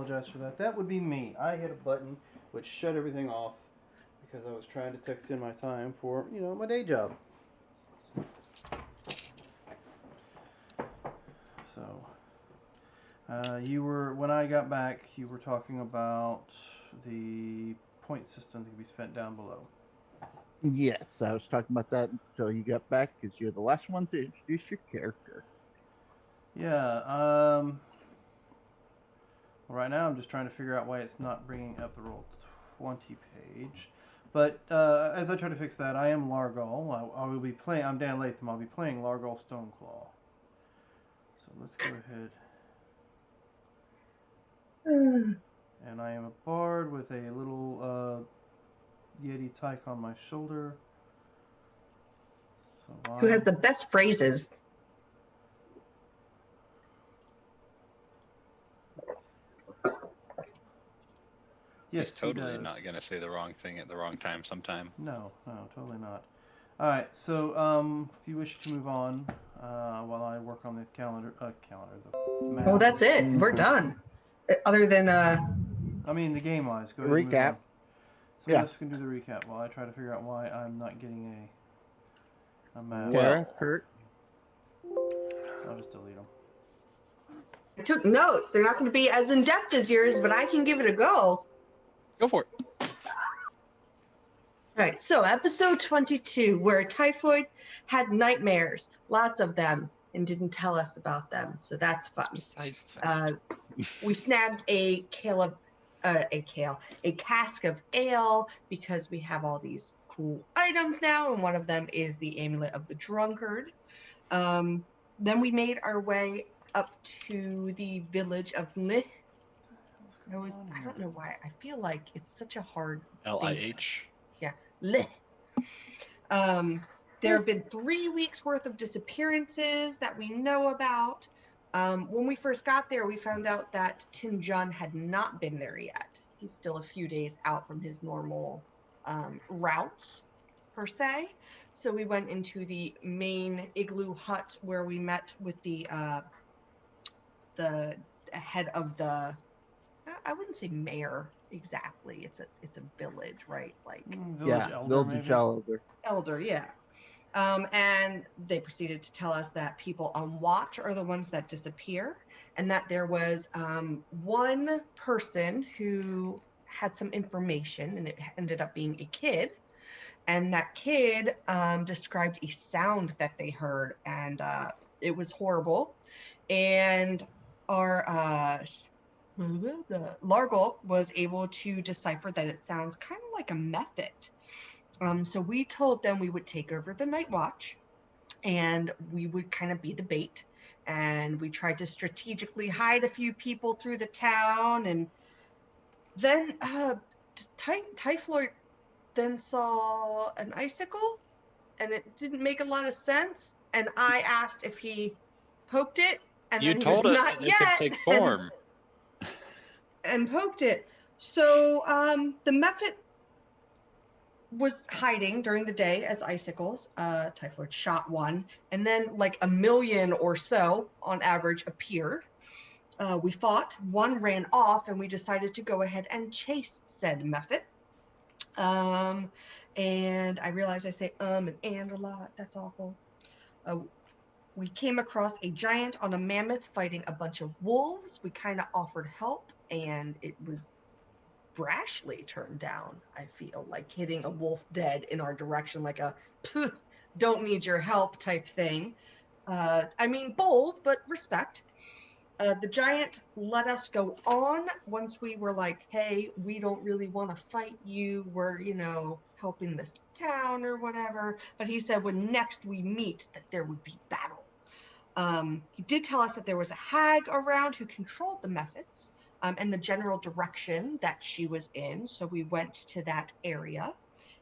apologize for that. That would be me. I hit a button which shut everything off because I was trying to text in my time for, my day job. So, when I got back, you were talking about the point system that can be spent down below. Yes, I was talking about that until you got back because you're the last one to introduce your character. Yeah, right now I'm just trying to figure out why it's not bringing up the Roll20 page. But as I try to fix that, I am Largol. I will be playing. I'm Dan Latham. I'll be playing Largol Stoneclaw. So let's go ahead. And I am a bard with a little Yeti tyke on my shoulder. So Who has the best phrases? Yes, He's totally he does. not going to say the wrong thing at the wrong time sometime. No, totally not. All right, so if you wish to move on while I work on the calendar, the map. Oh, that's it. We're done. Other than I mean, the game wise. Go ahead. Recap. And so Yeah. let's can do the recap while I try to figure out why I'm not getting a map. Well, Kurt. I'll just delete them. I took notes. They're not going to be as in depth as yours, but I can give it a go. Go for it. All right, so episode 22, where Typhoid had nightmares, lots of them, and didn't tell us about them. So that's fun. Besides the fact. We snagged a cask of ale because we have all these cool items now, and one of them is the amulet of the drunkard. Then we made our way up to the village of Lih. I don't know why. I feel like it's such a hard LIH. Yeah, Lih. There have been 3 weeks worth of disappearances that we know about. When we first got there, we found out that Tin John had not been there yet. He's still a few days out from his normal routes, per se. So we went into the main igloo hut where we met with the head of the, I wouldn't say mayor exactly. It's a village, right? Like Village elder, village elder. Elder, yeah. And they proceeded to tell us that people on watch are the ones that disappear, and that there was one person who had some information, and it ended up being a kid. And that kid described a sound that they heard, and it was horrible. And our Largol was able to decipher that it sounds kind of like a mephit. So we told them we would take over the night watch and we would kind of be the bait. And we tried to strategically hide a few people through the town. And then Typhoid then saw an icicle, and it didn't make a lot of sense. And I asked if he poked it, and You then told he was us not that it yet. could take form. And poked it. So the mephit was hiding during the day as icicles. Typhoid shot one, and then like a million or so on average appeared. We fought, one ran off, and we decided to go ahead and chase said mephit. And I realize I say and a lot. That's awful. We came across a giant on a mammoth fighting a bunch of wolves. We kind of offered help, and it was brashly turned down. I feel like hitting a wolf dead in our direction, like a don't need your help type thing. I mean, bold, but respect. The giant let us go on once we were like, hey, we don't really want to fight you. We're, helping this town or whatever. But he said when next we meet that there would be battle. He did tell us that there was a hag around who controlled the mephits and the general direction that she was in. So we went to that area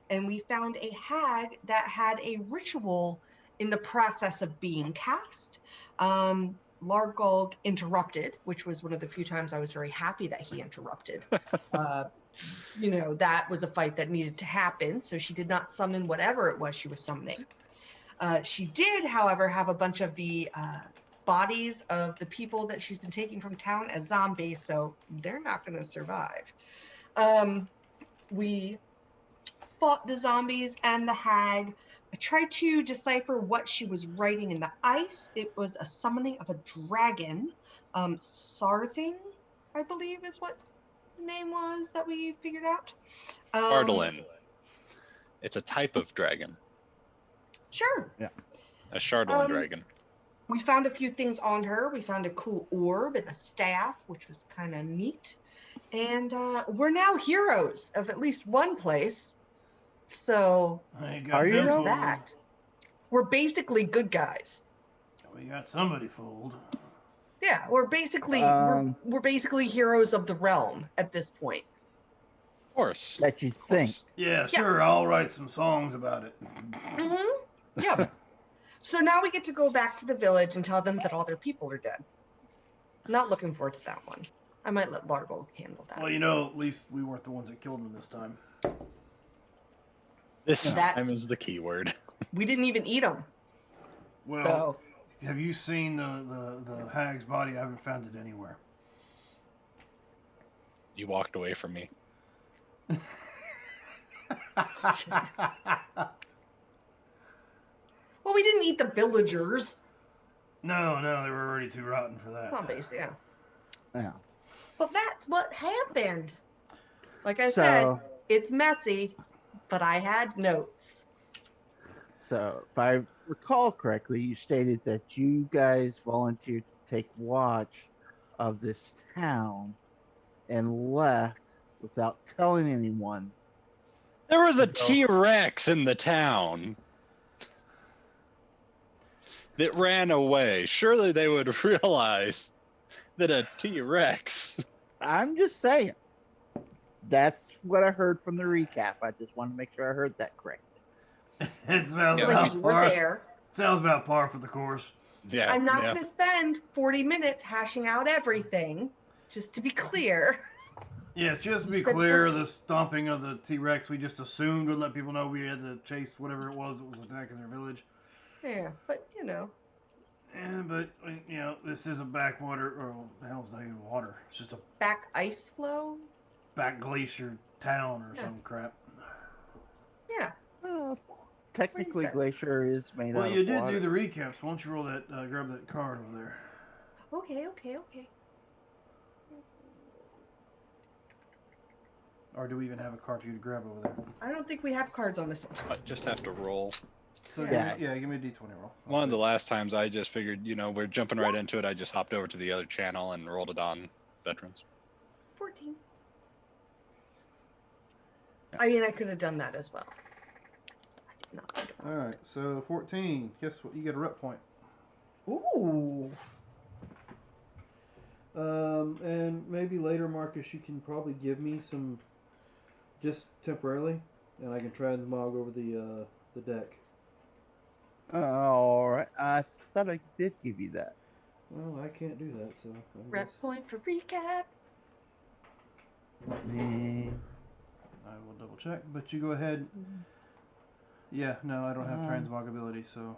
and we found a hag that had a ritual in the process of being cast. Largol interrupted, which was one of the few times I was very happy that he interrupted. That was a fight that needed to happen. So she did not summon whatever it was she was summoning. She did, however, have a bunch of the bodies of the people that she's been taking from town as zombies, so they're not going to survive. We fought the zombies and the hag. I tried to decipher what she was writing in the ice. It was a summoning of a dragon. Sarthing, I believe, is what the name was that we figured out. Ardalin. It's a type of dragon. Sure. A Shardolin dragon. We found a few things on her. We found a cool orb and a staff, which was kind of neat. And we're now heroes of at least one place. So Are you there's though? that. We're basically good guys. We got somebody fooled. Yeah, we're basically we're basically heroes of the realm at this point. Of course. That you think. Yeah, sure. I'll write some songs about it. Mm-hmm. Yeah. So now we get to go back to the village and tell them that all their people are dead. Not looking forward to that one. I might let Largo handle that. Well, you know, at least we weren't the ones that killed him this time. This That's- time is the key word. We didn't even eat them. Well, So have you seen the hag's body? I haven't found it anywhere. You walked away from me. well, we didn't eat the villagers. No, they were already too rotten for that. Zombies, yeah. Yeah. But that's what happened. Like I said, So, it's messy, but I had notes. so if I recall correctly, you stated that you guys volunteered to take watch of this town and left without telling anyone. There was a No. T-Rex in the town that ran away. Surely they would realize that a T-Rex. I'm just saying. That's what I heard from the recap. I just want to make sure I heard that correctly. It smells Yeah. Like about you were par. there. Sounds about par for the course. Yeah. I'm not yeah. going to spend 40 minutes hashing out everything, just to be clear. Yes, just to You be said clear, what? the stomping of the T-Rex, we just assumed would let people know we had to chase whatever it was that was attacking their village. Yeah, but you know. Yeah, but, you know, this is a backwater, or the hell's not even water. It's just a Back ice flow? back glacier town or Yeah. some crap. Yeah. Well, technically, say? Glacier is made Well, out you of did water. do the recaps. Why don't you roll that, grab that card over there. Okay. Or do we even have a card for you to grab over there? I don't think we have cards on this one. I just have to roll. So, Yeah. give me a D20 roll. One of the last times I just figured, you know, we're jumping right into it. I just hopped over to the other channel and rolled it on veterans. 14. I mean, I could have done that as well. I did not think about Alright, so 14. Guess what? You get a rep point. it. Ooh. And maybe later, Marcus, you can probably give me some, just temporarily, and I can transmog over the deck. All right. I thought I did give you that. Well, I can't do that, so I Rep guess point for recap. Let me. I will double check. But you go ahead. Yeah, no, I don't have transmog ability, so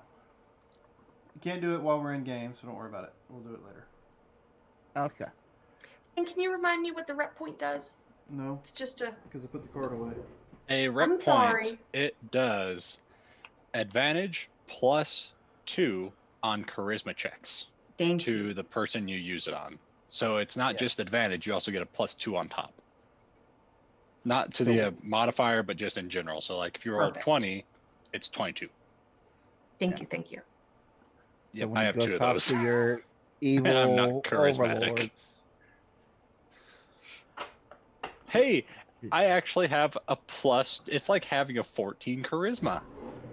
you can't do it while we're in game. So don't worry about it. We'll do it later. Okay. And can you remind me what the rep point does? No, It's just a. because I put the card away. A rep I'm point, sorry. it does advantage +2 on charisma checks Thank you. to the person you use it on. So it's not Yes. just advantage, you also get a +2 on top. Not to So- the modifier, but just in general. So like if you roll Perfect. 20, it's 22. Thank you. So Yep, when I you have go 2 of talk those. to your evil I'm not charismatic. overlords. Hey, I actually have a plus. It's like having a 14 charisma.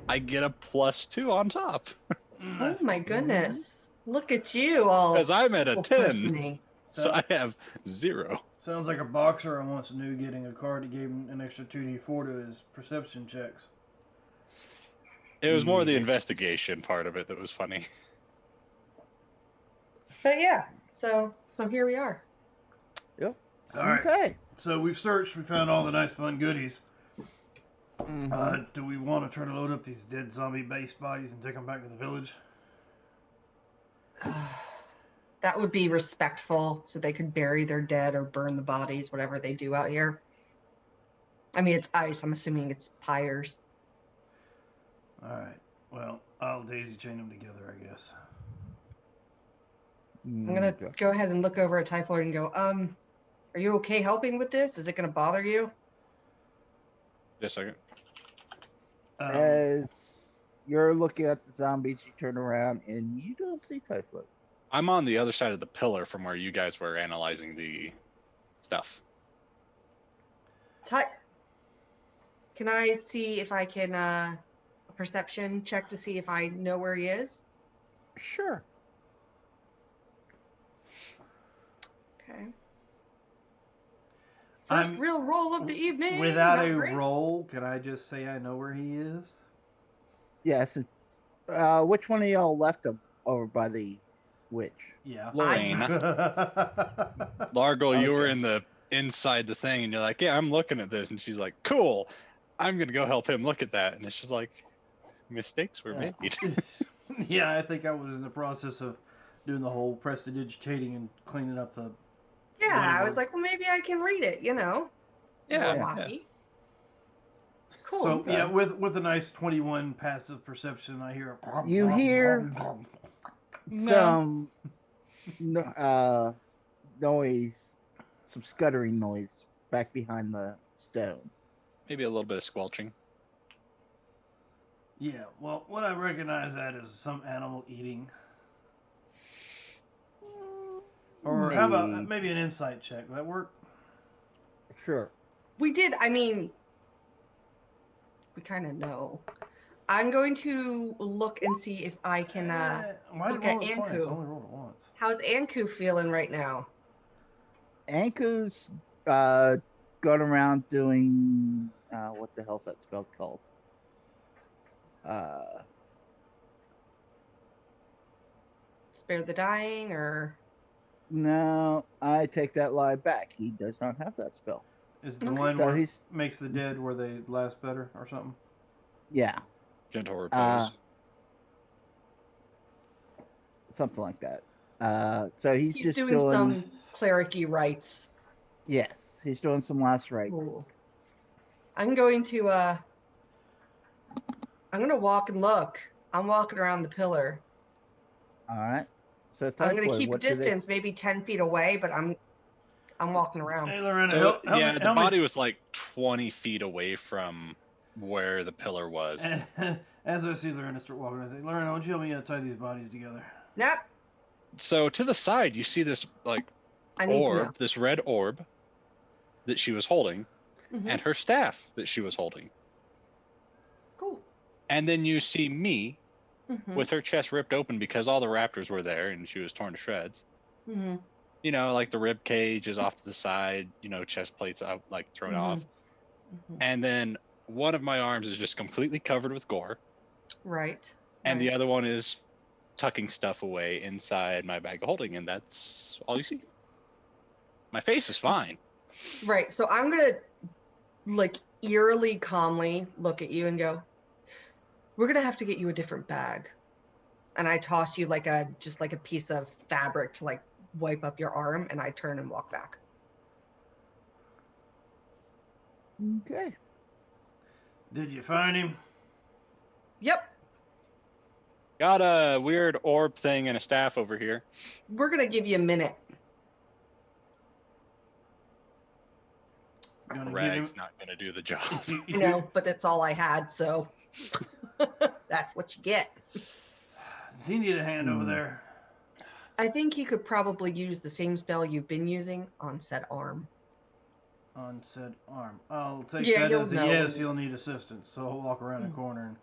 I get a +2 on top Oh my goodness. Look at you all. because I'm at a 10. person-y. So I have 0. Sounds like a boxer I once knew getting a card that gave him an extra 2d4 to his perception checks. It was more the Yeah. investigation part of it that was funny. But yeah, so here we are. All right. Okay. So we've searched. We found all the nice, fun goodies. Mhm. Do we want to try to load up these dead zombie-based bodies and take them back to the village? That would be respectful, so they could bury their dead or burn the bodies, whatever they do out here. I mean, it's ice. I'm assuming it's pyres. All right. Well, I'll daisy chain them together, I guess. I'm gonna go ahead and look over at Typhloid and go, are you okay helping with this? Is it gonna bother you? Just a second. As you're looking at the zombies, you turn around and you don't see Typhloid. I'm on the other side of the pillar from where you guys were analyzing the stuff. Can I see if I can a perception check to see if I know where he is? Sure. Okay. First I'm- real roll of the evening. Without Not a great. roll, can I just say I know where he is? Yes. It's, which one of y'all left him over by the witch? Yeah. Lorraine. Largo, you were Okay. in the inside the thing, and you're like, "Yeah, I'm looking at this," and she's like, "Cool, I'm gonna go help him look at that," and it's just like, mistakes were made. Yeah, I think I was in the process of doing the whole prestidigitating and cleaning up the. Yeah, I was whatever. like, well, maybe I can read it, you know. Yeah, We're yeah. lucky. Cool. So Okay. yeah, with a nice 21 passive perception, I hear. You hear some noise, some scuttering noise back behind the stone. Maybe a little bit of squelching. Yeah, well, what I recognize that as some animal eating. Or how about maybe an insight check? Will that work? Sure. We did, I mean, we kind of know. I'm going to look and see if I can, Why look did at roll it twice? I Anku. only rolled it once. How's Anku feeling right now? Anku's gone around doing what the hell's that spell called? Spare the dying, or No, I take that lie back. He does not have that spell. Is the Okay. one So where it he's makes the dead where they last better or something? yeah, Gentle repose. something like that. So he's just doing some cleric-y rites. yes, he's doing some last rites. Cool. I'm going to I'm gonna walk and look. I'm walking around the pillar. All right. So I'm gonna Typhloid, keep a what do they- distance, maybe 10 feet away, but I'm walking around. Hey, Lorena, So help yeah, me, the help me. body was like 20 feet away from where the pillar was. As I see Lorena start walking, I say, Lorena, why don't you help me tie these bodies together? Yep. So to the side, you see this like I need to know. orb, this red orb that she was holding, Mhm. and her staff that she was holding. Cool. And then you see me Mhm. with her chest ripped open because all the raptors were there and she was torn to shreds. Mhm. You know, like the rib cage is off to the side, you know, chest plates out, like thrown off. Mhm. And then one of my arms is just completely covered with gore, Right. and the right. other one is tucking stuff away inside my bag of holding, and that's all you see. My face is fine. Right. So I'm gonna like eerily calmly look at you and go, we're gonna have to get you a different bag. And I toss you like a piece of fabric to like wipe up your arm, and I turn and walk back. Okay. Did you find him? Yep. Got a weird orb thing and a staff over here. We're gonna give you a minute. You gonna give Rag's him? not gonna do the job. If you, You know, but that's all I had, so that's what you get. Does he need a hand over there? I think you could probably use the same spell you've been using on said arm. On said arm. I'll take Yeah, that you'll as a know yes. when You'll need assistance, so I'll walk around the corner and.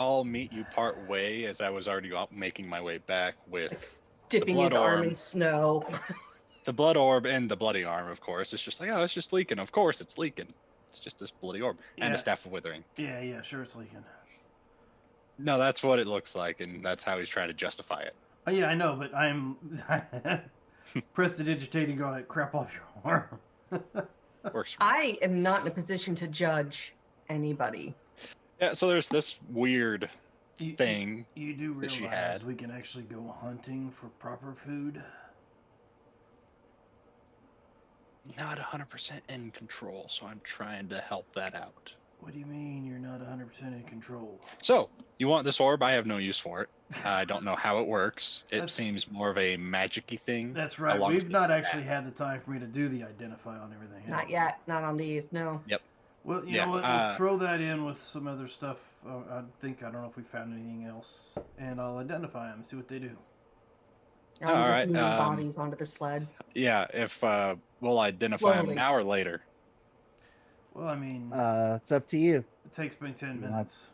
I'll meet you part way, as I was already making my way back with Dipping blood his arm orb. in snow. the blood orb and the bloody arm, of course. It's just like, oh, it's just leaking. Of course it's leaking. It's just this bloody orb. And Yeah. a staff of withering. Yeah, sure, it's leaking. No, that's what it looks like, and that's how he's trying to justify it. Oh yeah, I know, but I'm prestidigitating all that crap off your arm. Works for me. I am not in a position to judge anybody. Yeah, so there's this weird thing. You do that she realize had. we can actually go hunting for proper food? Not 100% in control, so I'm trying to help that out. What do you mean you're not 100% in control? So, you want this orb? I have no use for it. I don't know how it works. It That's- seems more of a magic-y thing. That's right. along We've with not the actually had the time for me to do the identify on everything. have Not we? yet. Not on these. No. Well, you Yeah, know what? We'll throw that in with some other stuff. I don't know if we found anything else, and I'll identify them, see what they do. I'm All just right, moving bodies onto the sled. Yeah, if we'll identify them Slowly. now or later. Well, I mean, It's up to you it takes me 10 you want- minutes.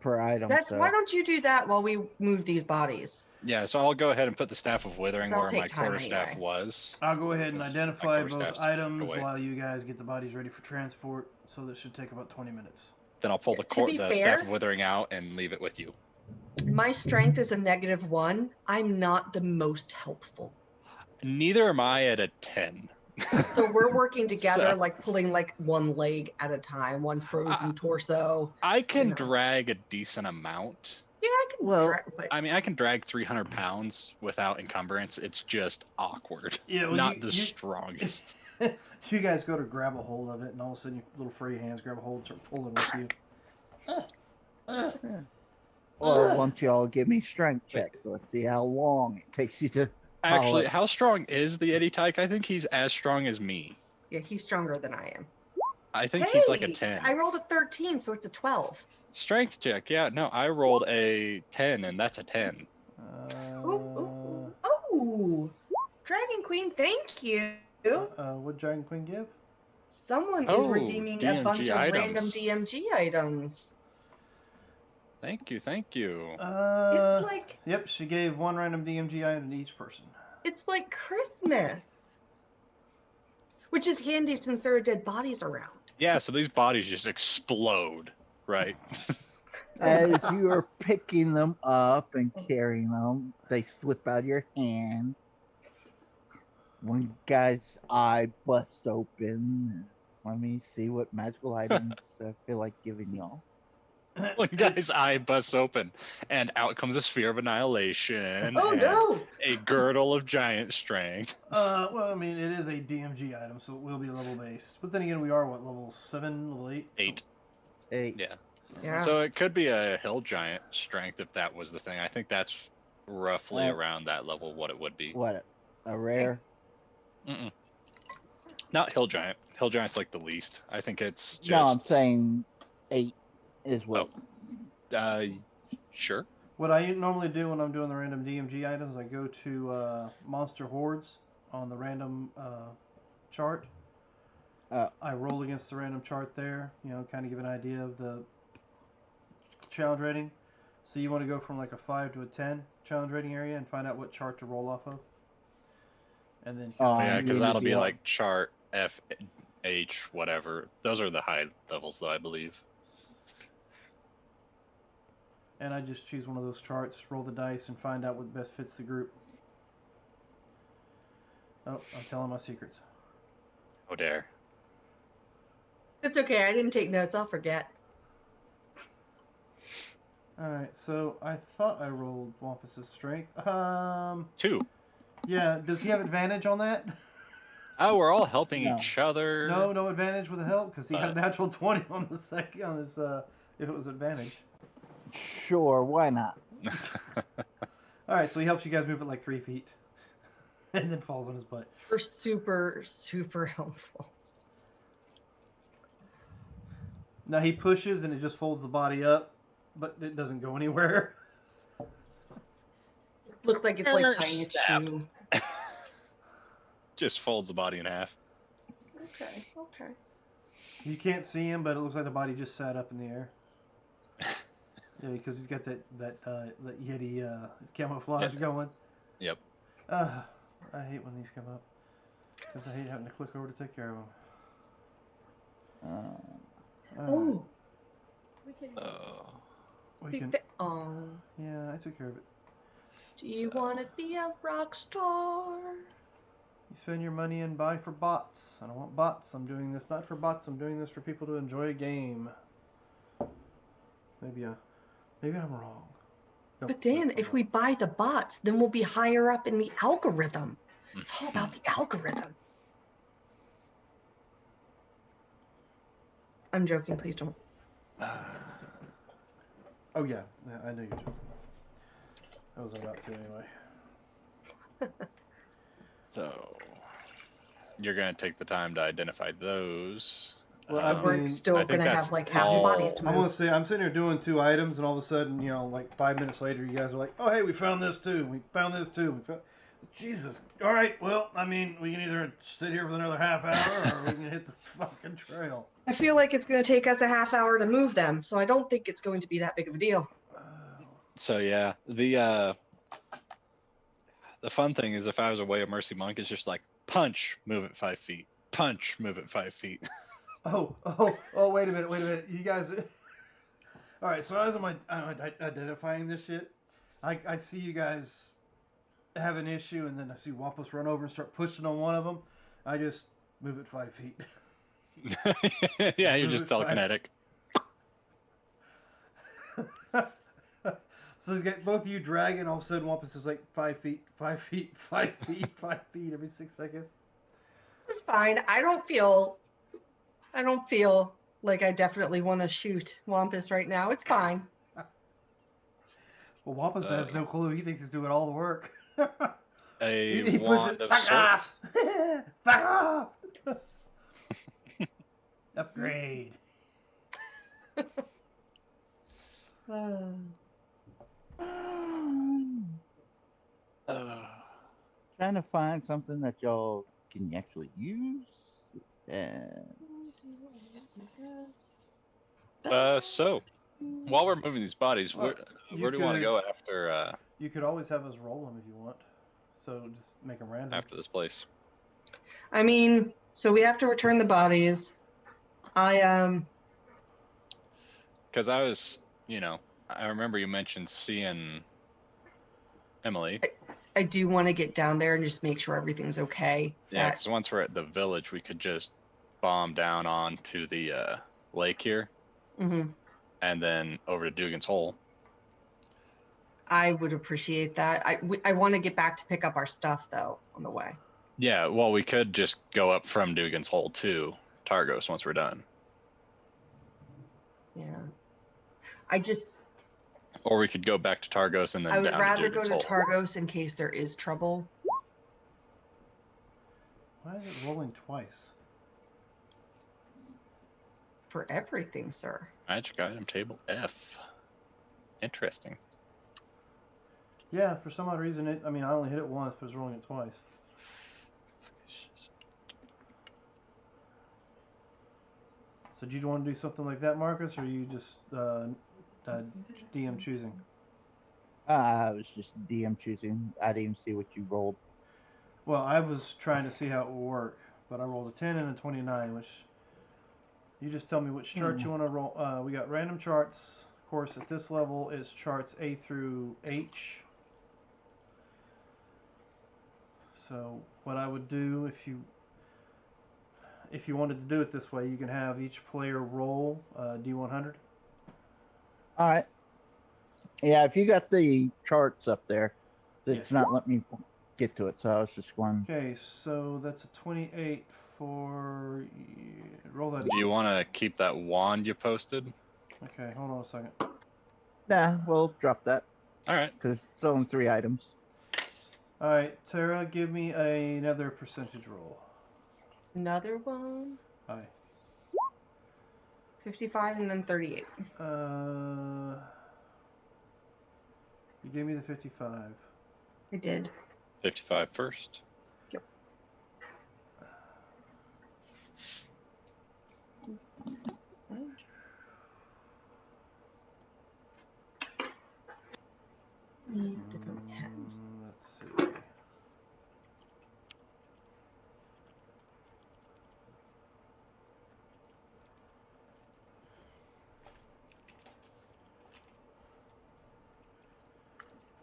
per item. That's so. why don't you do that while we move these bodies? Yeah, so I'll go ahead and put the Staff of Withering That'll where take my time quarterstaff anyway. was. I'll go ahead and Because identify my both quarterstaff's items away. while you guys get the bodies ready for transport. So that should take about 20 minutes. Then I'll pull To be the fair- Staff of Withering out and leave it with you. My strength is a -1. I'm not the most helpful. Neither am I at a 10. So we're working together, So- like pulling like one leg at a time, one frozen torso. I can know. drag a decent amount. Yeah, I can Well, try, but I mean, I can drag 300 pounds without encumbrance. It's just awkward. Yeah, well, Not the strongest. You guys go to grab a hold of it, and all of a sudden your little free hands grab a hold and start pulling with you. Or won't y'all give me strength checks? Let's see how long it takes you to. Actually, it. how strong is the Eddie Tyke? I think he's as strong as me. yeah, he's stronger than I am. I think he's like a Hey, 10. I rolled a 13, so it's a 12. Strength check. Yeah, no, I rolled a 10, and that's a 10. Ooh. Oh, Dragon Queen, thank you. What Dragon Queen give? Someone is Oh, redeeming a DMG bunch of random items. DMG items. Thank you, thank you. It's like Yep, she gave one random DMG item to each person. it's like Christmas, which is handy since there are dead bodies around. Yeah, so these bodies just explode, right? As you are picking them up and carrying them, they slip out of your hand. One guy's eye busts open. Let me see what magical items I feel like giving y'all. One guy's eye busts open, and out comes a sphere of annihilation Oh and no! a girdle of giant strength. Well, I mean, it is a DMG item, so it will be level based. But then again, we are what, level 7, level 8? 8. Hey, Yeah. Yeah. So it could be a hill giant strength if that was the thing. I think that's roughly That's- around that level what it would be. what? A rare? Mm-mm. Not hill giant. Hill giant's like the least. I think it's just. No, I'm saying 8 is what. Sure. What I normally do when I'm doing the random DMG items, I go to Monster Hordes on the random chart. I roll against the random chart there, kind of give an idea of the challenge rating. So you want to go from like a 5 to a 10 challenge rating area and find out what chart to roll off of. And then Oh, Yeah, you because need that'll to be be on- like chart F, H, whatever. Those are the high levels, though, I believe. and I just choose one of those charts, roll the dice, and find out what best fits the group. Oh, I'm telling my secrets. Oh, dare. It's okay. I didn't take notes. I'll forget. Alright, so I thought I rolled Wampus's strength. 2. Yeah, does he have advantage on that? Oh, we're all helping No. each other. No advantage with the help because he had a natural 20 on the second on his if it was advantage. Sure, why not? All right, so he helps you guys move it like 3 feet, and then falls on his butt. We're super helpful. Now he pushes and it just folds the body up, but it doesn't go anywhere. Looks like it's like Error tiny step. chew. Just folds the body in half. Okay. You can't see him, but it looks like the body just sat up in the air. Yeah, because he's got that Yeti camouflage going. Yep. I hate when these come up because I hate having to click over to take care of them. Oh. We can. Oh. Yeah, I took care of it. Do you want to be a rock star? You spend your money and buy for bots. I don't want bots. I'm doing this not for bots. I'm doing this for people to enjoy a game. Maybe a Maybe I'm wrong. Nope, But Dan, nope, if I'm we wrong. buy the bots, then we'll be higher up in the algorithm. It's all about Mhm. the algorithm. I'm joking. Please don't. Oh yeah, I know you're joking. I was about to anyway. So you're gonna take the time to identify those. Well, But we're mean, still I think gonna that's have like half the all. bodies to I'm move. gonna say I'm sitting here doing 2 items, and all of a sudden, like 5 minutes later, you guys are like, "Oh, hey, we found this too. We found this too. We found." Jesus. All right. Well, I mean, we can either sit here for another half hour, or we can hit the fucking trail. I feel like it's going to take us a half hour to move them, so I don't think it's going to be that big of a deal. So yeah, the fun thing is if I was away, a mercy monk is just like punch, move it 5 feet, punch, move it 5 feet. Oh, wait a minute. You guys. All right. So as I'm identifying this shit, I see you guys have an issue, and then I see Wampus run over and start pushing on one of them. I just move it 5 feet. Yeah, you're Move just it 5 telekinetic. So he's got both of you dragging. All of a sudden, Wampus is like 5 feet, 5 feet, 5 feet, 5 feet every 6 seconds. It's fine. I don't feel like I definitely want to shoot Wampus right now. It's fine. Well, Wampus has no clue. He thinks he's doing all the work. A he pushes wand it. of Back sorts. off! Back off! Upgrade. Trying to find something that y'all can actually use. And So while we're moving these bodies, Well, where do you want to go after You could always have us roll them if you want. So just make them random. after this place? I mean, so we have to return the bodies. Because I was, I remember you mentioned seeing Emily. I do want to get down there and just make sure everything's okay. Yeah, because once we're at the village, we could just bomb down onto the lake here, Mm-hmm. and then over to Dugan's Hole. I would appreciate that. I want to get back to pick up our stuff though on the way. Yeah, well, we could just go up from Dugan's Hole to Targos once we're done. Yeah. Or we could go back to Targos and then I would down rather to go Dugan's to Hole. Targos in case there is trouble. Why is it rolling twice? For everything, sir. Magic item table F. Interesting. Yeah, for some odd reason, I only hit it once, but it's rolling it twice. So do you want to do something like that, Marcus, or are you just DM choosing? I was just DM choosing. I didn't even see what you rolled. Well, I was trying to see how it would work, but I rolled a 10 and a 29, which you just tell me which charts you want to roll. We got random charts. Of course, at this level, it's charts A through H. So what I would do if you wanted to do it this way, you can have each player roll D100. All right. Yeah, if you got the charts up there, it's Yes. not letting me get to it, so I was just going. Okay, so that's a 28 for roll that. Do you want to keep that wand you posted? Okay, hold on a second. Nah, we'll drop that All right. because it's only 3 items. All right, Tara, give me another percentage roll. Another one. Aye. 55 and then 38. You gave me the 55. I did. 55 first. Yep. Different pen. Let's see.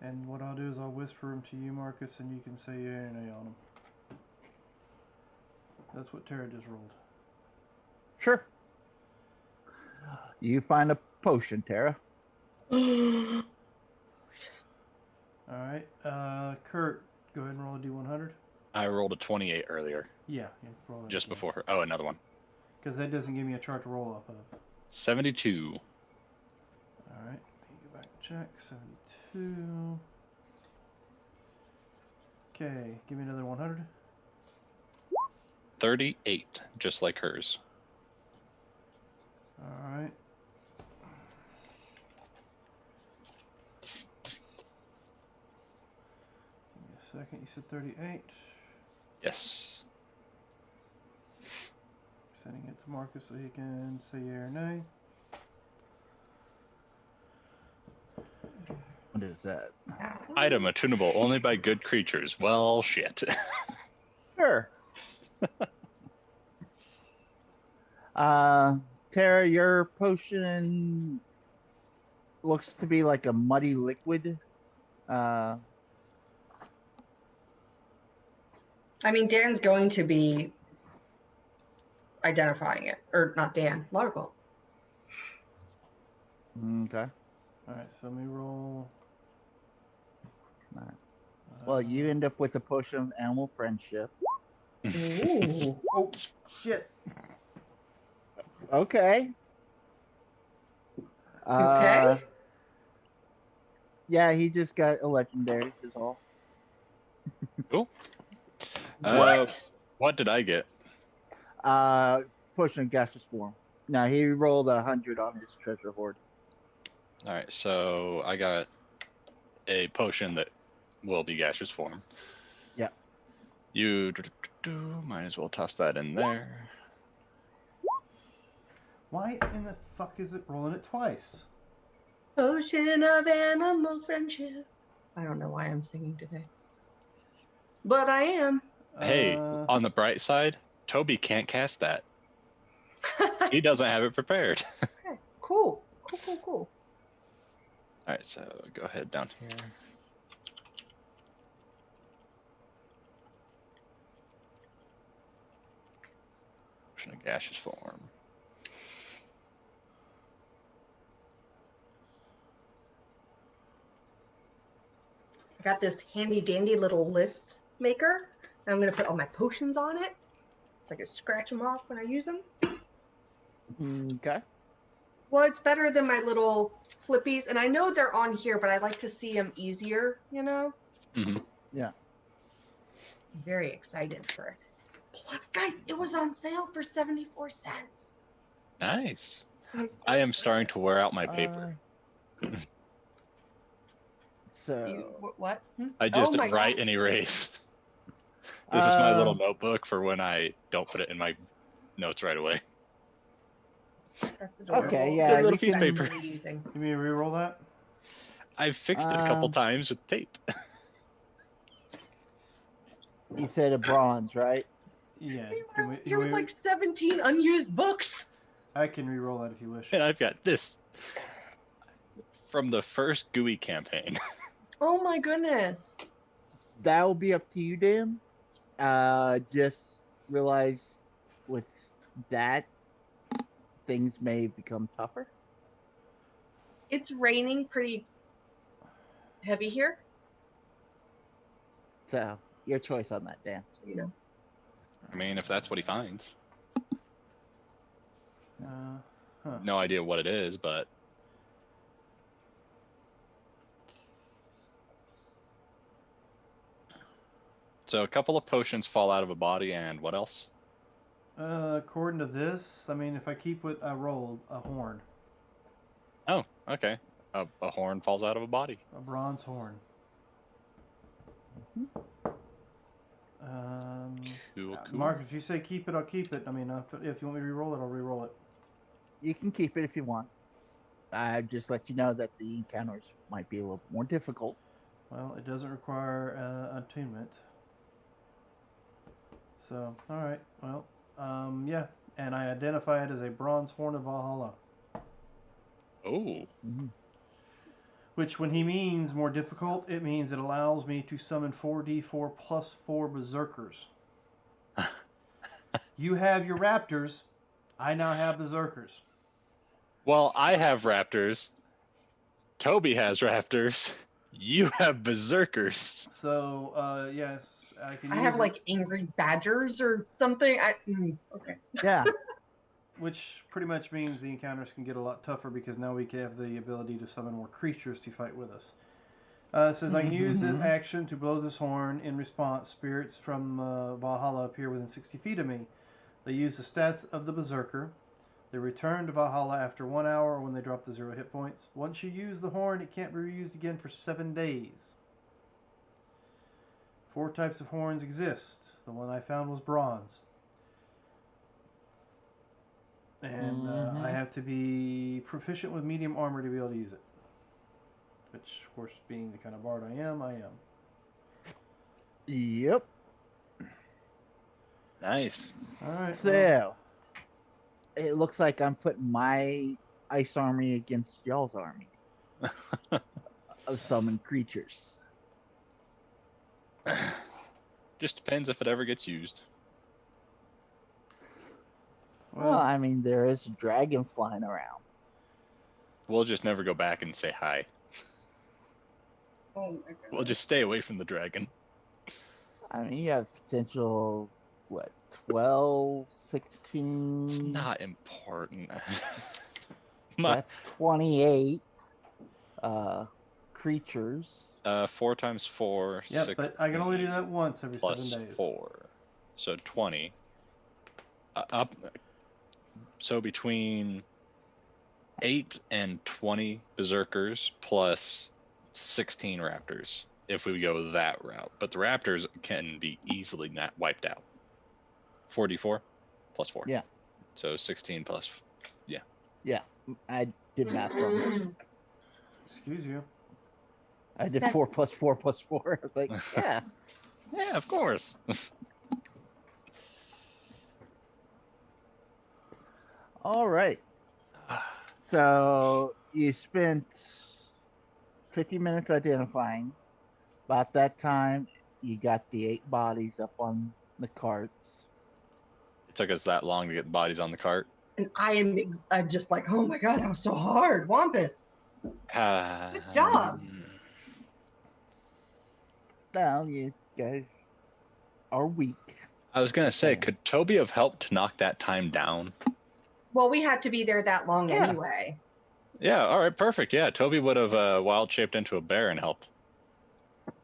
And what I'll do is I'll whisper them to you, Marcus, and you can say yay or nay on them. That's what Tara just rolled. Sure. You find a potion, Tara. Oh, All right. Kurt, go ahead and roll a d100. I rolled a 28 earlier, Yeah, roll that just again. before her. Oh, another one. Because that doesn't give me a chart to roll off of. 72. All right. Let me go back and check. 72. Okay. Give me another 100. 38, just like hers. All right. Give me a second. You said 38. Yes. Sending it to Marcus so he can say yea or nay. What is that? Item attunable only by good creatures. Well, shit. Sure. Tara, your potion looks to be like a muddy liquid. I mean, Dan's going to be identifying it, or not Dan, Largle. Okay. All right. So let me roll. Alright. Well, you Uh, end up with a potion of animal friendship. Ooh. Oh shit! Okay. Okay. Yeah, he just got a legendary, is all. Cool. What? What did I get? Potion of gaseous form. Now he rolled 100 on his treasure hoard. All right, so I got a potion that will be gaseous form. Yep. You might as well toss that in there. Why in the fuck is it rolling it twice? Ocean of animal friendship. I don't know why I'm singing today, but I am. Hey, Uh, on the bright side, Toby can't cast that. He doesn't have it prepared. Okay, cool. Cool. All right, so go ahead down here. Potion of gaseous form. I got this handy dandy little list maker. And I'm gonna put all my potions on it, so I can scratch them off when I use them. Okay. Well, it's better than my little flippies, and I know they're on here, but I like to see them easier, you know? Mm-hmm. Yeah. I'm very excited for it. Plus, guys, it was on sale for 74 cents. Nice. I'm so I am starting excited. to wear out my paper. What? I just Oh my write gosh. and erase. This is my Uh, little notebook for when I don't put it in my notes right away. That's adorable. Okay, Just a yeah, little you piece of can. paper. Really using. give me a reroll that. I've fixed it a couple times with tape. You said a bronze, right? Yeah. Meanwhile, here with like 17 unused books. I can reroll that if you wish. And I've got this from the first GUI campaign. Oh my goodness. That will be up to you, Dan. Just realize with that, things may become tougher. It's raining pretty heavy here, So your choice on that, Dan. so you know. I mean, if that's what he finds. Huh. No idea what it is, but so a couple of potions fall out of a body, and what else? According to this, I mean, if I keep what I rolled, a horn, Oh, okay. A horn falls out of a body. a bronze horn. Cool. Mark, if you say keep it, I'll keep it. I mean, if you want me to re-roll it, I'll re-roll it. You can keep it if you want. I just let you know that the encounters might be a little more difficult. Well, it doesn't require attunement. So, all right. Well, yeah. And I identify it as a bronze horn of Valhalla. Oh. Mm-hmm. Which, when he means more difficult, it means it allows me to summon 4d4 plus 4 berserkers. You have your raptors. I now have berserkers. Well, I have raptors. Toby has raptors. You have berserkers. So, yes, I can I use have it, like angry badgers or something. Okay. Yeah. which pretty much means the encounters can get a lot tougher because now we can have the ability to summon more creatures to fight with us. It says I can use this action to blow this horn. In response, spirits from Valhalla appear within 60 feet of me. They use the stats of the berserker. They return to Valhalla after 1 hour or when they drop to 0 hit points. Once you use the horn, it can't be reused again for 7 days. 4 types of horns exist. The one I found was bronze. And I have to be proficient with medium armor to be able to use it. Which, of course, being the kind of bard I am. Yep. Nice. Alright. So, it looks like I'm putting my ice army against y'all's army of summoned creatures. Just depends if it ever gets used. Well, I mean, there is a dragon flying around. We'll just never go back and say hi. Oh my goodness. We'll just stay away from the dragon. I mean, you have potential, what, 12, 16? It's not important. That's 28 creatures. 4 times 4. Yep, 6 but I can only do that once every plus 7 days. 4. So 20. Up. So between 8 and 20 berserkers plus 16 raptors if we go that route. But the raptors can be easily not wiped out. 44 plus 4. Yeah. So 16 plus. Yeah, I did math wrong. Excuse you. I did That's- 4 plus 4 plus 4. I was like, yeah. Yeah, of course. All right. So you spent 50 minutes identifying. About that time, you got the 8 bodies up on the carts. It took us that long to get the bodies on the cart. And I'm just like, oh my god, that was so hard. Wampus. Good job. Well, you guys are weak. I was gonna say, Okay. could Toby have helped to knock that time down? Well, we had to be there that long Yeah. anyway. Yeah, all right, perfect. Yeah, Toby would have wild shaped into a bear and helped.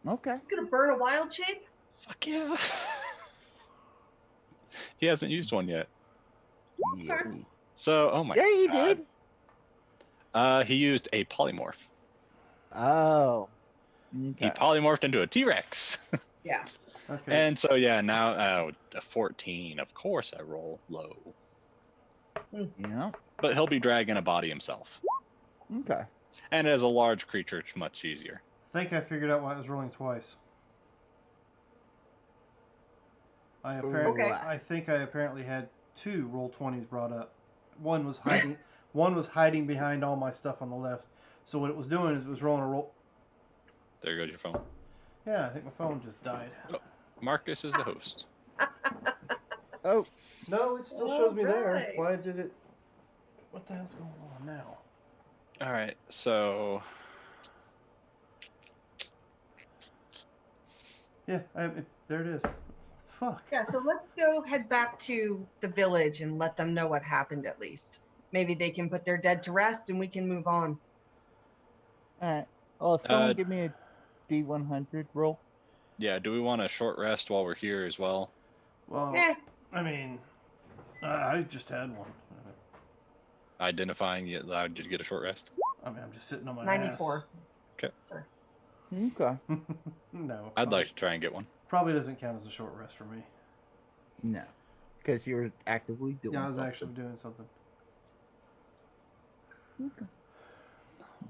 Okay. You gonna burn a wild shape? Fuck yeah. He hasn't used one yet. Yeah, So, oh my yeah, you God. did. He used a polymorph. Oh. He Okay. polymorphed into a T-Rex. Yeah. Okay. And so, yeah, now a 14. Of course I roll low. Yeah. But he'll be dragging a body himself. Okay. And as a large creature, it's much easier. I think I figured out why I was rolling twice. Okay. I think I apparently had 2 roll 20s brought up. One was hiding. One was hiding behind all my stuff on the left. So what it was doing is it was rolling a roll. There goes your phone. Yeah, I think my phone just died. Marcus is the host. Oh. No, it still shows me there. Alright. Why did it? What the hell's going on now? All right, so Yeah, there it is. Fuck. Yeah, so let's go head back to the village and let them know what happened at least. Maybe they can put their dead to rest and we can move on. All right. Oh, someone Uh, give me a D100 roll. yeah, do we want a short rest while we're here as well? Well, Eh, I mean, I just had one. Identifying you allowed you to get a short rest? I mean, I'm just sitting on my 94. Okay. Sorry. Okay. ass. No. I'd probably- like to try and get one. Probably doesn't count as a short rest for me. No. Because you're actively doing Yeah, I was something. actually doing something. Okay.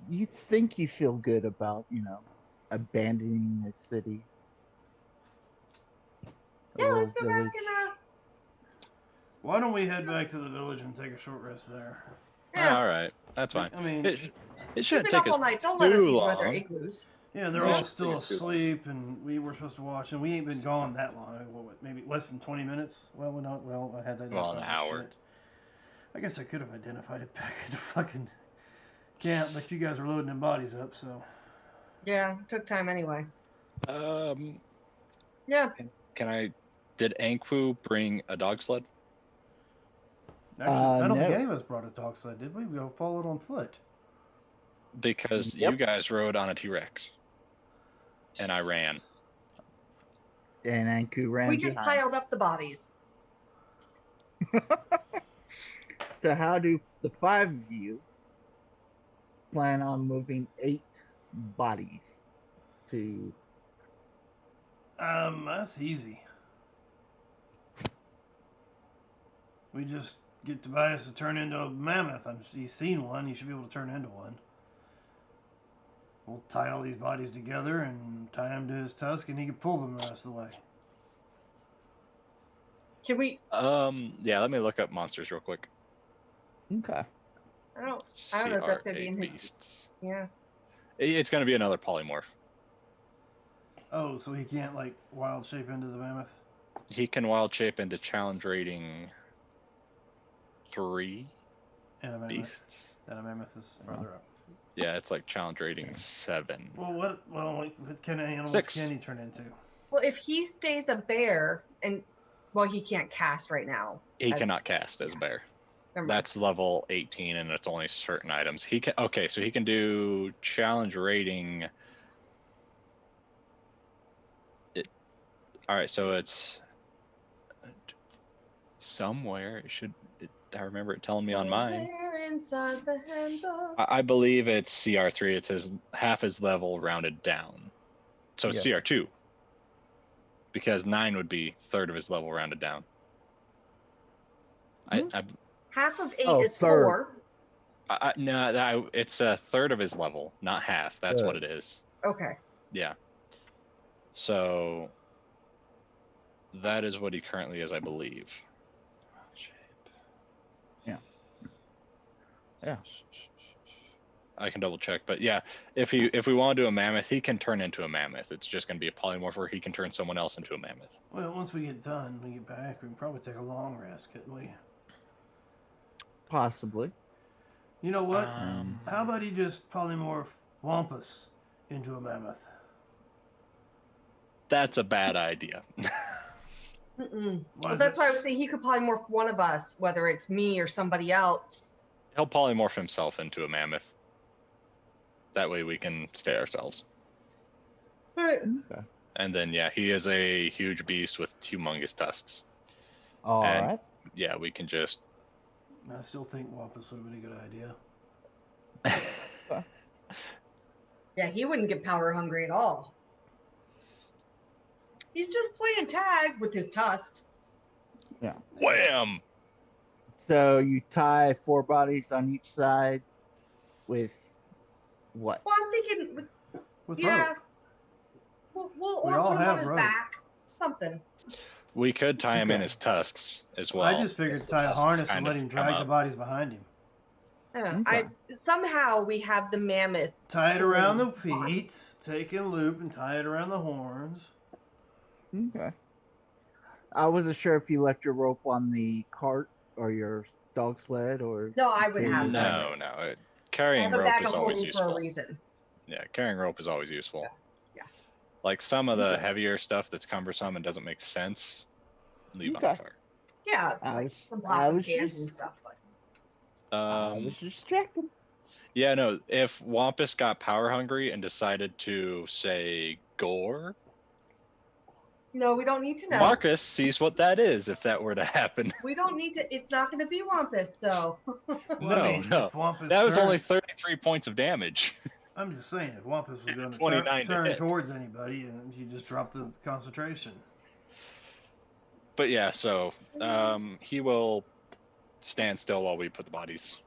You think you feel good about, abandoning the city. A Yeah, little let's go village. back and Why don't we head back to the village and take a short rest there? yeah. All right, that's fine. I mean, It We've shouldn't been take up us all night. Don't let us too use one of their long. igloos. yeah, they're Yeah. all still Take us too long. asleep, and we were supposed to watch, and we ain't been gone that long. What, maybe less than 20 minutes? Well, we're not. Well, I had that. Well, an hour. Shit. I guess I could have identified it back at the fucking Can't, but you guys are loading them bodies up, so. Yeah, it took time anyway. Um, Yeah. can I? Did Ankfu bring a dog sled? Actually, I don't think No. any of us brought a dog sled, did we? We all followed on foot. Because Yep. you guys rode on a T-Rex, and I ran. And Anku ran We just behind. piled up the bodies. So how do the 5 of you plan on moving 8 bodies to? That's easy. We just get Tobias to turn into a mammoth. He's seen one. He should be able to turn into one. We'll tie all these bodies together and tie him to his tusk, and he can pull them the rest of the way. Can we? Yeah. Let me look up monsters real quick. Okay. I don't know if that's gonna be in his. beasts. Yeah. It's gonna be another polymorph. Oh, so he can't like wild shape into the mammoth? He can wild shape into challenge rating 3 And a mammoth. beasts. And a mammoth is further up. Yeah, it's like challenge rating 7. Well, what kind of animals 6. can he turn into? Well, if he stays a bear and he can't cast right now. He cannot cast as a bear. Never mind. That's level 18, and it's only certain items. He can. Okay, so he can do challenge rating. All right, so it's somewhere. It should. I remember it telling me on mine. Somewhere inside the handbook. I believe it's CR3. It says half his level rounded down, so it's CR2. Because 9 would be third of his level rounded down. Half of 8 Oh, is third. 4. No, it's a third of his level, not half. That's what it is. Okay. Yeah. So that is what he currently is, I believe. Yeah. Yeah. I can double check, but yeah, if we want to do a mammoth, he can turn into a mammoth. It's just going to be a polymorph where he can turn someone else into a mammoth. Well, once we get done, we get back, we can probably take a long rest, couldn't we? Possibly. You know what? How about he just polymorph Wampus into a mammoth? That's a bad idea. Well, that's why I was saying he could polymorph one of us, whether it's me or somebody else. He'll polymorph himself into a mammoth. That way we can stay ourselves. Right. Okay. And then, yeah, he is a huge beast with humongous tusks. All And- right. Yeah, we can just... I still think Wampus would have been a good idea. Yeah, he wouldn't get power hungry at all. He's just playing tag with his tusks. Yeah. Wham! So you tie 4 bodies on each side with what? Well, I'm thinking, With yeah, rope. we'll We or all put him have on his rope. back, something. We could tie him in Okay. his tusks as well. I just figured as to the tie a tusks harness and kind let of him come drag the up. bodies behind him. Okay. Somehow we have the mammoth. Tie it around the feet, take a loop and tie it around the horns. Okay. I wasn't sure if you left your rope on the cart or your dog sled or. No, I would carry have it that. back. No. I Carrying have a rope bag is of always holding for a useful. reason. Yeah, carrying rope is always useful. Yeah. Like some of the Okay. heavier stuff that's cumbersome and doesn't make sense, leave on Okay. the cart. Yeah, I like was- some I plastic was cans just- and stuff. But I was just checking. Yeah, no. If Wampus got power hungry and decided to say gore, no, we don't need to know. Marcus sees what that is. If that were to happen, We don't need to. It's not going to be Wampus, so. Well, No. if Wampus that was turned- only 33 points of damage. I'm just saying, if Wampus was going to 29 to turn hit. towards anybody, and you just drop the concentration. But yeah, so he will stand still while we put the bodies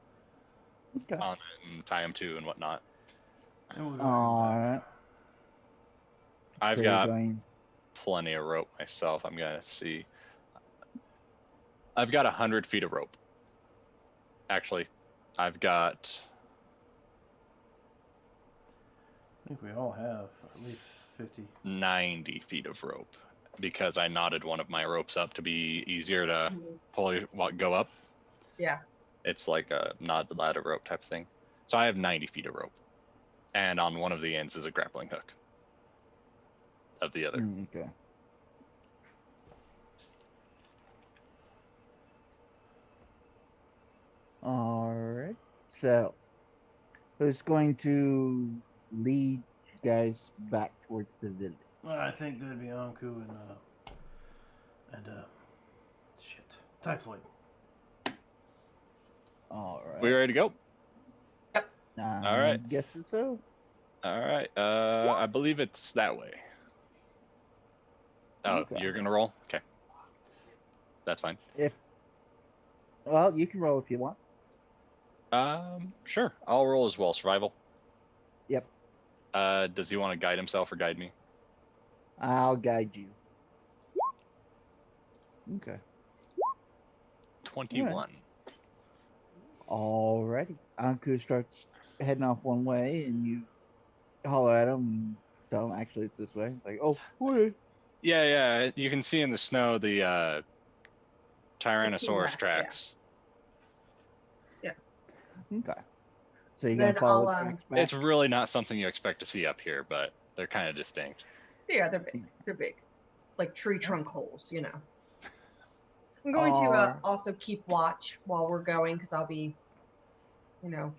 Okay. on it and tie them to and whatnot. And we'll go All back. right. I've So you're got going- plenty of rope myself. I'm gonna see. I've got 100 feet of rope. Actually, I've got. I think we all have at least 50. 90 feet of rope because I knotted one of my ropes up to be easier to go up. Yeah. It's like a knotted ladder rope type thing. So I have 90 feet of rope, and on one of the ends is a grappling hook. Of the other. Okay. All right. So, who's going to lead you guys back towards the village? I think that'd be Anku and shit, Typhoid. All right. We ready to go? I'm All right. guessing so. All right. I believe it's that way. Oh, Okay. you're gonna roll? Okay. That's fine. Well, you can roll if you want. Sure. I'll roll as well. Survival. Yep. Does he want to guide himself or guide me? I'll guide you. Okay. 21. Alrighty. Anku starts heading off one way, and you holler at him and tell him, actually, it's this way. Like, oh, okay. Yeah. You can see in the snow the Tyrannosaurus T-Rex, yeah. tracks. Okay. So you're Then gonna follow I'll, tracks back? It's really not something you expect to see up here, but they're kind of distinct. Yeah, they're big. They're big, like tree trunk holes. You know. I'm going to Are- also keep watch while we're going because I'll be,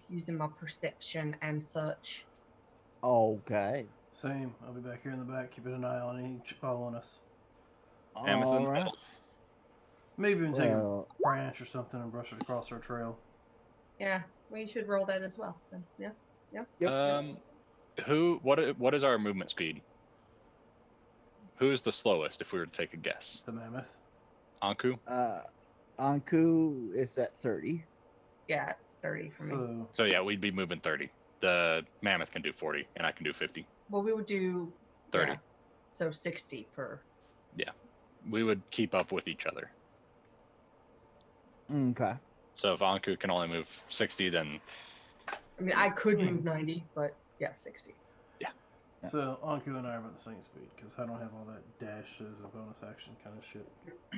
using my perception and such. Okay. Same. I'll be back here in the back, keeping an eye on each following us. Mammoth in the Alright. middle. Maybe even take a Well, branch or something and brush it across our trail. Yeah, we should roll that as well. Then. Yeah. Yep. What is our movement speed? Who's the slowest if we were to take a guess? The mammoth. Anku? Anku is at 30. Yeah, it's 30 for me. So yeah, we'd be moving 30. The mammoth can do 40 and I can do 50. Well, we would do 30. yeah, so 60 per. We would keep up with each other. Okay. So if Anku can only move 60, then I mean, I could move 90, but yeah, 60. So Anku and I are about the same speed because I don't have all that dash as a bonus action kind of shit.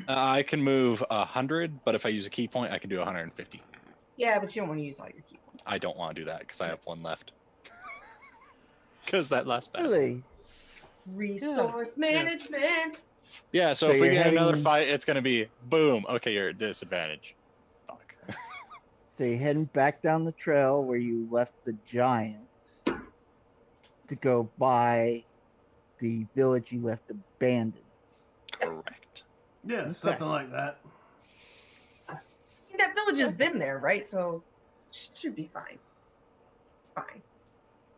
I can move 100, but if I use a key point, I can do 150. Yeah, but you don't want to use all your key points. I don't want to do that because I have one left. Because that last battle. Really? Resource management. Yeah, so So if we you're get another heading- fight, it's going to be boom. Okay, you're at disadvantage. Fuck. So you're heading back down the trail where you left the giant to go by the village you left abandoned. Correct. Yeah, Okay. something like that. I mean, that village has been there, right? So it should be fine. Fine.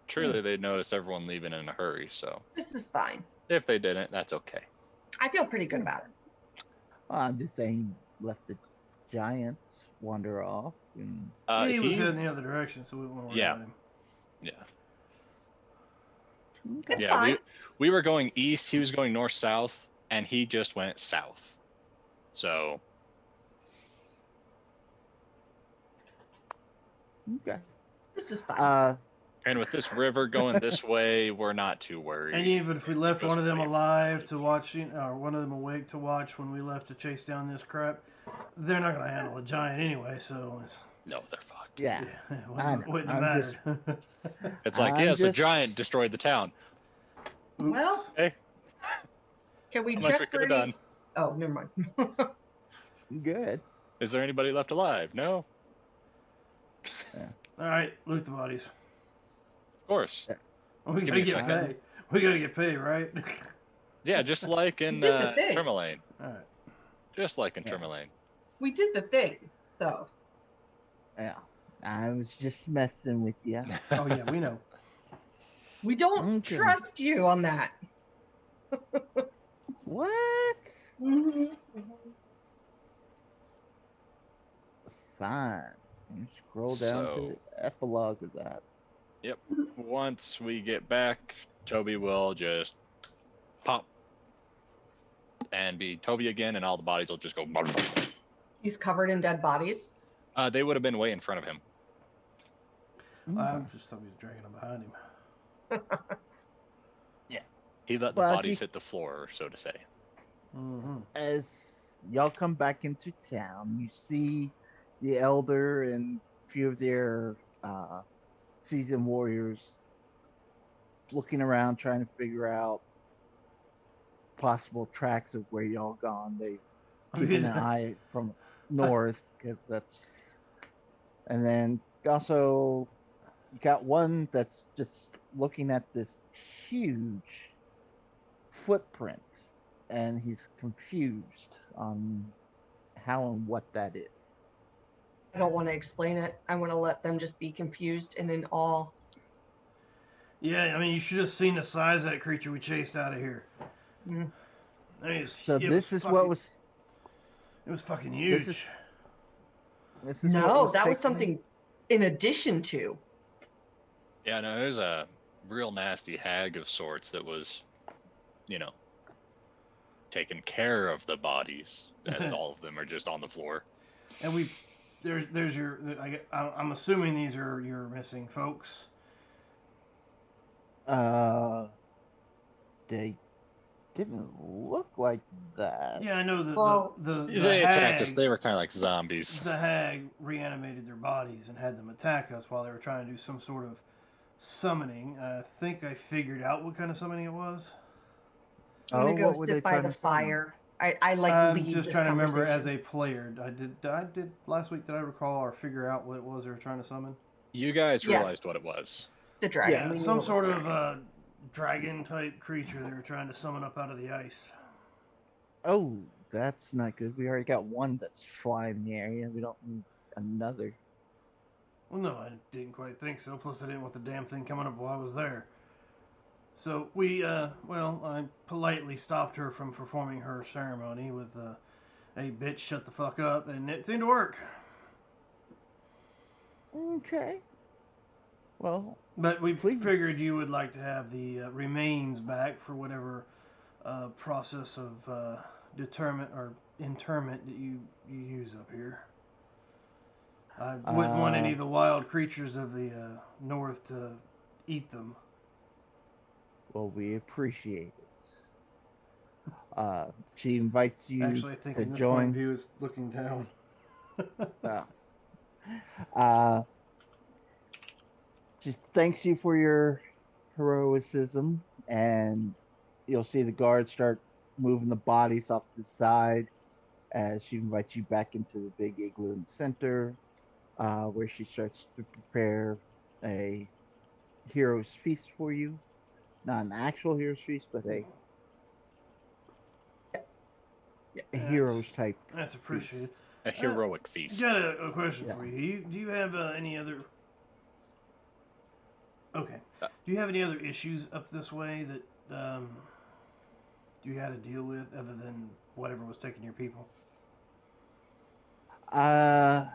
Truly, they noticed everyone leaving in a hurry, so This is fine. if they didn't, that's okay. I feel pretty good about it. Well, I'm just saying, left the giants wander off. And... He was heading the other direction, so we won't worry Yeah. about him. Yeah. Okay. It's Yeah, fine. we were going east, he was going north-south, and he just went south. So, Okay. This is fine. and with this river going this way, we're not too worried. And even if we left Just one of them wait. alive to watch, or one of them awake to watch when we left to chase down this crap, they're not going to handle a giant anyway, so it's, No, they're fucked. Yeah. it I know. wouldn't I'm matter. It's like, I'm yes, a just- giant destroyed the town. Well, Hey, can we how much we check could for have any? done? Oh, never mind. Good. Is there anybody left alive? No? All right, loot the bodies. Of course. Well, we Give got me to a get second. paid. We got to get paid, right? Yeah, just like in did the thing. Tremolane. All right. Just like in Yeah. Tremolane. We did the thing, so Yeah. I was just messing with you. Oh yeah, we know. we don't Okay. trust you on that. What? Mm-hmm. Fine. Let me scroll down to So- the epilogue of that. Once we get back, Toby will just pop and be Toby again, and all the bodies will just go. He's covered in dead bodies. They would have been way in front of him. I just thought we was dragging them behind him. He let the Well, bodies see- hit the floor, so to say. Mm-hmm. As y'all come back into town, you see the elder and a few of their seasoned warriors looking around, trying to figure out possible tracks of where y'all gone. They keeping an eye from north because that's, and then also you got one that's just looking at this huge footprint, and he's confused on how and what that is. I don't want to explain it. I want to let them just be confused and in awe. Yeah, I mean, you should have seen the size of that creature we chased out of here. Mm. I mean, So it this was is fucking, what was. It was fucking This is huge. this is what No, was that was taking- something in addition to. Yeah, no, it was a real nasty hag of sorts that was, you know, taking care of the bodies, as all of them are just on the floor. And there's your. I'm assuming these are your missing folks. They didn't look like that. Yeah, I know Well, the They attacked us. hag. They were kind of like zombies. The hag reanimated their bodies and had them attack us while they were trying to do some sort of summoning. I think I figured out what kind of summoning it was. I'm gonna go what were they sit by trying the to summon? fire. I like I'm lead just this trying to remember conversation. as a player. I did last week. Did I recall or figure out what it was they were trying to summon? You guys Yeah. realized what it was. The dragon. Yeah, we knew some it was sort dragon. of dragon type creature they were trying to summon up out of the ice. Oh, that's not good. We already got one that's flying in the area. We don't need another. Well, no, I didn't quite think so. Plus, I didn't want the damn thing coming up while I was there. So I politely stopped her from performing her ceremony with "Hey, bitch, shut the fuck up," and it seemed to work. Okay. Well, But we Please. figured you would like to have the remains back for whatever process of determent or interment that you use up here. I wouldn't want any of the wild creatures of the north to eat them. well, we appreciate it. She invites you Actually, I think to in this point join. of view is looking down. She thanks you for your heroism, and you'll see the guards start moving the bodies off to the side as she invites you back into the big igloo in the center, where she starts to prepare a hero's feast for you. Not an actual hero's feast, but a hero's type. That's appreciated. feast. A heroic feast. Got a question Yeah. for you. Do you have any other? Okay. Do you have any other issues up this way that you had to deal with other than whatever was taking your people? Let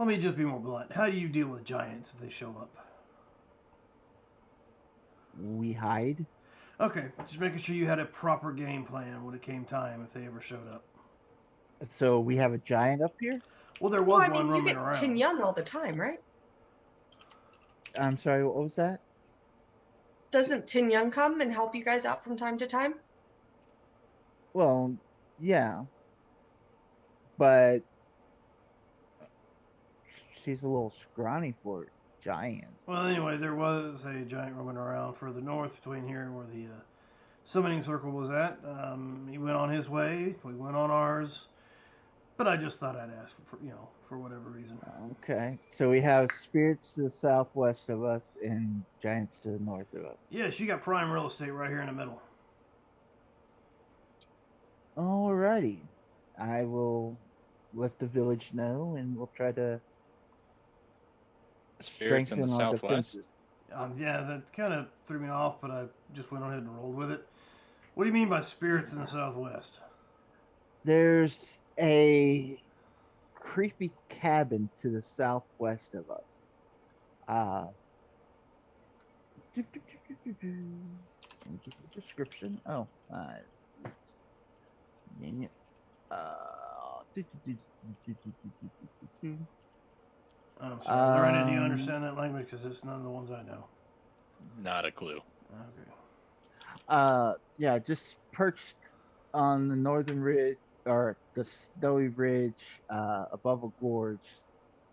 me just be more blunt. How do you deal with giants if they show up? We hide. Okay, just making sure you had a proper game plan when it came time if they ever showed up. So we have a giant up here. Well, there Well, was I one mean, you roaming get around. Tinyan all the time, right? I'm sorry, what was that? Doesn't Tinyan come and help you guys out from time to time? Well, yeah, but she's a little scrawny for a giant. Well, anyway, there was a giant roaming around further north between here and where the summoning circle was at. He went on his way. We went on ours. But I just thought I'd ask for whatever reason. Okay, so we have spirits to the southwest of us and giants to the north of us. Yes, you got prime real estate right here in the middle. Alrighty, I will let the village know, and we'll try to Spirits in strengthen the our southwest? defenses. Yeah, that kind of threw me off, but I just went ahead and rolled with it. What do you mean by spirits in the southwest? There's a creepy cabin to the southwest of us. Description. Oh, I'm sorry, Lorena, do you understand that language? Because it's none of the ones I know. Not a clue. Okay. Yeah, just perched on the northern ridge or the snowy ridge above a gorge,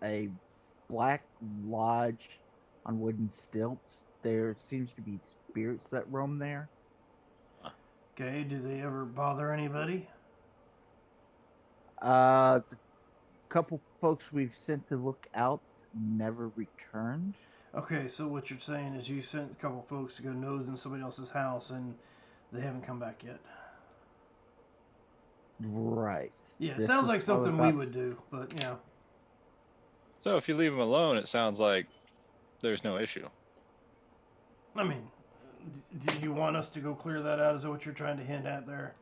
a black lodge on wooden stilts. There seems to be spirits that roam there. Okay, do they ever bother anybody? The couple folks we've sent to look out never returned. Okay, so what you're saying is you sent a couple folks to go nose in somebody else's house and they haven't come back yet. Right. Yeah, This sounds was like probably something we about would do, but yeah. So if you leave them alone, it sounds like there's no issue. I mean, do you want us to go clear that out? Is that what you're trying to hint at there?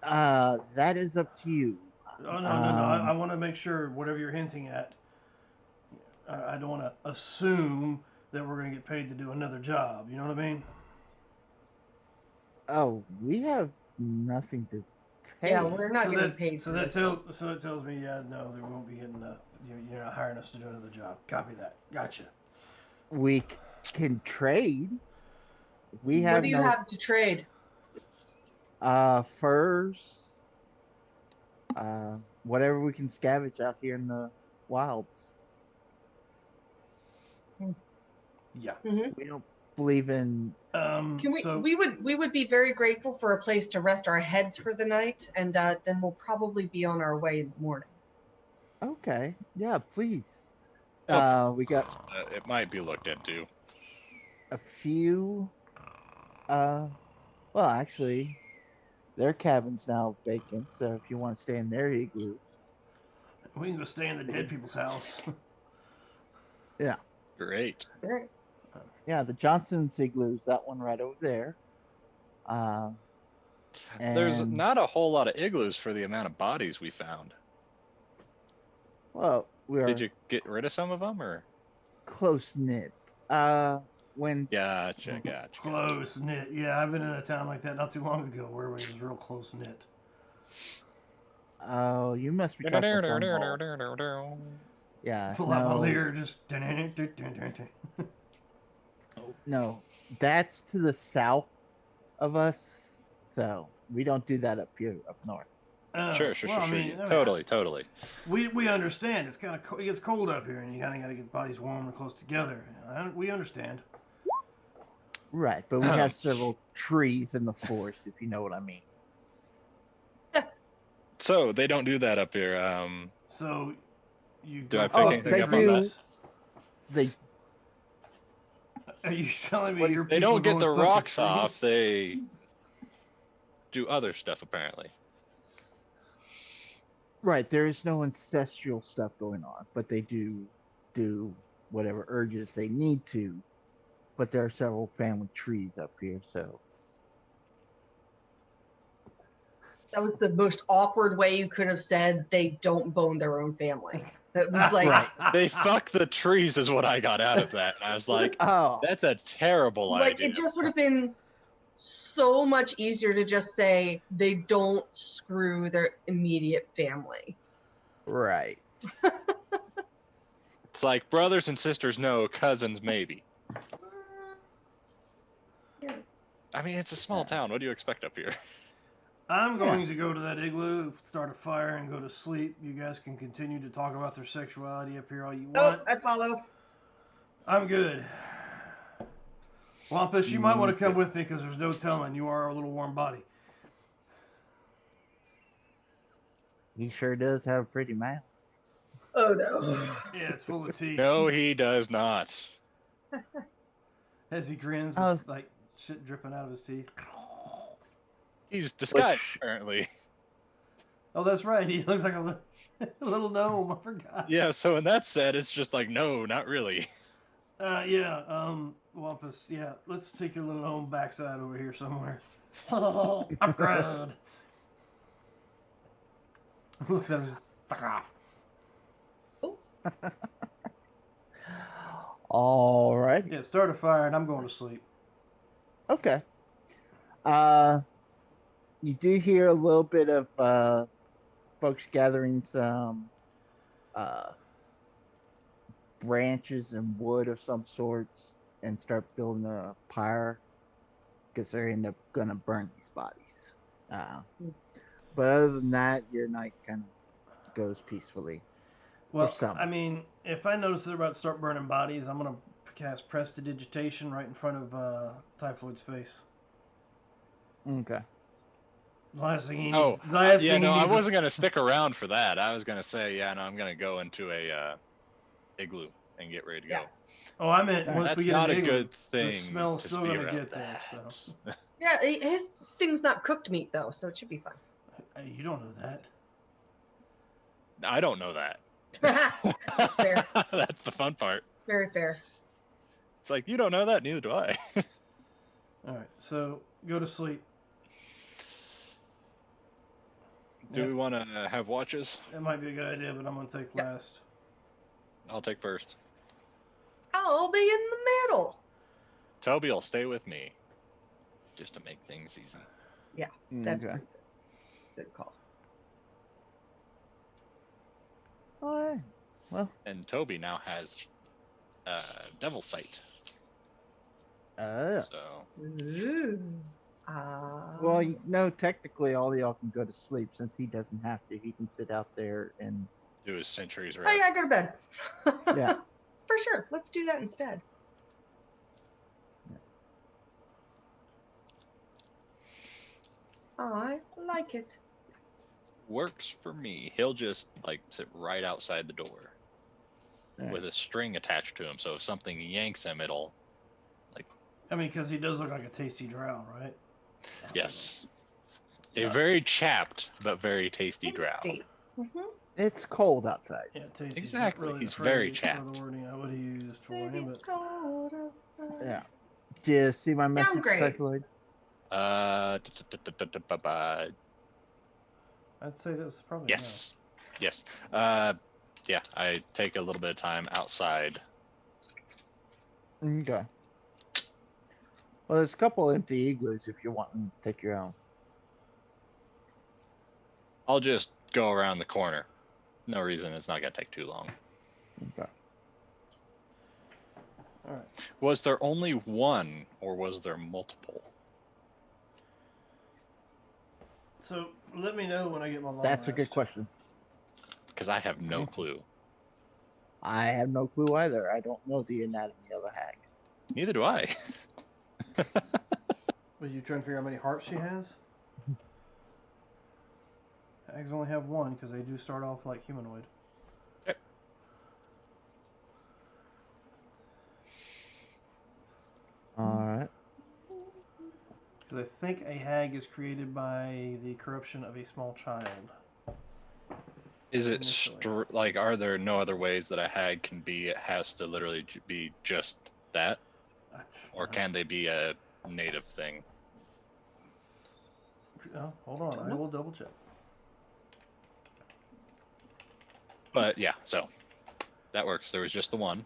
That is up to you. Oh, no. I want to make sure whatever you're hinting at, I don't want to assume that we're going to get paid to do another job. You know what I mean? Oh, we have nothing to pay. Yeah, we're not getting paid So for that this. so it tells me, yeah, no, they won't be getting. You're not hiring us to do another job. Copy that. Gotcha. We can trade. We What have do you have to trade? furs, whatever we can scavenge out here in the wilds. Yeah. We don't believe in. Can we? So We would be very grateful for a place to rest our heads for the night, and then we'll probably be on our way in the morning. Okay, yeah, please. Okay. We got It might be looked into. a few. Well, actually, their cabin's now vacant, so if you want to stay in their igloo, we can go stay in the dead people's house. yeah, Great. Right. yeah, the Johnson's igloo's that one right over there. There's And not a whole lot of igloos for the amount of bodies we found. well, we are Did you get rid of some of them, or? close knit. When Gotcha. Close knit. Yeah, I've been in a town like that not too long ago where everybody was real close knit. oh, you must be talking about Cornwall. Yeah, Pull out my no, lyre, just. no, that's to the south of us, so we don't do that up here up north. Sure. Well, I mean, Totally. We understand. It's kind of it gets cold up here, and you kind of got to get bodies warm and close together. We understand. Right, but we have several trees in the forest, if you know what I mean. So they don't do that up here. So you Do go I pick fuck anything the up on that? trees. They Are you telling me your they people don't get go the and fuck rocks trees? off. They do other stuff apparently. right, there is no ancestral stuff going on, but they do whatever urges they need to. But there are several family trees up here, so That was the most awkward way you could have said they don't bone their own family. It was like, Right. They fuck the trees is what I got out of that. And I was like, oh, that's a terrible like idea. it just would have been so much easier to just say they don't screw their immediate family. right. It's like brothers and sisters, no. Cousins, maybe. Yeah. I mean, it's a small town. What do you expect up here? I'm going to go to that igloo, start a fire, and go to sleep. You guys can continue to talk about their sexuality up here all you Oh, want. I follow. I'm good. Wampus, you might want to come with me because there's no telling. You are a little warm body. He sure does have a pretty mouth. Oh no. Yeah, it's full of teeth. No, he does not. As he grins with like shit dripping out of his teeth. He's disguised, apparently. Oh, that's right. He looks like a little gnome. I forgot. Yeah, so in that set, it's just like, no, not really. Wampus, yeah, let's take your little gnome backside over here somewhere. Upgrade. Looks at him, just fuck off. All right. Yeah, start a fire, and I'm going to sleep. Okay. You do hear a little bit of folks gathering some branches and wood of some sorts and start building a pyre because they're end up gonna burn these bodies. But other than that, your night kind of goes peacefully. Well, some. I mean, if I notice they're about to start burning bodies, I'm gonna cast Prestidigitation right in front of Typhoid's face. Okay. The last thing he needs. Oh, The last yeah, thing no, he I needs wasn't is, gonna stick around for that. I was gonna say, yeah, no, I'm gonna go into a igloo and get ready to Yeah. go. Oh, I meant Alright. once we That's get not an a igloo, good the thing smell's to still be gonna around get there. that. So Yeah, his thing's not cooked meat though, so it should be fun. hey, you don't know that. I don't know that. That's fair. That's the fun part. It's very fair. It's like, you don't know that, neither do I. All right, so go to sleep. Do Yeah. we want to have watches? That might be a good idea, but I'm gonna take Yep. last. I'll take first. I'll be in the middle. Toby will stay with me, just to make things easy. That's Okay. pretty good. Good call. All right. Well, And Toby now has Devil Sight. uh, So Ooh. well, no, technically, all y'all can go to sleep since he doesn't have to. He can sit out there and do his centuries Oh rest. yeah, go to bed. Yeah. For sure. Let's do that instead. I like it. Works for me. He'll just like sit right outside the door Alright. with a string attached to him. So if something yanks him, it'll I mean, because he does look like a tasty drow, right? yes, a Yeah. very chapped but very tasty drow. Tasty. Mm-hmm. it's cold outside. Yeah, tasty's Exactly, not really he's the very phrase chapped. or the wording I would have used for Baby, him, it's but cold outside. Yeah. Do you see my message, Downgrade. Typhoid? I'd say that was probably Yes, yes. Yeah, I take a little bit of time outside. Okay. Well, there's a couple empty igloos if you want to take your own. I'll just go around the corner. No reason. It's not gonna take too long. Okay. All right. Was there only one, or was there multiple? So let me know when I get my long That's a good rest. question. Because I have no Okay. clue. I have no clue either. I don't know the anatomy of a hag. Neither do I. Were you trying to figure out how many hearts she has? Hags only have one because they do start off like humanoid. Yep. All right. Because I think a hag is created by the corruption of a small child. Is it Initially. like, are there no other ways that a hag can be? It has to literally be just that, or can they be a native thing? Oh, hold on, I will double check. But yeah, so that works. There was just the one.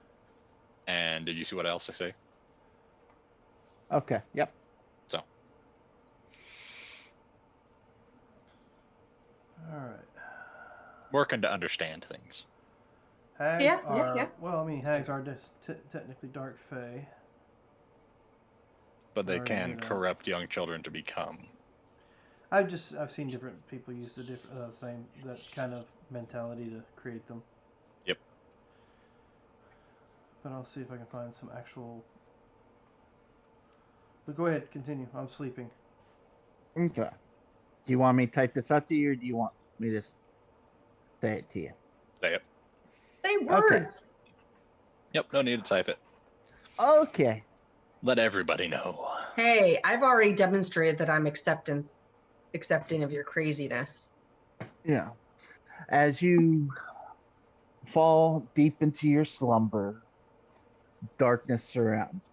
And did you see what else I say? Okay. Yep. So All right. working to understand things. Hags Yeah, are yeah. well. I mean, hags are technically dark fae. But they Already knew can that. corrupt young children to become. I've seen different people use the same that kind of mentality to create them. Yep. But I'll see if I can find some actual. But go ahead, continue. I'm sleeping. Okay. Do you want me to type this out to you, or do you want me to say it to you? Say it. Say words. Yep, no need to type it. Okay. Let everybody know. Hey, I've already demonstrated that I'm accepting of your craziness. Yeah. As you fall deep into your slumber, darkness surrounds.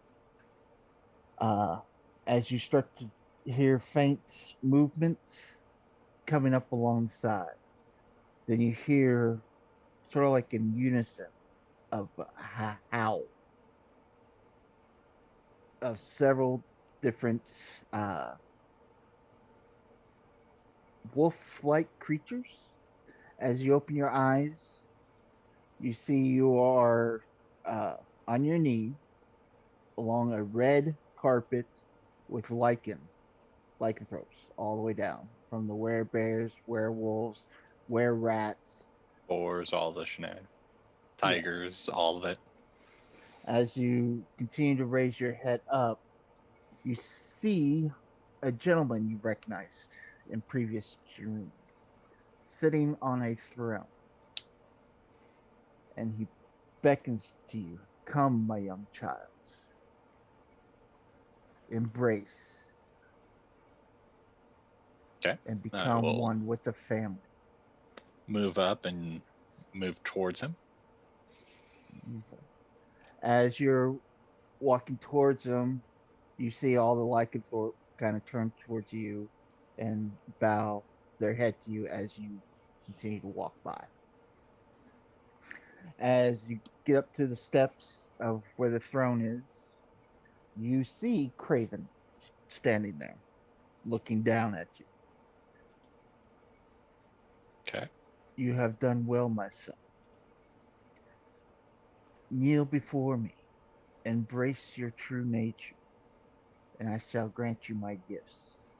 As you start to hear faint movements coming up along the sides, then you hear sort of like in unison of a howl of several different wolf-like creatures. As you open your eyes, you see you are on your knee along a red carpet with lycanthropes all the way down, from the werebears, werewolves, were-rats. Boars, all the shenanigans. Tigers, all of it. As you continue to raise your head up, you see a gentleman you recognized in previous dreams sitting on a throne, and he beckons to you, "Come, my young child, embrace Okay. and I become will one with the family." move up and move towards him. Okay. As you're walking towards him, you see all the lycanthrope kind of turn towards you and bow their head to you as you continue to walk by. As you get up to the steps of where the throne is, you see Craven standing there, looking down at you. Okay. "You have done well, my son. Kneel before me, embrace your true nature, and I shall grant you my gifts."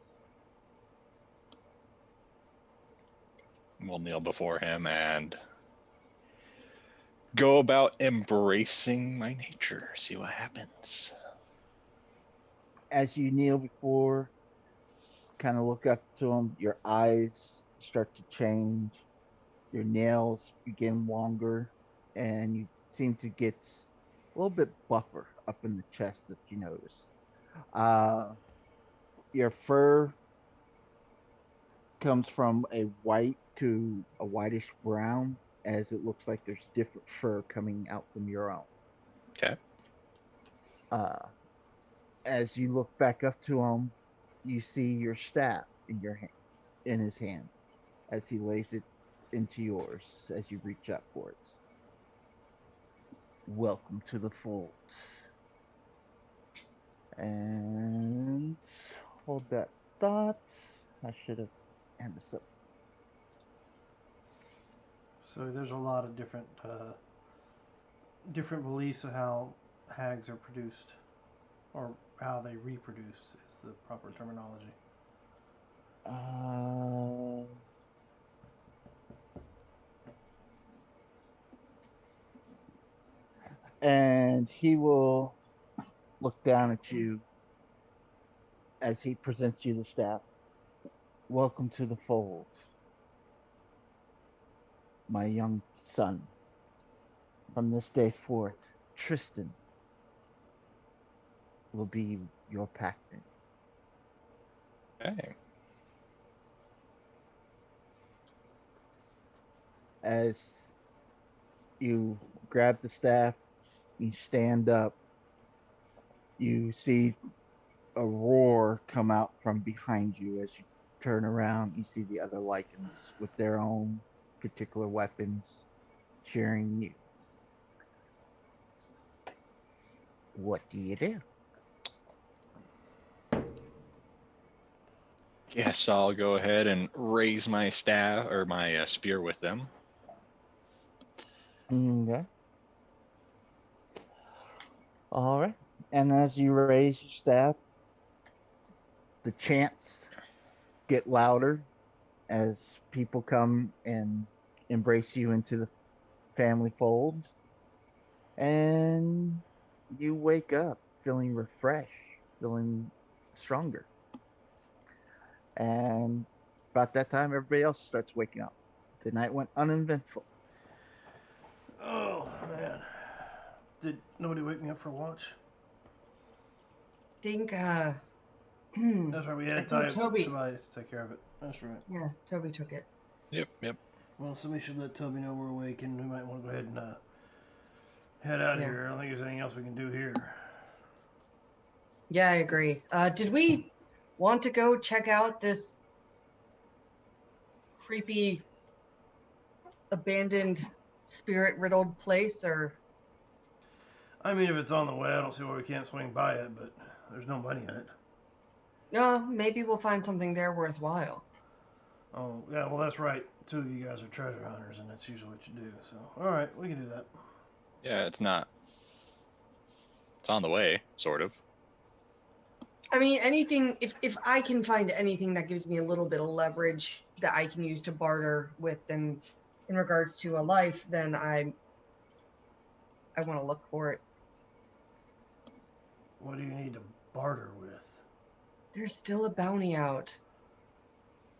We'll kneel before him and go about embracing my nature. See what happens. As you kneel before, kind of look up to him, your eyes start to change, your nails begin longer, and you seem to get a little bit buffer up in the chest that you notice. Uh, your fur comes from a white to a whitish brown, as it looks like there's different fur coming out from your own. Okay. Uh, as you look back up to him, you see your staff in your hand, in his hands, as he lays it into yours as you reach up for it. "Welcome to the fold." And hold that thought. I should have had this up. So there's a lot of different beliefs of how hags are produced, or how they reproduce is the proper terminology. Uh, and he will look down at you as he presents you the staff. "Welcome to the fold, my young son. From this day forth, Tristan will be your packman." Okay. As you grab the staff, you stand up, you see a roar come out from behind you. As you turn around, you see the other Lycans with their own particular weapons cheering you. What do you do? Yes, I'll go ahead and raise my staff or my spear with them. Okay. All right. And as you raise your staff, the chants get louder as people come and embrace you into the family fold. And you wake up feeling refreshed, feeling stronger. And about that time, everybody else starts waking up. The night went uneventful. Oh man, did nobody wake me up for watch? Think That's right. We I had think Toby. Tobias take care of it. That's right. Yeah, Toby took it. Yep. Well, somebody should let Toby know we're awake, and we might want to go ahead and head out Yeah. here. I don't think there's anything else we can do here. Yeah, I agree. Did we want to go check out this creepy, abandoned, spirit-riddled place, or? I mean, if it's on the way, I don't see why we can't swing by it, but there's no money in it. Maybe we'll find something there worthwhile. Oh, yeah, well, that's right. Two of you guys are treasure hunters, and that's usually what you do. So, all right, we can do that. Yeah, it's not. It's on the way, sort of. I mean, anything, if I can find anything that gives me a little bit of leverage that I can use to barter with them in regards to a life, then I want to look for it. What do you need to barter with? There's still a bounty out.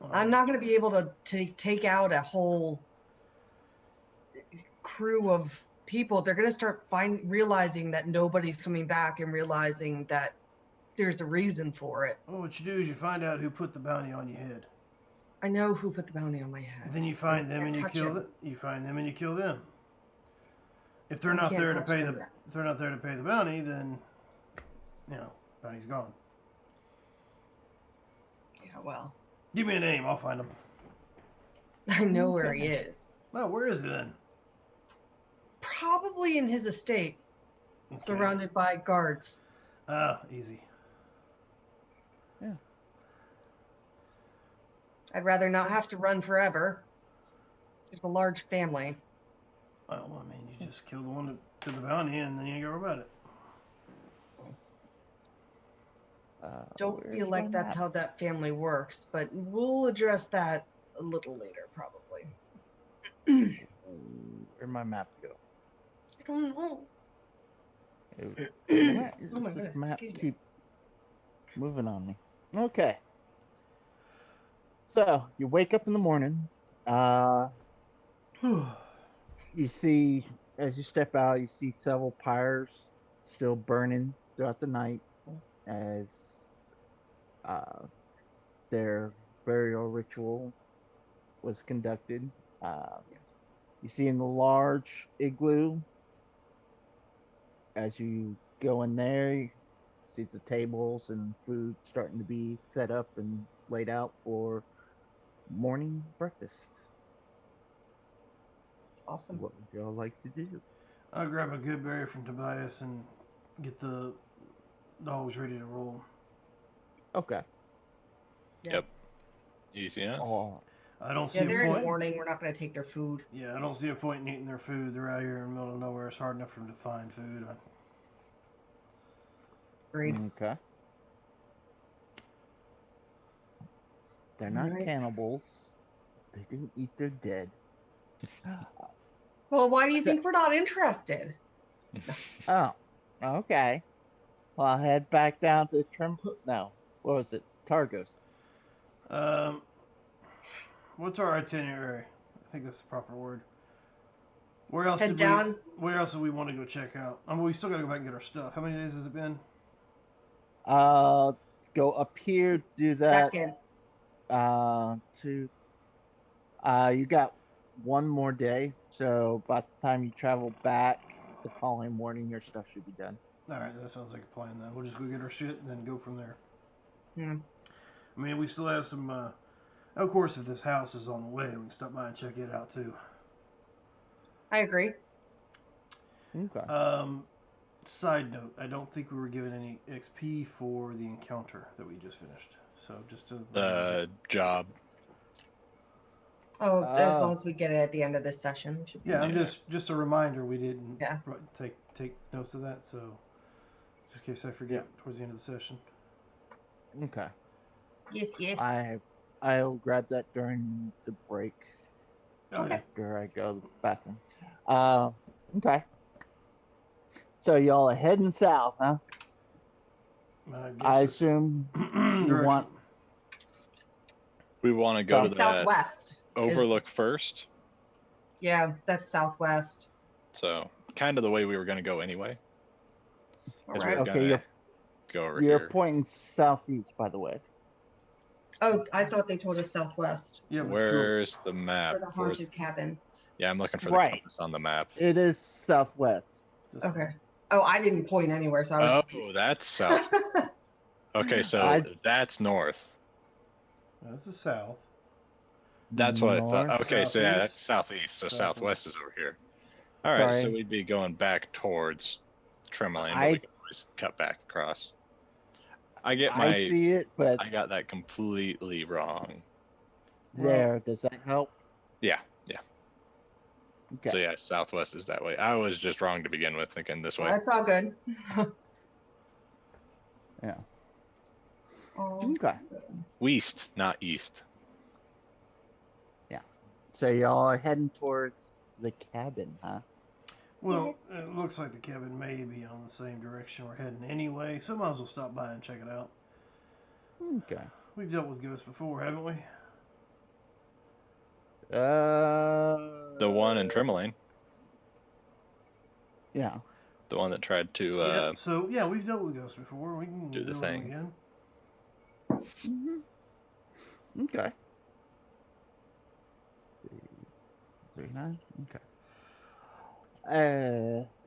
Well, I'm not going to be able to take out a whole crew of people. They're going to start realizing that nobody's coming back and realizing that there's a reason for it. Well, what you do is you find out who put the bounty on your head. I know who put the bounty on my head. Then you find them can't and you touch kill him. them. You find them and you kill them. If they're We not can't there to touch pay them the yet. if they're not there to pay the bounty, then bounty's gone. Yeah, well, Give me a name, I'll find him. I know where he is. Oh, where is he then? Probably in his estate, Okay. surrounded by guards. Ah, easy. I'd rather not have to run forever. There's a large family. Well, I mean, you just kill the one that did the bounty, and then you go about it. Don't Where's feel like my that's map? how that family works, but we'll address that a little later, probably. Where'd my map go? I don't know. What Oh my does this goodness, map excuse me. keep moving on me? Okay. So you wake up in the morning. You see, as you step out, you see several pyres still burning throughout the night as their burial ritual was conducted. You see in the large igloo, as you go in there, you see the tables and food starting to be set up and laid out for morning breakfast. Awesome. What would y'all like to do? I'll grab a good berry from Tobias and get the dogs ready to roll. Okay. Yep. Easy enough. Oh, I don't see Yeah, a they're in the point. morning. We're not going to take their food. Yeah, I don't see a point in eating their food. They're out here in the middle of nowhere. It's hard enough for them to find food. Agreed. okay. They're not Alright. cannibals. They didn't eat their dead. Well, why do you think we're not interested? Oh, okay. Well, I'll head back down to No, what was it? Targos. What's our itinerary? I think that's the proper word. Where else Head did down. Where else do we want to go check out? We still got to go back and get our stuff. How many days has it been? Go up here, do that. Second. You got one more day, so by the time you travel back the following morning, your stuff should be done. All right, that sounds like a plan then. We'll just go get our shit and then go from there. Yeah. I mean, we still have some. Of course, if this house is on the way, we can stop by and check it out too. I agree. Okay. Side note: I don't think we were given any XP for the encounter that we just finished. So just to The job. Oh, as Oh. long as we get it at the end of this session. We should be yeah, I'm Yeah. just a reminder we didn't Yeah. take notes of that. So just in case I forget towards the end of the session. Okay. Yes, yes. I'll grab that during the break Oh yeah. after I go to the bathroom. Okay. So y'all are heading south, huh? I assume you want We want to go to South- that Southwest. overlook first. Yeah, that's southwest. So kind of the way we were going to go anyway. All 'Cause right. we're Okay, gonna you're- go over you're here. pointing southeast, by the way. Oh, I thought they told us southwest Yeah. But Where's the map? for the haunted cabin. Yeah, I'm looking for Right. the compass on the map. It is southwest. this Okay. Oh, I didn't point anywhere, so I was Oh, confused. that's south. Okay, so I- that's north. This is south. That's what I thought. North. Okay, so yeah, that's Southeast? southeast. So Southwest. southwest is over here. All right, so Sorry. we'd be going back towards Tremolane, but I- we can always cut back across. I get I my. see it, but I got that completely wrong. there. Does that help? Yeah. Okay. So yeah, southwest is that way. I was just wrong to begin with, thinking this way. That's all good. Yeah. Oh, Okay. West, not east. So y'all are heading towards the cabin, huh? Well, Yes. it looks like the cabin may be on the same direction we're heading anyway, so might as well stop by and check it out. Okay. We've dealt with ghosts before, haven't we? The one in Tremolane, Yeah. the one that tried to Yeah. So yeah, we've dealt with ghosts before. We can do the deal with them thing. again. Okay. 39. Okay.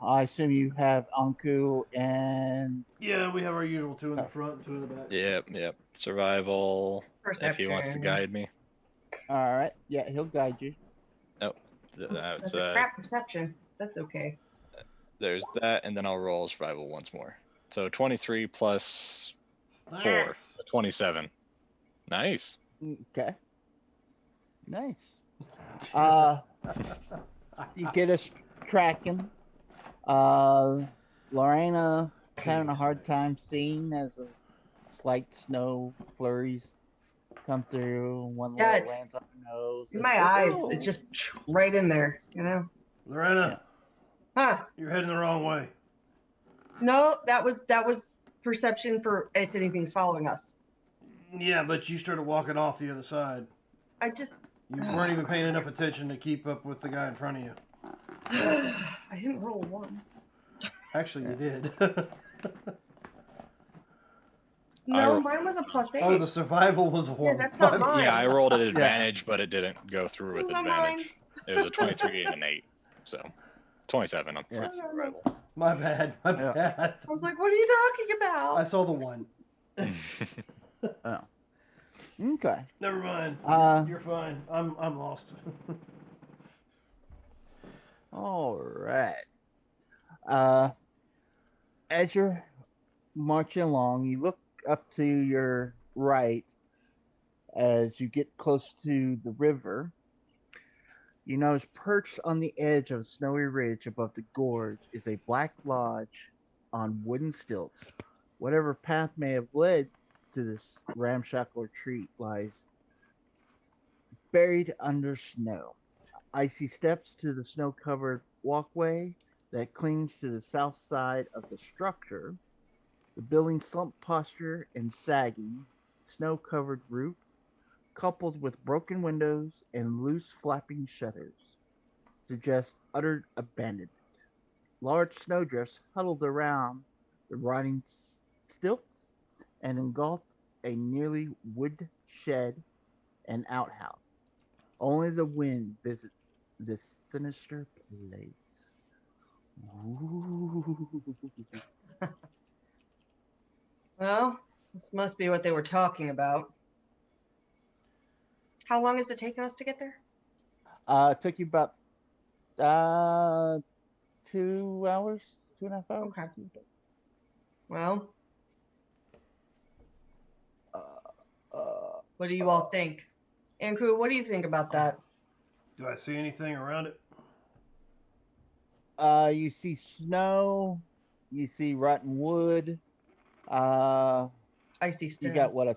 I assume you have Anku and Yeah, we have our usual two in the front, two in the back. Yep. Survival. If he wants to Perception. guide me. all right. Yeah, he'll guide you. Oh, that's That's a crap perception. That's okay. there's that, and then I'll roll survival once more. So 23 plus 4, Nice. so 27. Nice. Okay. Nice. Uh, you get us tracking. Lorena having a hard time seeing as a slight snow flurries come through. One Yeah, little it's lands on her nose. in It's my like, eyes. "Oh." It's just right in there, you know. Lorena, Huh? you're heading the wrong way. No, that was perception for if anything's following us. Yeah, but you started walking off the other side. I just You weren't even paying enough attention to keep up with the guy in front of you. I didn't roll one. Actually, you did. No, I- mine was a +8. Oh, the survival was a one. that's not mine. Yeah, I rolled at advantage, but it didn't go through with Not advantage. mine. It was a 23 and an 8. So 27 on Yeah. survival. My bad. My Yeah. bad. I was like, what are you talking about? I saw the one. Oh. Okay. Never mind. Uh, You're fine. I'm lost. All right. As you're marching along, you look up to your right as you get close to the river. You notice perched on the edge of a snowy ridge above the gorge is a black lodge on wooden stilts. Whatever path may have led to this ramshackle retreat lies buried under snow. Icy steps to the snow covered walkway that clings to the south side of the structure. The building's slumped posture and sagging, snow covered roof, coupled with broken windows and loose flapping shutters, suggest utter abandonment. Large snowdrifts huddled around the rotting stilts and engulfed a nearly wood shed and outhouse. Only the wind visits this sinister place. Ooh. Well, this must be what they were talking about. How long is it taking us to get there? It took you about 2 hours, 2.5 hours. Okay. Well, what do you all think? Andrew, what do you think about that? Do I see anything around it? You see snow, you see rotten wood. Icy You still. got what, a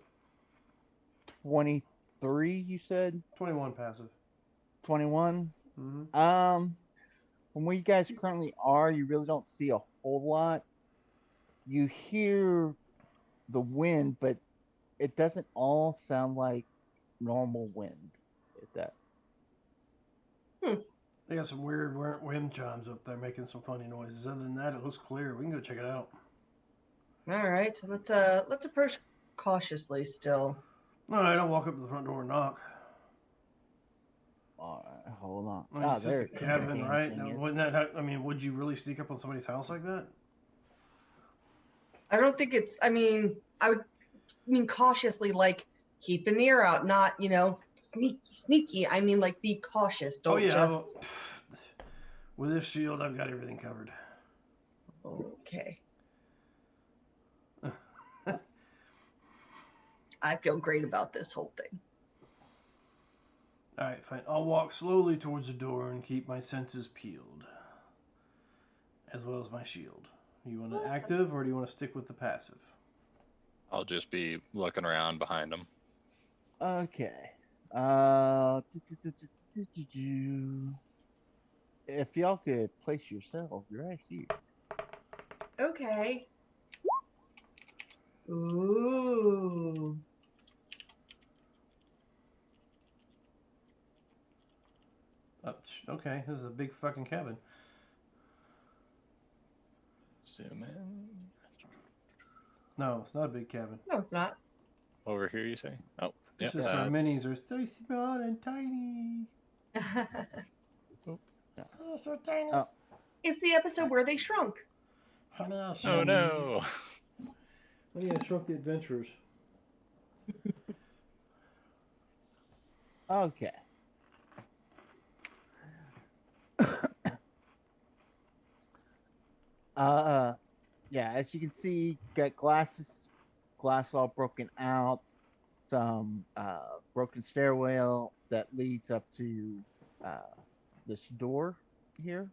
23? You said 21 passive. 21. Mm-hmm. From where you guys currently are, you really don't see a whole lot. You hear the wind, but it doesn't all sound like normal wind. If that. They got some weird wind chimes up there making some funny noises. Other than that, it looks clear. We can go check it out. All right, let's approach cautiously still. All right, I'll walk up to the front door and knock. All right, hold on. I mean, it's there just a cabin, damn right? thing is. Wouldn't that? I mean, would you really sneak up on somebody's house like that? I don't think it's. I mean, cautiously, like keep an ear out, not sneaky. I mean, like be cautious. Don't just. With this shield, I've got everything covered. Okay. I feel great about this whole thing. All right, fine. I'll walk slowly towards the door and keep my senses peeled, as well as my shield. You want to active, or do you want to stick with the passive? I'll just be looking around behind him. Okay. if y'all could place yourselves right here. Okay. Ooh. Okay, this is a big fucking cabin. Zoom in. No, it's not a big cabin. No, it's not. Over here, you say? Oh, It's yep. just our minis are so small and tiny. Oh, so tiny. Oh, It's the episode where they shrunk. Honey, I Oh shrunk. no. Honey, I shrunk the adventurers. okay. uh, yeah, as you can see, got glass all broken out, some broken stairwell that leads up to uh, this door here.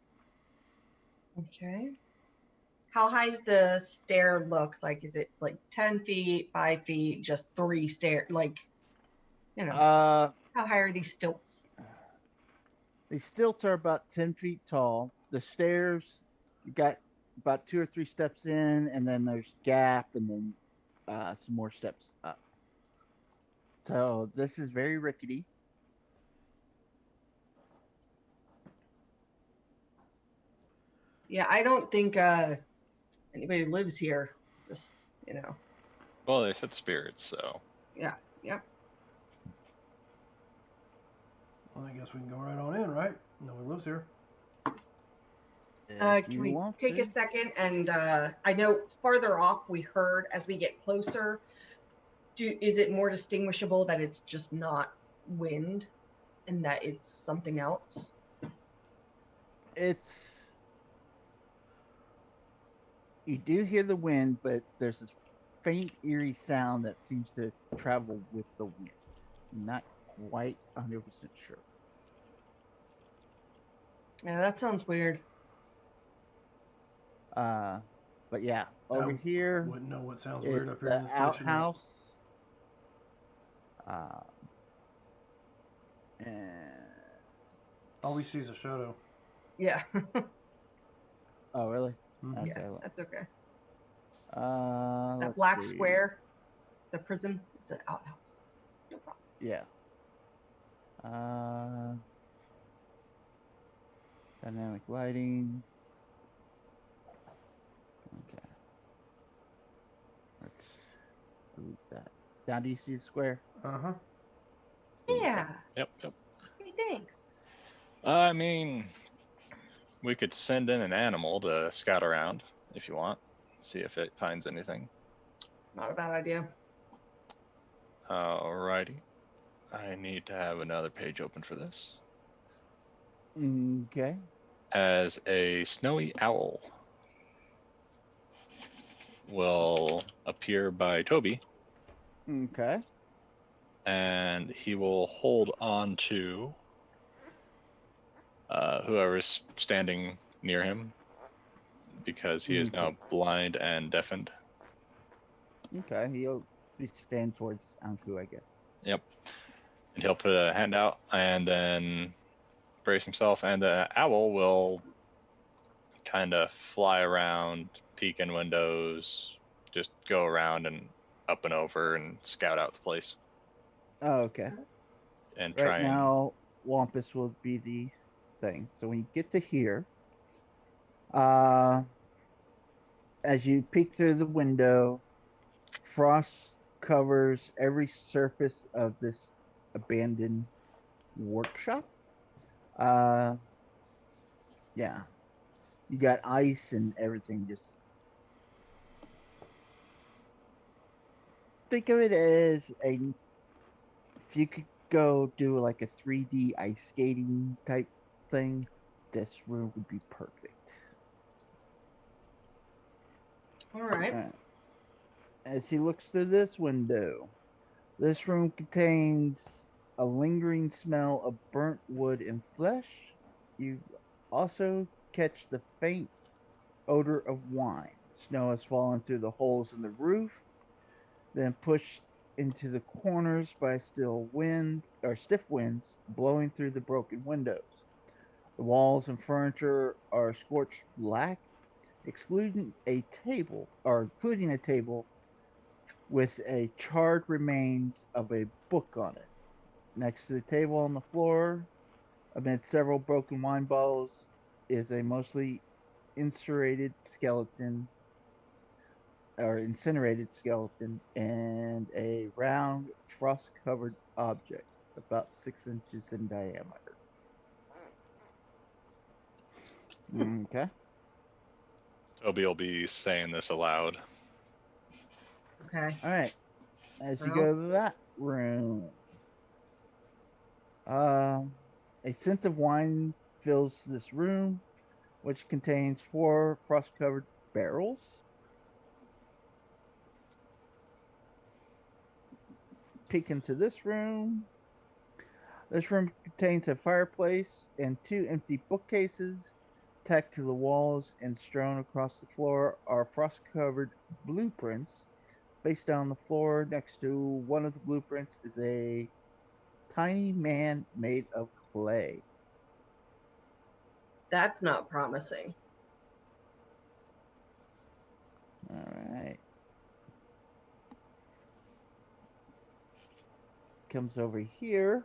Okay. How high is the stair look? Like, is it like 10 feet, 5 feet, just 3 stair? Like, Uh, how high are these stilts? these stilts are about 10 feet tall. The stairs, you got about 2 or 3 steps in, and then there's gap, and then some more steps up. So this is very rickety. Yeah, I don't think anybody lives here. Just, Well, they said spirits, so. yeah. Well, I guess we can go right on in, right? Nobody lives here. If Can you we want take to. a second? And I know farther off we heard as we get closer. Is it more distinguishable that it's just not wind and that it's something else? It's you do hear the wind, but there's this faint, eerie sound that seems to travel with the wind. Not quite 100% sure. Yeah, that sounds weird. Uh, but yeah, over I here wouldn't know what sounds is weird up here the in this place or not. outhouse. And All we see is a shadow. Yeah. oh, really? Mhm. Okay. Yeah, that's okay. That That black square, the prison, it's an outhouse. No problem. Yeah. Dynamic lighting. Okay. Let's delete that. Now, do you see the square? Uh huh. Yeah. Yep. Hey, thanks. I mean, we could send in an animal to scout around if you want, see if it finds anything. It's not a bad idea. Alrighty. I need to have another page open for this. Okay. As a snowy owl will appear by Toby, Okay. and he will hold on to whoever's standing near him because he is now blind and deafened. Okay. He'll be stand towards Anku, I guess. Yep. And he'll put a hand out and then brace himself, and the owl will kind of fly around, peek in windows, just go around and up and over and scout out the place Oh, okay. and Right try and. now, Wampus will be the thing. So when you get to here, uh, as you peek through the window, frost covers every surface of this abandoned workshop. Uh, yeah, you got ice and everything. Just think of it as if you could go do like a 3D ice skating type thing, this room would be perfect. All right. As he looks through this window, this room contains a lingering smell of burnt wood and flesh. You also catch the faint odor of wine. Snow has fallen through the holes in the roof, then pushed into the corners by still wind or stiff winds blowing through the broken windows. The walls and furniture are scorched black, including a table with a charred remains of a book on it. Next to the table on the floor, amid several broken wine bottles, is a mostly incinerated skeleton and a round frost covered object about 6 inches in diameter. Okay. Toby will be saying this aloud. Okay. All right. As you Well. go to that room, a scent of wine fills this room, which contains 4 frost covered barrels. Peek into this room. This room contains a fireplace and 2 empty bookcases. Tacked to the walls and strewn across the floor are frost covered blueprints. Face down on the floor next to one of the blueprints is a tiny man made of clay. That's not promising. All right. Comes over here.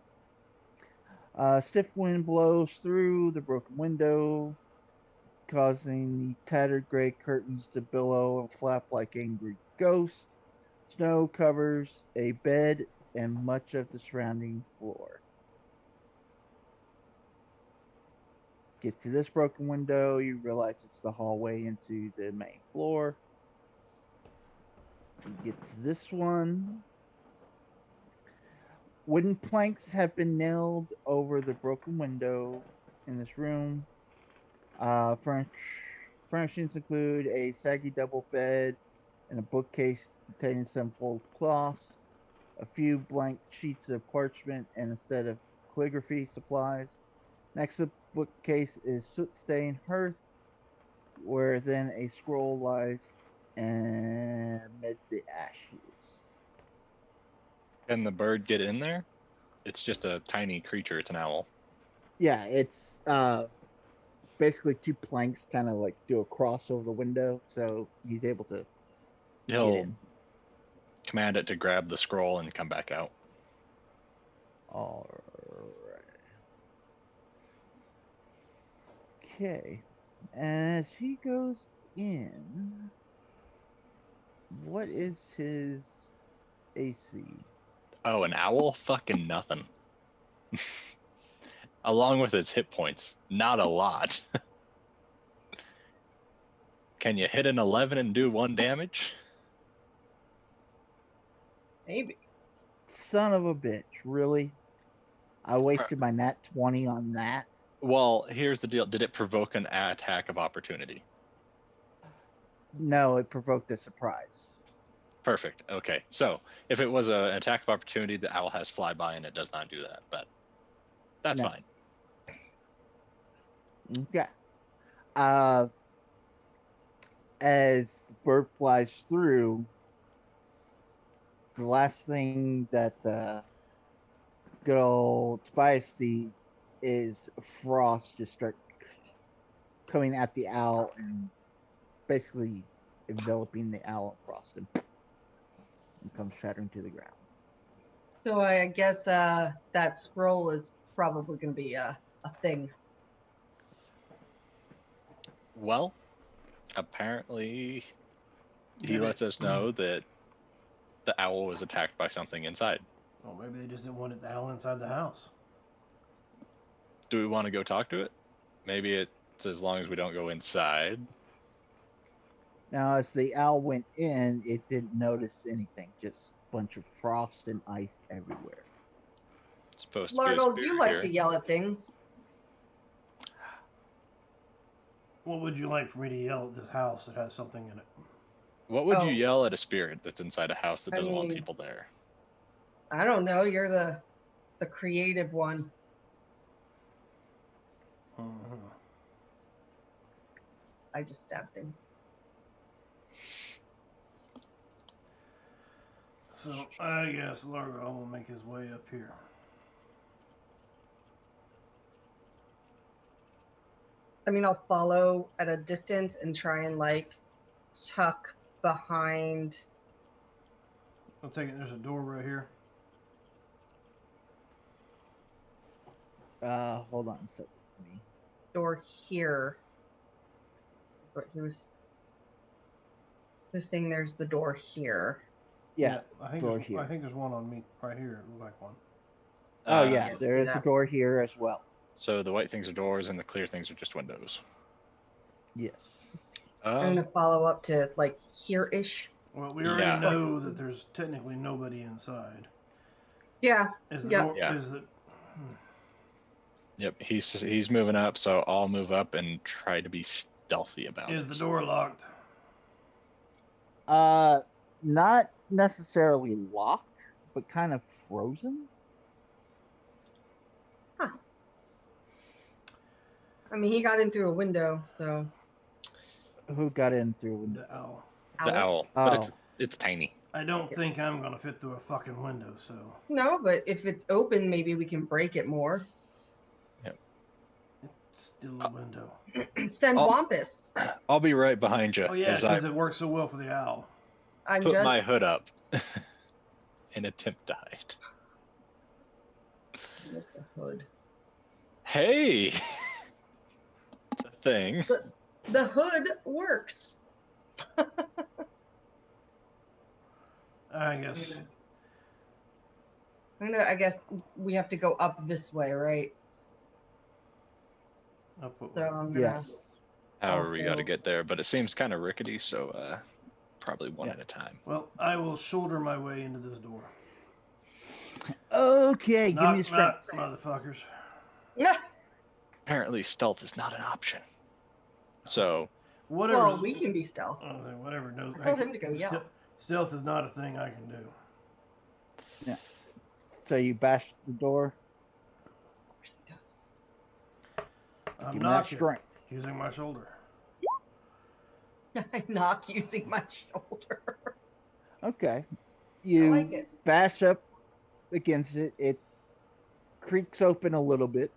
Stiff wind blows through the broken window, causing the tattered gray curtains to billow and flap like angry ghosts. Snow covers a bed and much of the surrounding floor. Get to this broken window, you realize it's the hallway into the main floor. You get to this one. Wooden planks have been nailed over the broken window in this room. Furnishings include a saggy double bed and a bookcase containing some folded cloths, a few blank sheets of parchment, and a set of calligraphy supplies. Next to the bookcase is soot-stained hearth, where then a scroll lies amid the ashes. Can the bird get in there? It's just a tiny creature. It's an owl. Yeah, it's basically 2 planks kind of like do a cross over the window, so he's able to get He'll in. command it to grab the scroll and come back out. All right. Okay. As he goes in, what is his AC? Oh, an owl? Fucking nothing. Along with its hit points. Not a lot. Can you hit an 11 and do 1 damage? Maybe. Son of a bitch, really? I wasted my nat 20 on that. Well, here's the deal. Did it provoke an attack of opportunity? No, it provoked a surprise. Perfect. Okay. So if it was an attack of opportunity, the owl has flyby and it does not do that. But that's No. fine. Okay. As the bird flies through, the last thing that good old Tobias sees is frost just start coming at the owl and basically enveloping the owl in frost and comes shattering to the ground. So I guess that scroll is probably going to be a thing. Well, apparently he Maybe- lets us know that the owl was attacked by something inside. Oh, maybe they just didn't want the owl inside the house. Do we want to go talk to it? Maybe it's as long as we don't go inside. Now, as the owl went in, it didn't notice anything, just a bunch of frost and ice everywhere. It's supposed to be a Largo, spirit you like here. to yell at things. What would you like for me to yell at this house that has something in it? What would you Oh. yell at a spirit that's inside a house that I doesn't want mean- people there? I don't know. You're the creative one. Mm-hmm. I just stab things. So I guess Largo will make his way up here. I mean, I'll follow at a distance and try and like tuck behind. I'll take it. There's a door right here. Hold on a second. Me. Door here. But he was saying there's the door here. Yeah. I think door there's, here. I think there's one on me right here. It looked like one. Oh Uh, yeah, Yeah, there see is a that. door here as well. So the white things are doors and the clear things are just windows. Yes. I'm gonna follow up to like here-ish. Well, we Yeah. already So I know can that see. there's technically nobody inside. Yeah. Is the Yep. door? Yeah. Is the? Yep, he's moving up, so I'll move up and try to be stealthy about Is it. the door locked? Not necessarily locked, but kind of frozen. I mean, he got in through a window, so. Who got in through a window? The owl. The owl, but Oh. it's tiny. I don't think I'm gonna fit through a fucking window. So No, but if it's open, maybe we can break it more. it's still a window. Send Oh. Wampus. I'll be right behind you Oh yeah, as I because it works so well for the owl. I'm put just. my hood up and attempt to hide. Miss a hood. Hey, it's a thing. The hood works. I guess. I guess we have to go up this way, right? Up what So way? I'm gonna. Yes. However, we got Also- to get there, but it seems kind of rickety, so probably one Yeah. at a time. Well, I will shoulder my way into this door. Okay, give me a Knock, strength. knock, motherfuckers. Yeah. Apparently, stealth is not an option. So Whatever. Well, we can be stealth. I was like, whatever. No, I told him to go yell. Stealth is not a thing I can do. So you bashed the door. Of course he does. I'm Give me that knocking strength. using my shoulder. I knock using my shoulder. Okay. I You like it. bash up against it. It creaks open a little bit.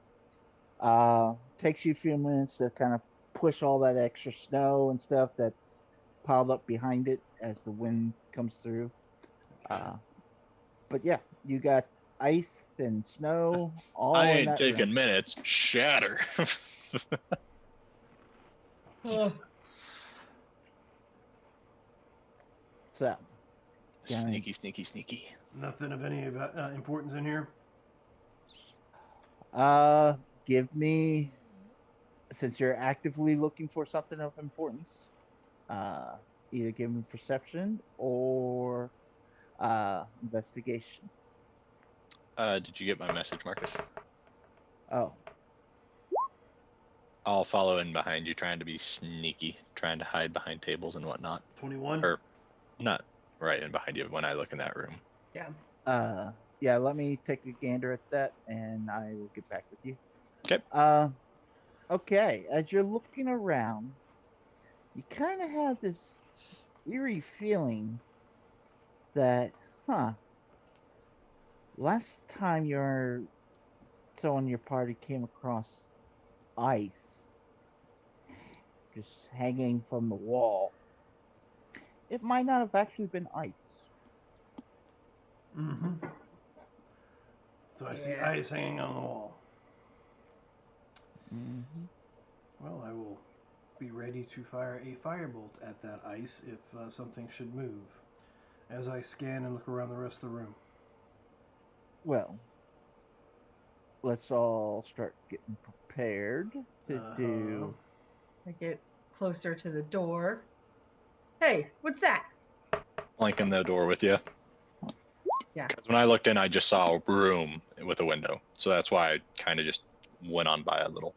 Takes you a few minutes to kind of push all that extra snow and stuff that's piled up behind it as the wind comes through. But yeah, you got ice and snow all I in ain't that taking room. minutes. Shatter. Ugh. So, Yeah. Sneaky, sneaky, sneaky. Nothing of any importance in here. give me, since you're actively looking for something of importance, either give me perception or investigation. Did you get my message, Marcus? Oh, I'll follow in behind you, trying to be sneaky, trying to hide behind tables and whatnot. 21. Or not right in behind you when I look in that room. yeah, let me take a gander at that and I will get back with you. Okay. Okay, as you're looking around, you kind of have this eerie feeling that, last time someone in your party came across ice just hanging from the wall, it might not have actually been ice. Mm-hmm. So I see Yeah. ice hanging on the wall. Mm-hmm. Well, I will be ready to fire a firebolt at that ice if something should move, as I scan and look around the rest of the room. Well, let's all start getting prepared to do. I get closer to the door. Hey, what's that? Blanking the door with you. Yeah. Because when I looked in, I just saw a room with a window. So that's why I kind of just went on by a little.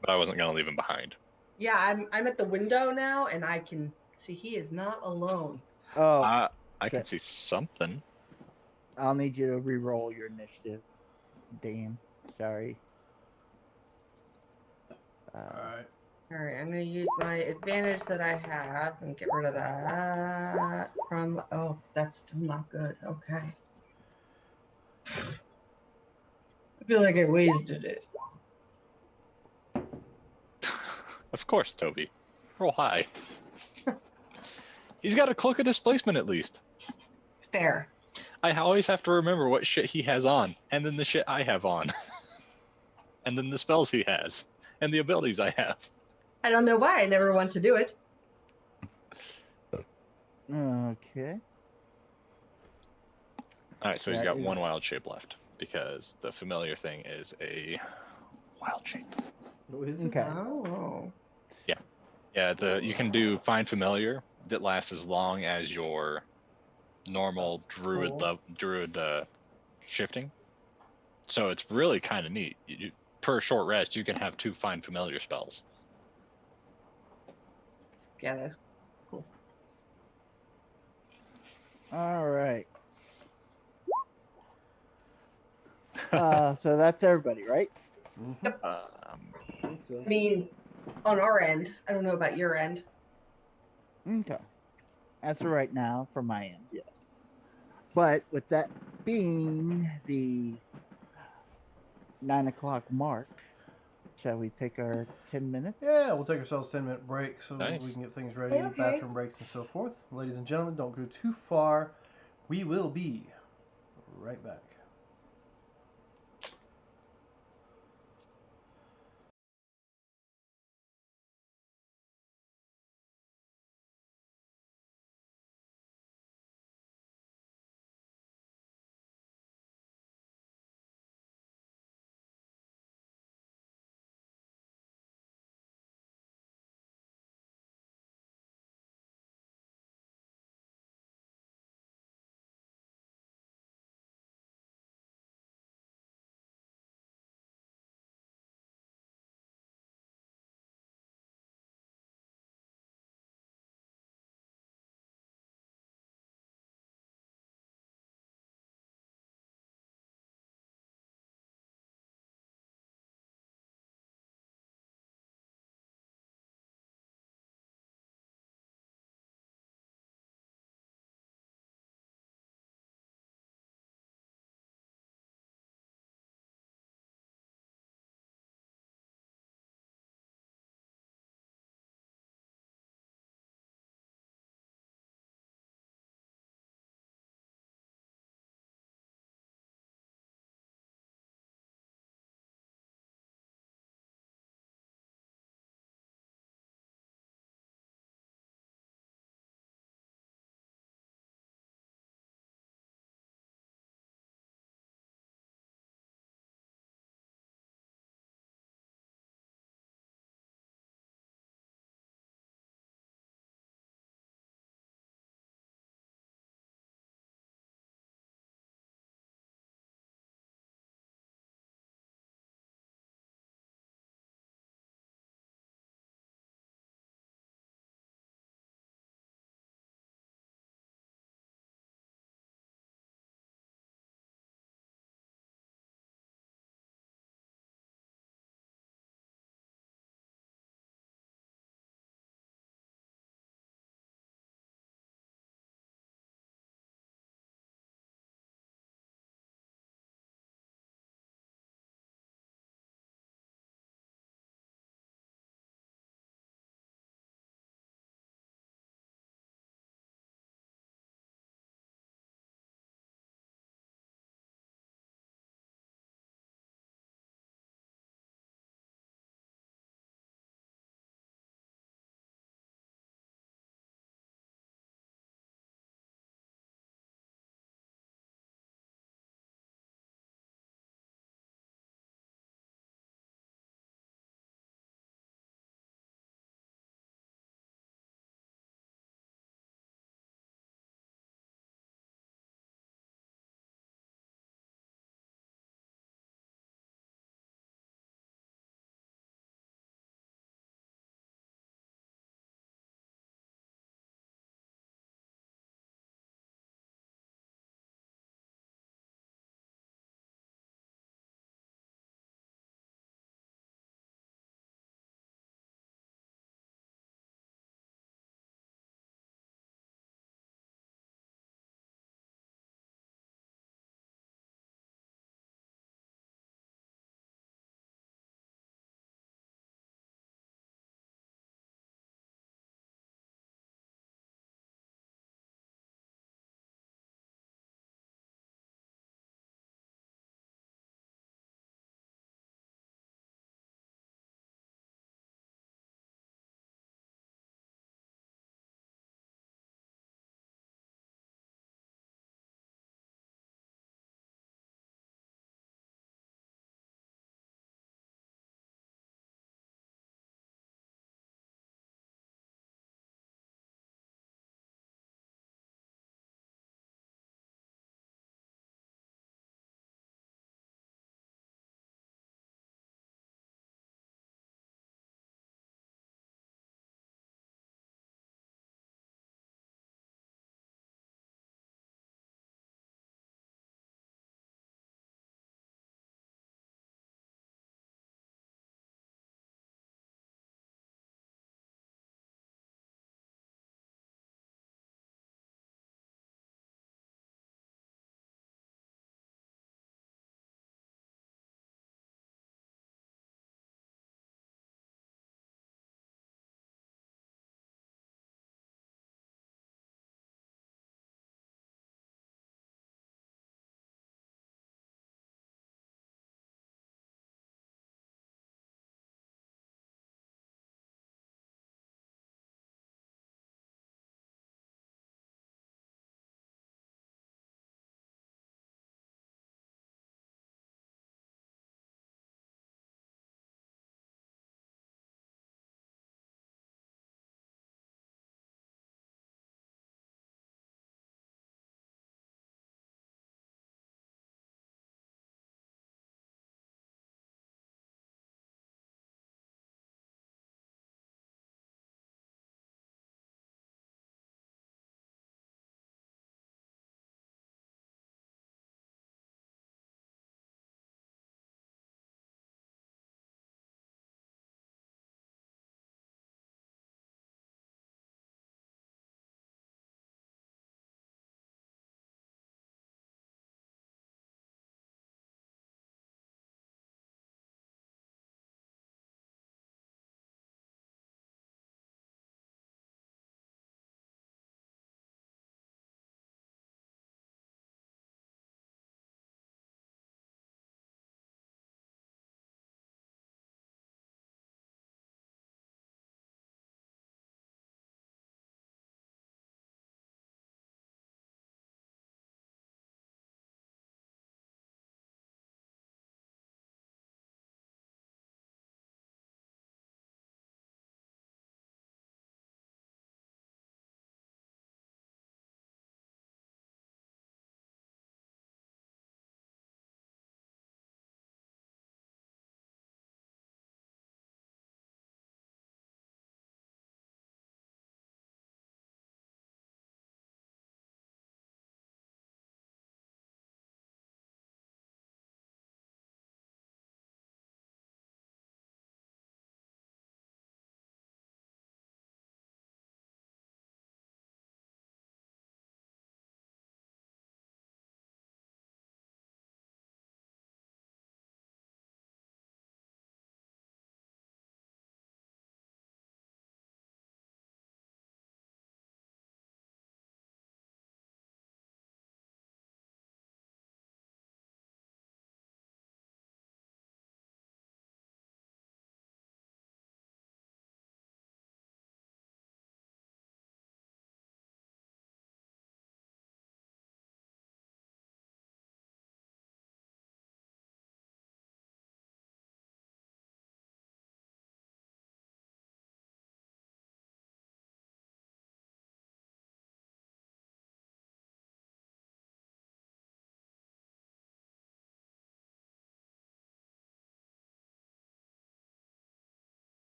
But I wasn't going to leave him behind. Yeah, I'm at the window now, and I can see he is not alone. Oh, I can see something. I'll need you to re-roll your initiative. Damn, sorry. All right. All right, I'm going to use my advantage that I have and get rid of that from. Oh, that's still not good. Okay. I feel like I wasted it. Of course, Toby. Roll high. He's got a cloak of displacement at least. It's fair. I always have to remember what shit he has on, and then the shit I have on, and then the spells he has, and the abilities I have. I don't know why I never want to do it. Okay. All right, so he's That got is- one wild shape left because the familiar thing is a wild shape. Oh, is it? Okay. Oh. Yeah, you can do find familiar that lasts as long as your normal Cool. druid shifting. So it's really kind of neat. Per short rest, you can have 2 find familiar spells. Yeah, that's cool. All right. So that's everybody, right? Mhm. Um, I think so. I mean, on our end, I don't know about your end. Okay. As of right now, from my end, yes. But with that being the 9 o'clock mark, shall we take our 10 minutes? Yeah, we'll take ourselves 10-minute break so Nice. we can get things ready, Okay. bathroom breaks and so forth. Ladies and gentlemen, don't go too far. We will be right back.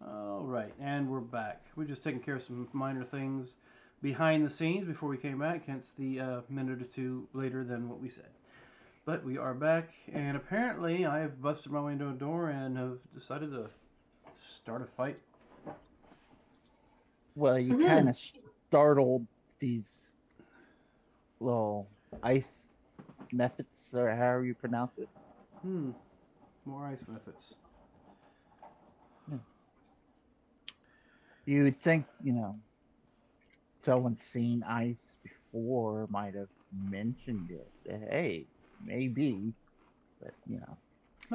All right, and we're back. We're just taking care of some minor things behind the scenes before we came back, hence the minute or two later than what we said. But we are back, and apparently I have busted my way into a door and have decided to start a fight. Well, you Mhm. kind of startled these little ice methods, or however you pronounce it. More ice methods. You would think, someone seen ice before might have mentioned it. Hey, maybe, but No,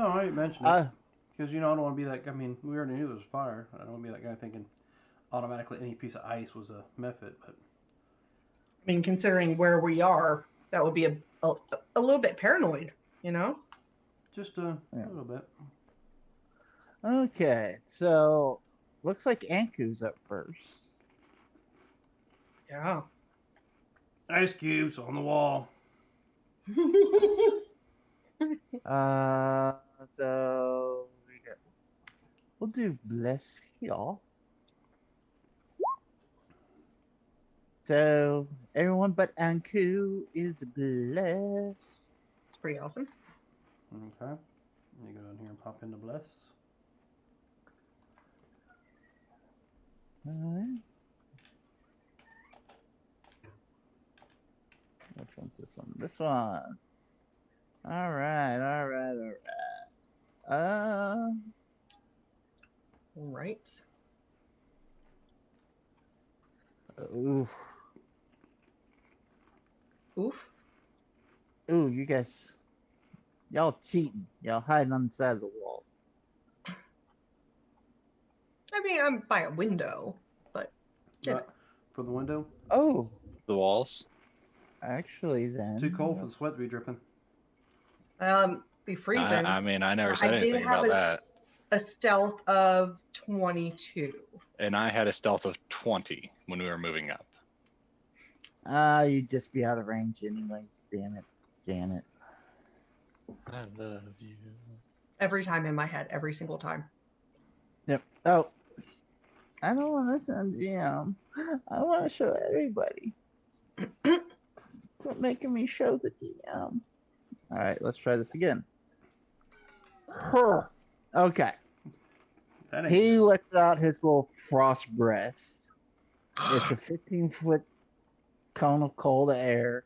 I didn't mention it. Uh, Because, I don't want to be that. I mean, we already knew there was fire. I don't want to be that guy thinking automatically any piece of ice was a method. But I mean, considering where we are, that would be a little bit paranoid, you know? just a Yeah. little bit. Okay, so looks like Anku's up first. Yeah. Ice cubes on the wall. So we'll do bless y'all. So everyone but Anku is blessed. It's pretty awesome. Okay. You go down here and pop into bless. Alright. Which one's this one? This one. All right. Right. Ooh, Oof. you guys, y'all cheating. Y'all hiding on the side of the walls. I mean, I'm by a window, but For the window. Oh, The walls. actually, then Too cold for the sweat to be dripping. be freezing. I mean, I never I said did anything have about that. a stealth of 22. And I had a stealth of 20 when we were moving up. You'd just be out of range anyways. Damn it, Janet. I love you. Every time in my head, every single time. Yep. Oh, I don't want to listen to DM. I want to show everybody. Quit making me show the DM. All right, let's try this again. Okay. That ain't He good. lets out his little frost breath. It's a 15-foot cone of cold air.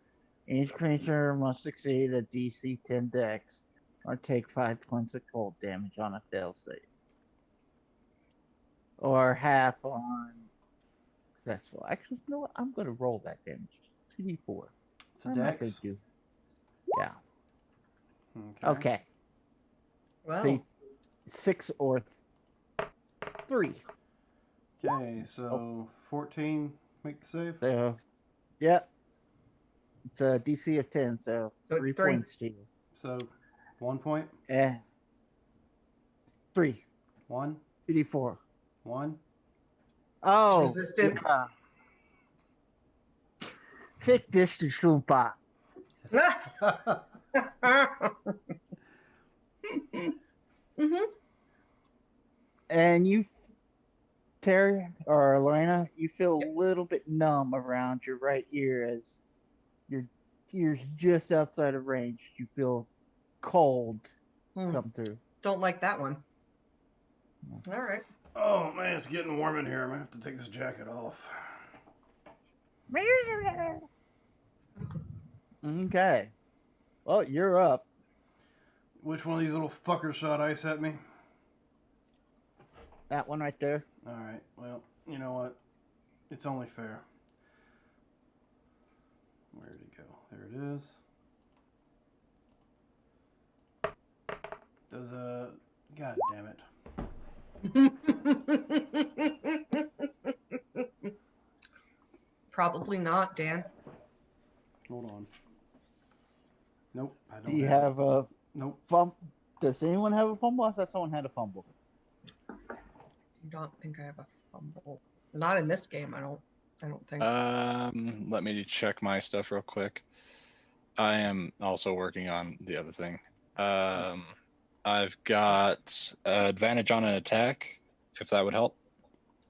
Each creature must succeed a DC 10 dex or take 5 points of cold damage on a fail save. Or half on successful. Actually, you know what? I'm going to roll that damage. 2d4. It's a I'm not going dex. to do. Yeah. Okay. Okay. Well, See, 6 or 3. Okay, so 14 make the save. So, yeah. It's a DC of 10, so So it's 3 3. points to you. So 1 point. 3. 1. 2d4. 1. Oh, resistant. yeah. Fick this to Sloompa. Mm-hmm. And you, Terry or Lorena, you feel a little bit numb around your right ear as your ear's just outside of range. You feel cold come through. Don't like that one. All right. Oh man, it's getting warm in here. I'm gonna have to take this jacket off. Okay. Well, you're up. Which one of these little fuckers shot ice at me? That one right there. All right. Well, you know what? It's only fair. Where did it go? There it is. Does God damn it. Probably not, Dan. Hold on. Nope, I don't. Do you have a Nope. fumble? Does anyone have a fumble? I thought someone had a fumble. I don't think I have a fumble. Not in this game. I don't think. Let me check my stuff real quick. I am also working on the other thing. I've got advantage on an attack if that would help.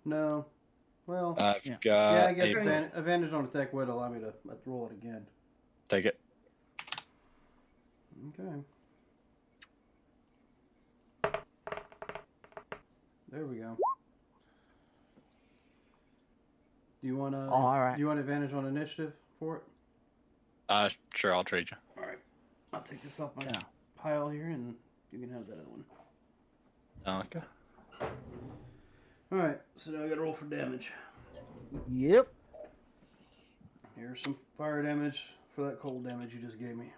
No. Well, I've Yeah. got yeah, I guess a advantage on attack would allow me to roll it again. take it. Okay. There we go. Do you want to? All right. Do you want advantage on initiative for it? Sure, I'll trade you. All right. I'll take this off my Yeah. pile here, and you can have that other one. Okay. All right. So now I got to roll for damage. Yep. Here's some fire damage for that cold damage you just gave me.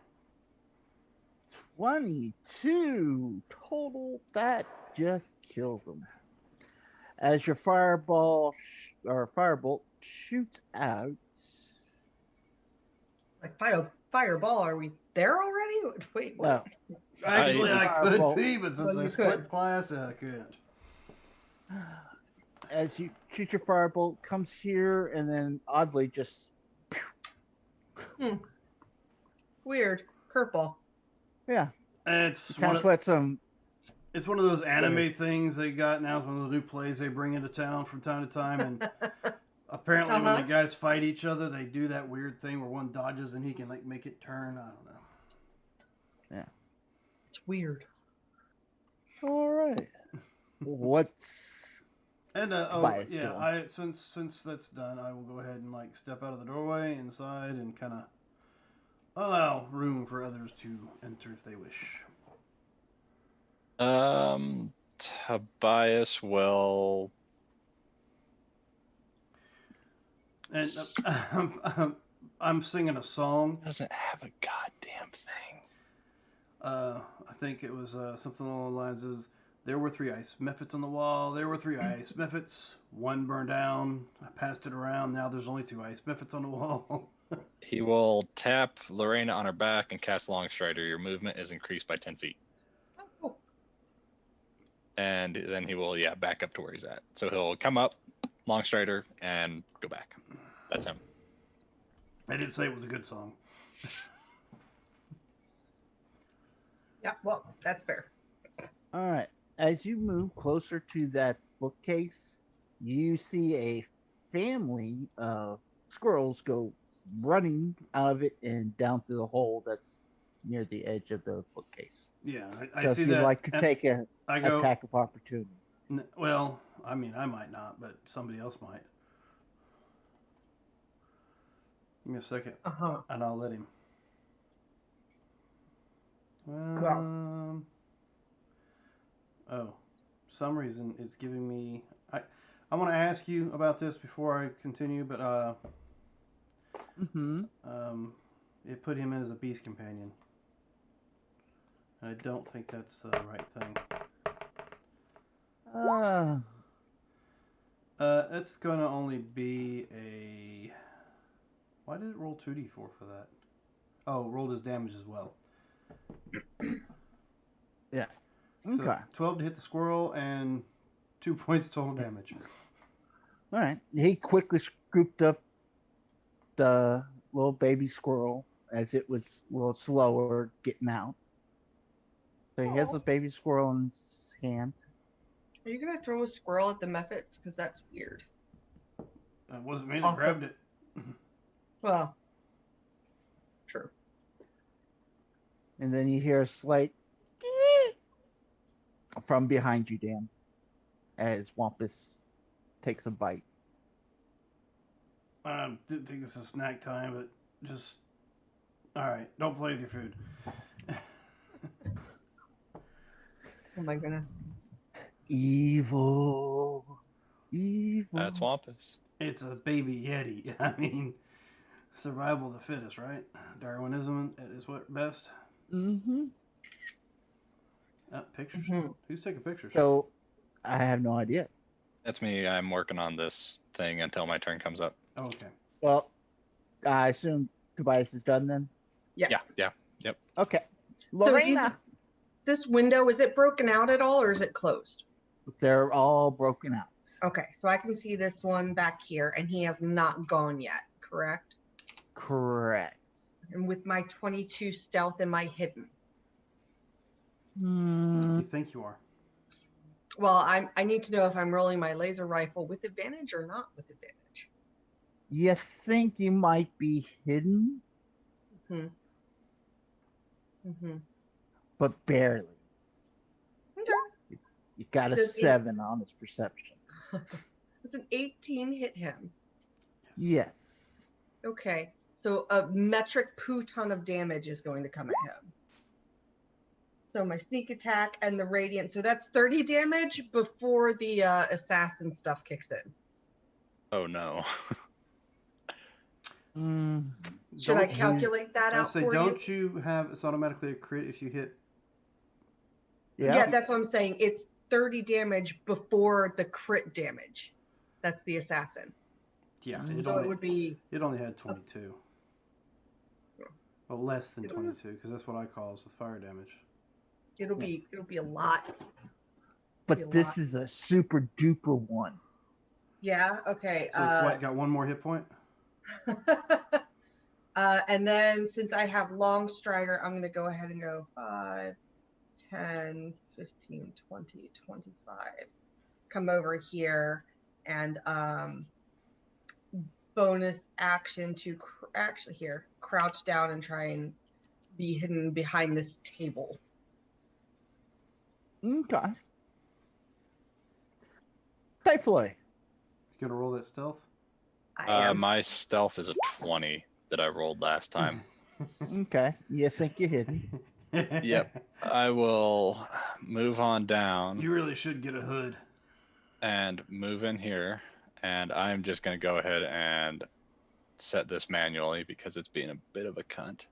22 total. That just kills them. As your fireball or firebolt shoots out. Like fireball, are we there already? Wait, what? No. Actually, I could Firebolt. be, but since Well, I you split could. class, I couldn't. As you shoot your firebolt, comes here and then oddly just Weird. Curveball. yeah. It's Kind one of of, put some it's one of those anime things they got now. It's one of those new plays they bring into town from time to time, and apparently when the guys fight each other, they do that weird thing where one dodges and he can like make it turn. I don't know. It's weird. all right. What's And Tobias doing? since that's done, I will go ahead and like step out of the doorway inside and kind of allow room for others to enter if they wish. Tobias will. And I'm singing a song. Doesn't have a goddamn thing. I think it was something along the lines is there were 3 ice mephits on the wall. There were 3 ice mephits. 1 burned down. I passed it around. Now there's only 2 ice mephits on the wall. He will tap Lorena on her back and cast Longstrider. Your movement is increased by 10 feet. Oh, And then he will, back up to where he's at. So he'll come up, Longstrider, and go back. That's him. I didn't say it was a good song. yeah. Well, that's fair. all right? As you move closer to that bookcase, you see a family of squirrels go running out of it and down through the hole that's near the edge of the bookcase. Yeah, So I if see you'd that. like to and take an I go, attack of opportunity. Well, I mean, I might not, but somebody else might. Give me a second, and I'll let him. Oh, for some reason it's giving me. I want to ask you about this before I continue, but it put him in as a beast companion. I don't think that's the right thing. It's gonna only be a. Why did it roll 2d4 for that? Oh, rolled his damage as well. Yeah. So Okay. 12 to hit the squirrel and 2 points total damage. All right. He quickly scooped up the little baby squirrel as it was a little slower getting out. So he has a baby squirrel in his hand. Are you gonna throw a squirrel at the mephits? Because that's weird. It wasn't me that Also- grabbed it. Well, true. And then you hear a slight from behind you, Dan, as Wampus takes a bite. I didn't think this is snack time, but just. Alright, don't play with your food. Oh my goodness. Evil. That's Wampus. It's a baby Yeti. I mean, survival of the fittest, right? Darwinism is what best. Mm-hmm. Pictures? Mhm. Who's taking pictures? So I have no idea. That's me. I'm working on this thing until my turn comes up. Oh, okay. Well, I assume Tobias is done then. Yeah. Yeah. Okay. So he's Lorena. this window, is it broken out at all or is it closed? They're all broken out. Okay, so I can see this one back here and he has not gone yet, correct? Correct. And with my 22 stealth, am I hidden? You think you are? Well, I need to know if I'm rolling my laser rifle with advantage or not with advantage. You think you might be hidden, Mm-hmm. but barely. Okay. You got a Does 7 on his perception. Does an 18 hit him? Yes. Okay. So a metric ton of damage is going to come at him. So my sneak attack and the radiant. So that's 30 damage before the assassin stuff kicks in. Oh no. Should I Don't you- calculate that I out say, for don't you have it's automatically a crit if you hit? you? Yeah, that's what I'm saying. It's 30 damage before the crit damage. That's the assassin. Yeah. So it would be. It only had 22. Well, less than 22, because that's what I cause with fire damage. It'll be a lot. But this is a super duper one. Yeah. Okay. So it's what, got one more hit point? And then since I have long strider, I'm going to go ahead and go 5, 10, 15, 20, 25. Come over here and bonus action to actually here, crouch down and try and be hidden behind this table. Okay. Typhoid. You gonna roll that stealth? I am. My stealth is a 20 that I rolled last time. Okay. You think you're hidden. Yep. I will move on down You really should get a hood. and move in here, and I'm just going to go ahead and set this manually because it's being a bit of a cunt.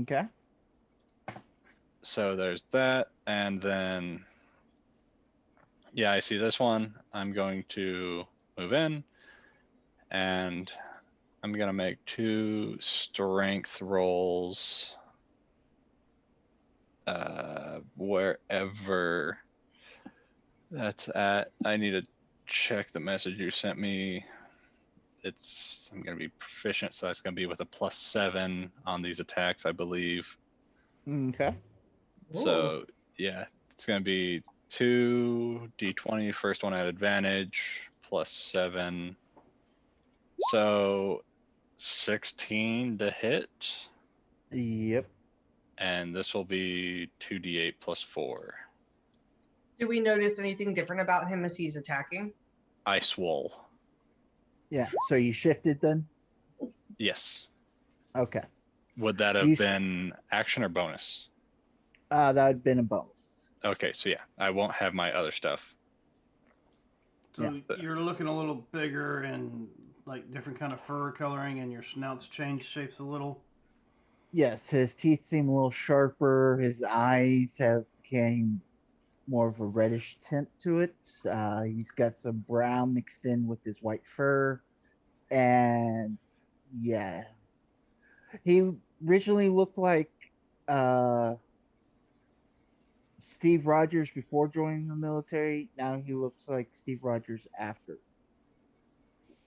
Okay. So there's that, and then yeah, I see this one. I'm going to move in, and I'm going to make 2 strength rolls wherever that's at. I need to check the message you sent me. I'm going to be proficient, so that's going to be with a +7 on these attacks, I believe. Okay. So yeah, it's going to be 2d20, first one at advantage, +7. So 16 to hit, Yep. and this will be 2d8 +4. Do we notice anything different about him as he's attacking? I swole. Yeah. So you shifted then? Yes. Okay. Would that have been action or bonus? That would have been a bonus. Okay, so yeah, I won't have my other stuff. So you're looking a little bigger and like different kind of fur coloring, and your snout's changed shapes a little. Yes, his teeth seem a little sharper. His eyes have become more of a reddish tint to it. He's got some brown mixed in with his white fur. And yeah, he originally looked like Steve Rogers before joining the military. Now he looks like Steve Rogers after,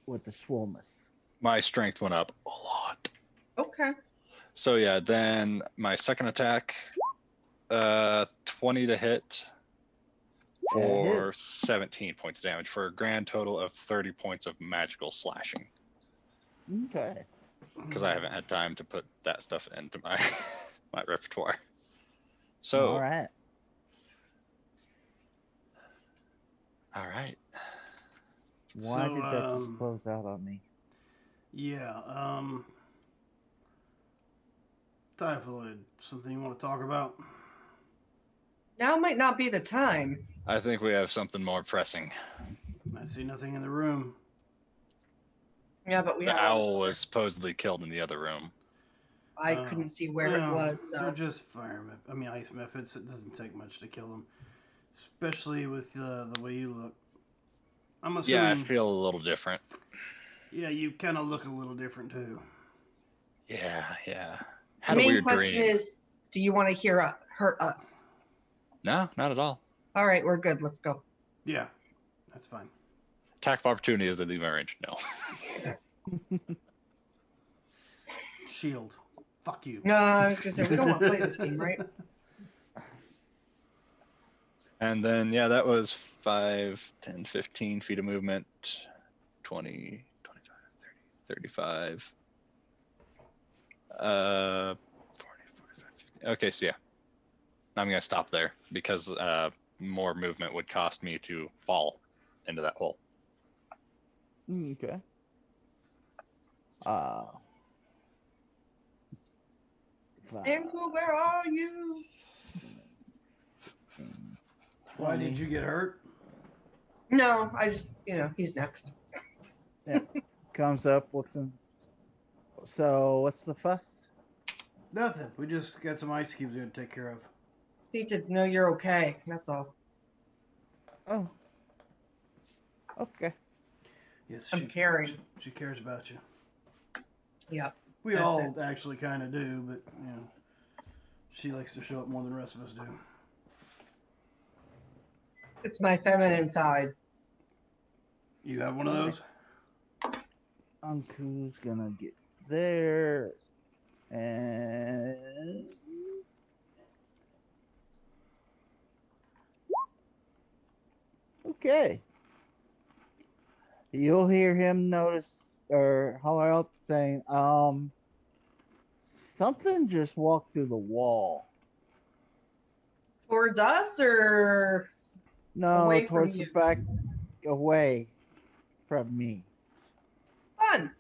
with the swollenness. My strength went up a lot. Okay. So yeah, then my second attack, 20 to hit for 17 points of damage for a grand total of 30 points of magical slashing. Okay. Because I haven't had time to put that stuff into my my repertoire. So all right. All right. Why did that just close out on me? Yeah. Typhoid, something you want to talk about? Now might not be the time. I think we have something more pressing. I see nothing in the room. Yeah, but we The have owl was supposedly killed in the other room. I couldn't see where it was. So They're just ice methods. It doesn't take much to kill them, especially with the way you look. I'm assuming. Yeah, I feel a little different. Yeah, you kind of look a little different too. Yeah. the Had a main weird question dream. is, do you want to hurt us? No, not at all. All right, we're good. Let's go. Yeah, that's fine. Attack of opportunity is the leave my range. No. Shield. Fuck you. No, I was gonna say we don't want to play this game, right? And then, yeah, that was 5, 10, 15 feet of movement, 20, 25, 30, 35. 40, 45, 50. Okay, so yeah, I'm going to stop there because more movement would cost me to fall into that hole. Okay. Uh, Andrew, where are you? 15, Why 20. did you get hurt? No, I just, he's next. Comes up, looks in. So, what's the fuss? Nothing. We just got some ice cubes we had to take care of. See to know you're okay. That's all. Oh. Okay. Yes, I'm caring. She cares about you. Yep. We That's all actually kind of do, but she likes to show up more than the rest of us do. It's my feminine side. You have one of those? Anku's gonna get there. And okay. You'll hear him notice or holler out saying, something just walked through the wall. Towards us or No, away from towards the you? back, away from me. Fun.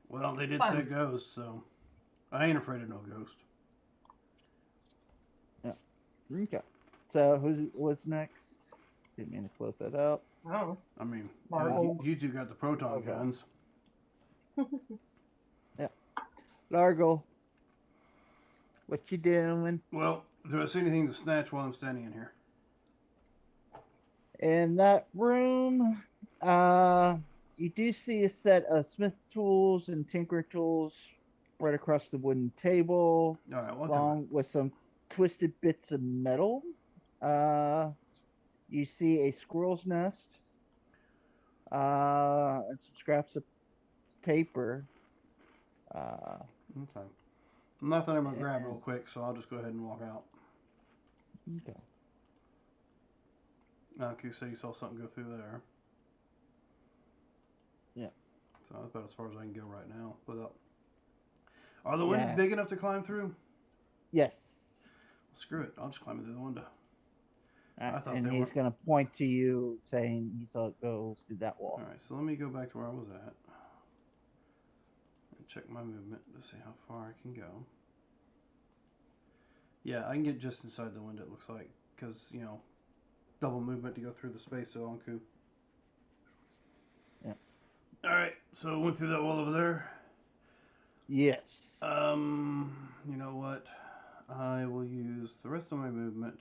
Well, they did Fun. say ghost, so I ain't afraid of no ghost. Okay. So what's next? Didn't mean to close that out. Oh. I mean, Marvel. you two got the proton Okay. guns. Largo, what you doing? Well, do I see anything to snatch while I'm standing in here? In that room, you do see a set of smith tools and tinker tools right across the wooden table, All right, well, along with some twisted bits of metal. You see a squirrel's nest, and some scraps of paper. okay. Nothing I'm going to grab real quick, so I'll just go ahead and walk out. Okay. You said you saw something go through there. Yeah. So that's about as far as I can go right now. Without. Are the windows Yeah. big enough to climb through? Yes. Screw it. I'll just climb through the window. I thought And they he's were- going to point to you, saying he saw it go through that wall. All right, so let me go back to where I was at and check my movement to see how far I can go. Yeah, I can get just inside the window, it looks like, because, double movement to go through the space, so Anku. Yeah. All right, so went through that wall over there. Yes. You know what? I will use the rest of my movement.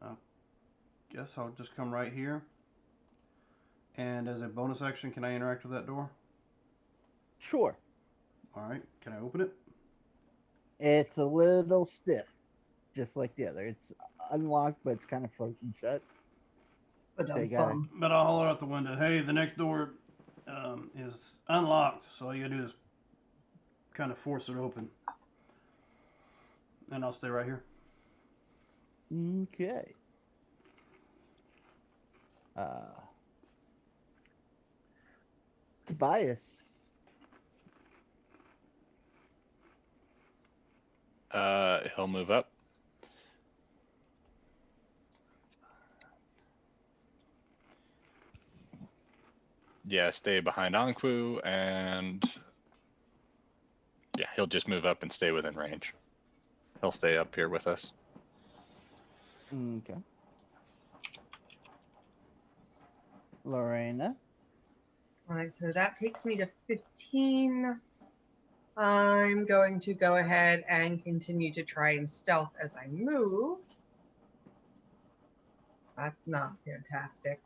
I guess I'll just come right here. And as a bonus action, can I interact with that door? Sure. All right, can I open it? It's a little stiff, just like the other. It's unlocked, but it's kind of frozen shut. But They got it. But I'll holler out the window, hey, the next door is unlocked, so all you gotta do is kind of force it open. And I'll stay right here. Okay. Tobias. He'll move up. Yeah, stay behind Anku, and yeah, he'll just move up and stay within range. He'll stay up here with us. Okay. Lorena. All right, so that takes me to 15. I'm going to go ahead and continue to try and stealth as I move. That's not fantastic.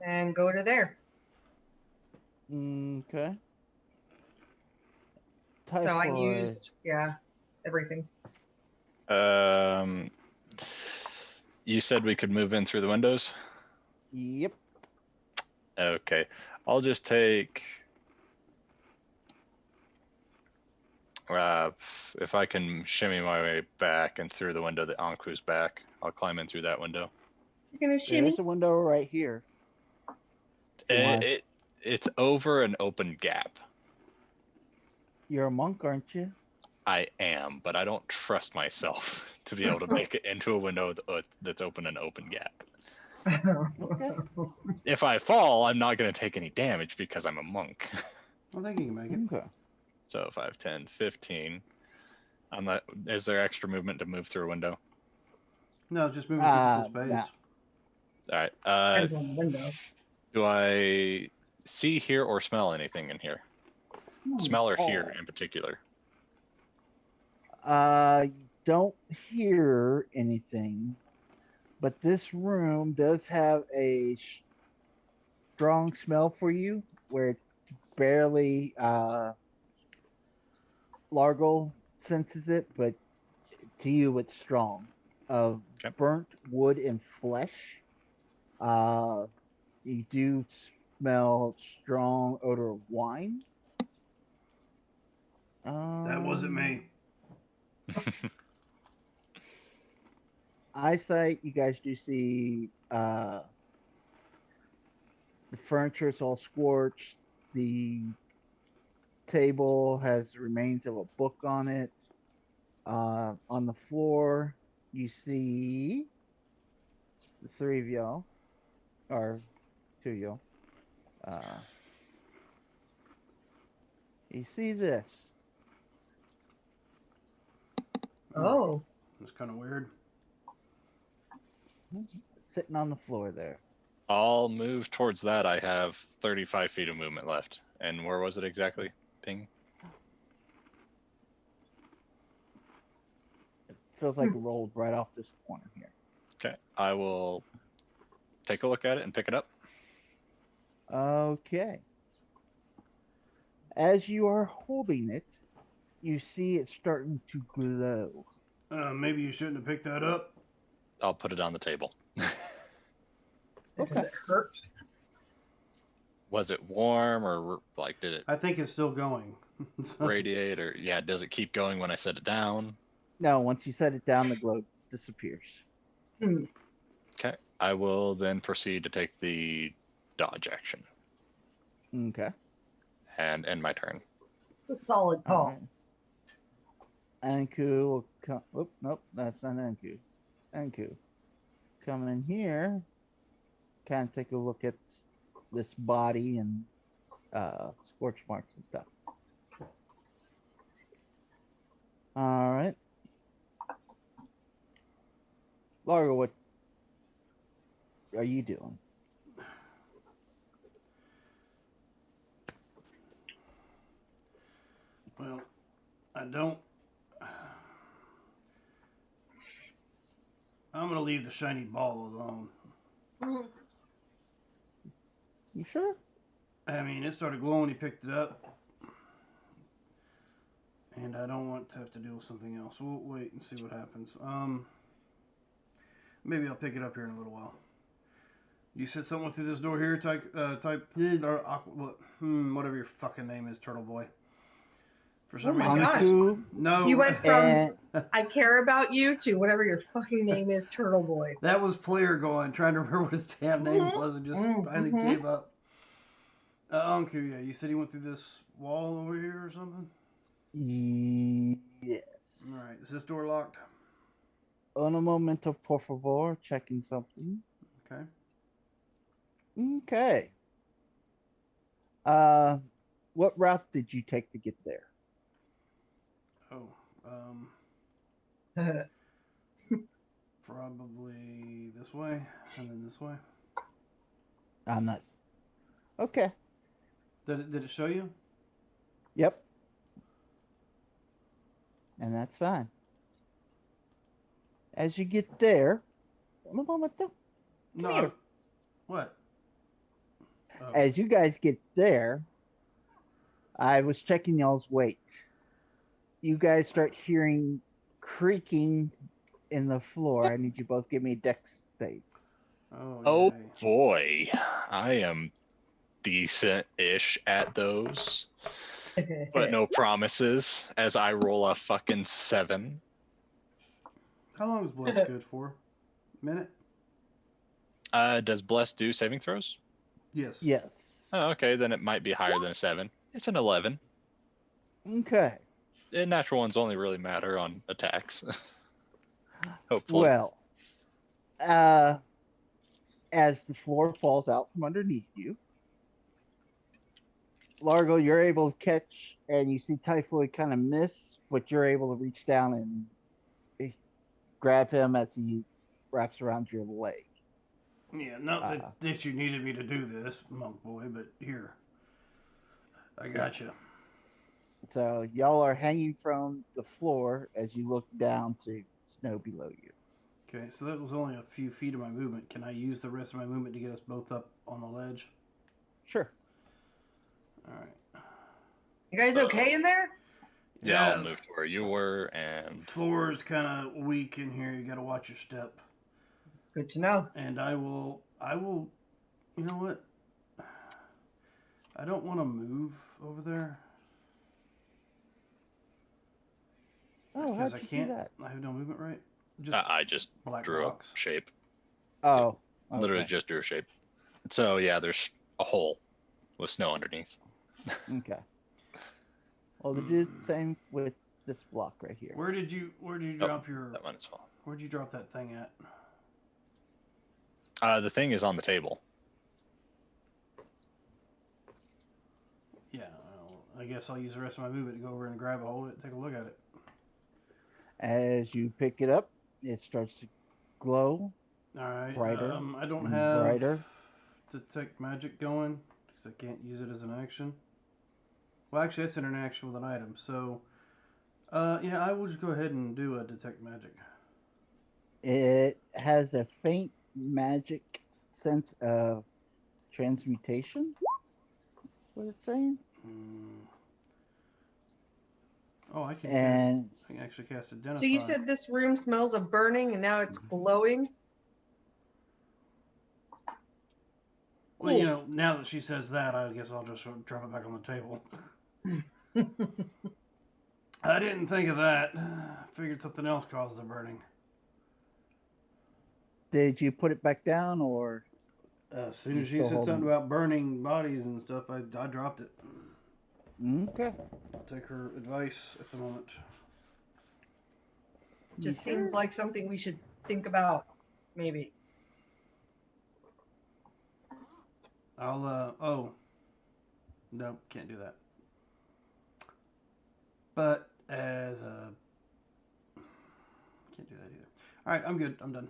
And go to there. Okay. So I Typhoid. used, everything. You said we could move in through the windows. Yep. Okay, I'll just take. If I can shimmy my way back and through the window that Anku's back, I'll climb in through that window. You're gonna shimmy. There's a window right here. If you want- It's over an open gap. You're a monk, aren't you? I am, but I don't trust myself to be able to make it into a window that's open an open gap. Okay. If I fall, I'm not going to take any damage because I'm a monk. I think you can make it. Okay. So 5, 10, 15. Is there extra movement to move through a window? No, just moving through the space. no. All right. Depends on the window. Do I see, hear, or smell anything in here? Smell or hear in particular? You don't hear anything, but this room does have a strong smell for you, where it's barely Largo senses it, but to you it's strong. Of Okay. burnt wood and flesh. You do smell strong odor of wine. That wasn't me. Eyesight, you guys do see the furniture is all scorched. The table has the remains of a book on it. On the floor, you see the three of y'all, or two of y'all. You see this. Oh. It's kind of weird. Sitting on the floor there. I'll move towards that. I have 35 feet of movement left. And where was it exactly? Ping? It feels like it rolled right off this corner here. Okay. I will take a look at it and pick it up. Okay. As you are holding it, you see it starting to glow. Maybe you shouldn't have picked that up. I'll put it on the table. Does it hurt? Was it warm or like did it I think it's still going. radiate or yeah, does it keep going when I set it down? No, once you set it down, the glow disappears. Okay. I will then proceed to take the dodge action Okay. and end my turn. It's a solid call. All right. Anku will come. Oop, nope, that's not Anku. Anku. Come in here. Kind of take a look at this body and scorch marks and stuff. All right. Largo, what are you doing? Well, I don't. I'm gonna leave the shiny ball alone. You sure? I mean, it started glowing. He picked it up, and I don't want to have to deal with something else. We'll wait and see what happens. Maybe I'll pick it up here in a little while. You said someone through this door here. Type whatever your fucking name is, Turtle Boy. For some Oh my reason, gosh. Anku no. You went from and I care about you to whatever your fucking name is, Turtle Boy. That was player going, trying to remember what his damn name Mhm. was, and just Mhm. finally gave up. Anku, yeah, you said he went through this wall over here or something? yes. Alright, is this door locked? Un momento, por favor. Checking something. Okay. Okay. What route did you take to get there? Oh, probably this way, and then this way. I'm not. Okay. Did it show you? Yep. And that's fine. As you get there, un momento. No. here. What? Oh. As you guys get there, I was checking y'all's weight. You guys start hearing creaking in the floor. I need you both give me a dex save. Oh, Oh yay. boy. I am decent-ish at those, but no promises. As I roll a fucking 7. How long is Bless good for? Minute? Does Bless do saving throws? Yes. Yes. Oh, okay, then it might be higher than a 7. It's an 11. Okay. And natural ones only really matter on attacks. Hopefully. Well, as the floor falls out from underneath you, Largo, you're able to catch, and you see Typhoid kind of miss, but you're able to reach down and grab him as he wraps around your leg. Yeah, not that you needed me to do this, monk boy, but here. I got you. So y'all are hanging from the floor as you look down to snow below you. Okay, so that was only a few feet of my movement. Can I use the rest of my movement to get us both up on the ledge? Sure. All right. You guys okay in there? Yeah, I'll move to where you were, and floor is kind of weak in here. You got to watch your step. Good to know. And I will. You know what? I don't want to move over there. Oh, because how'd I you can't. do that? I have no movement, right? I just drew rocks. a shape. Oh, okay. Literally just drew a shape. So yeah, there's a hole with snow underneath. Okay. Well, they did the same with this block right here. Where did you drop your? That one as well. Where'd you drop that thing at? The thing is on the table. Yeah, I guess I'll use the rest of my movement to go over and grab a hold of it, take a look at it. As you pick it up, it starts to glow. All right. Brighter. I don't have brighter. detect magic going because I can't use it as an action. Well, actually, that's an interaction with an item. So, yeah, I will just go ahead and do a detect magic. It has a faint magic sense of transmutation. That's what it's saying. Oh, I can actually cast Identify. So you said this room smells of burning and now it's glowing? Well, you know, now that she says that, I guess I'll just drop it back on the table. I didn't think of that. Figured something else caused the burning. Did you put it back down, or? As soon as she said something about burning bodies and stuff, I dropped it. Okay. I'll take her advice at the moment. Just seems like something we should think about, maybe. I'll, oh. No, can't do that. But as a... Can't do that either. Alright, I'm good. I'm done.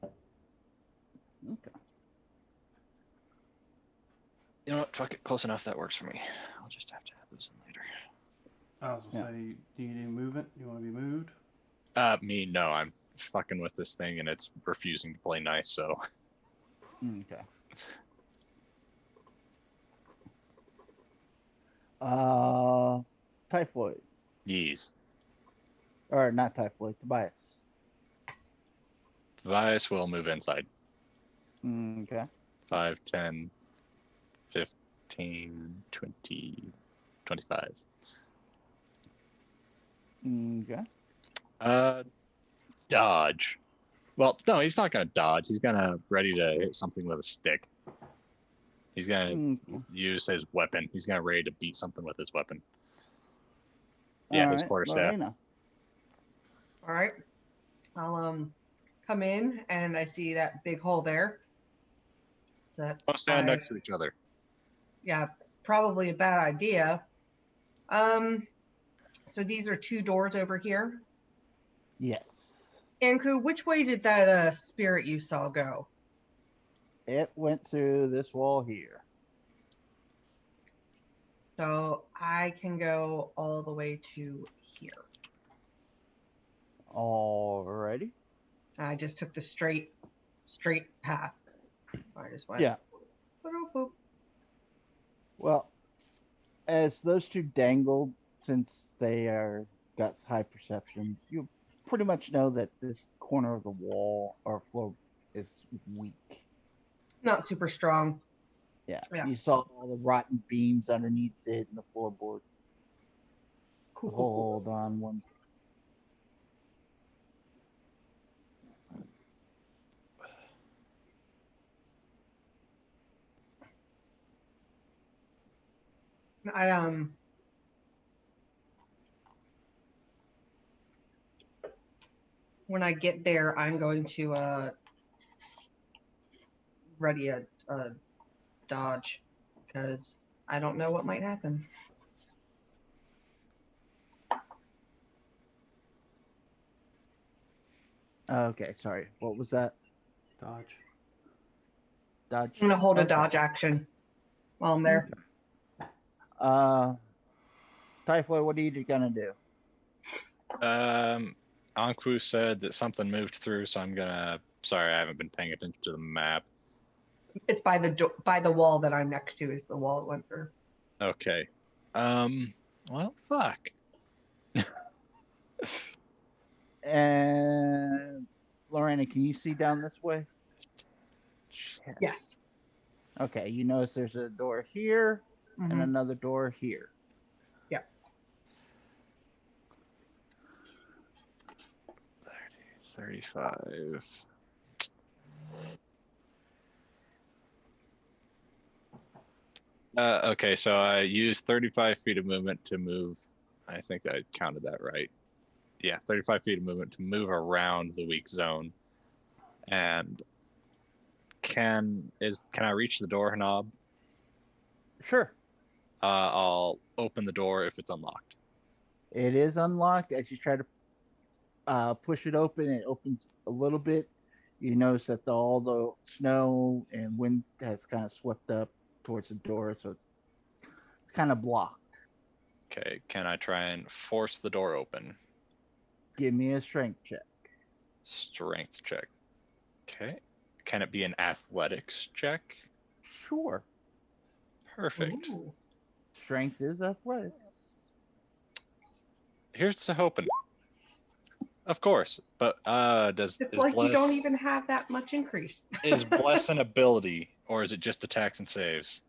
Okay. You know what? Fuck it. Close enough. That works for me. I'll just have to add those in later. I was going to say, do you need any movement? You want to be moved? Me, no. I'm fucking with this thing and it's refusing to play nice, so. Okay. Typhoid. Yeez. Or not Typhoid, Tobias. Tobias will move inside. Okay. 5, 10, 15, 20, 25. Okay. Dodge. Well, no, he's not gonna dodge. He's gonna ready to hit something with a stick. He's gonna use his weapon. He's gonna ready to beat something with his weapon. Yeah, his quarterstaff. All right. I'll come in and I see that big hole there. So that's Don't stand next to each other. Yeah, it's probably a bad idea. So these are 2 doors over here. Yes. Anku, which way did that spirit you saw go? It went through this wall here. So I can go all the way to here. Alrighty. I just took the straight path. I just went. Yeah. Well, as those two dangled, since they got high perception, you pretty much know that this corner of the wall or floor is weak. Not super strong. Yeah. Yeah. You saw all the rotten beams underneath it and the floorboard. Cool, cool, cool. Hold on one. I when I get there, I'm going to ready a dodge because I don't know what might happen. Okay, sorry. What was that? Dodge. Dodge. I'm gonna hold a Okay. dodge action while I'm there. Typhoid, what are you gonna do? Anku said that something moved through, so I'm gonna. Sorry, I haven't been paying attention to the map. It's by the wall that I'm next to. Is the wall it went through? Okay. Well, fuck. And Lorena, can you see down this way? Yes. Okay, you notice there's a door here and Mhm. another door here. Yeah. 35. Okay, so I used 35 feet of movement to move. I think I counted that right. Yeah, 35 feet of movement to move around the weak zone. And can I reach the door knob? Sure. I'll open the door if it's unlocked. It is unlocked. As you try to push it open, it opens a little bit. You notice that all the snow and wind has kind of swept up towards the door, so it's kind of blocked. Okay, can I try and force the door open? Give me a strength check. Strength check. Okay. Can it be an athletics check? Sure. Perfect. Ooh. Strength is athletics. Here's to hoping. Of course, but It's is like bless, you don't even have that much increase. is bless an ability, or is it just attacks and saves?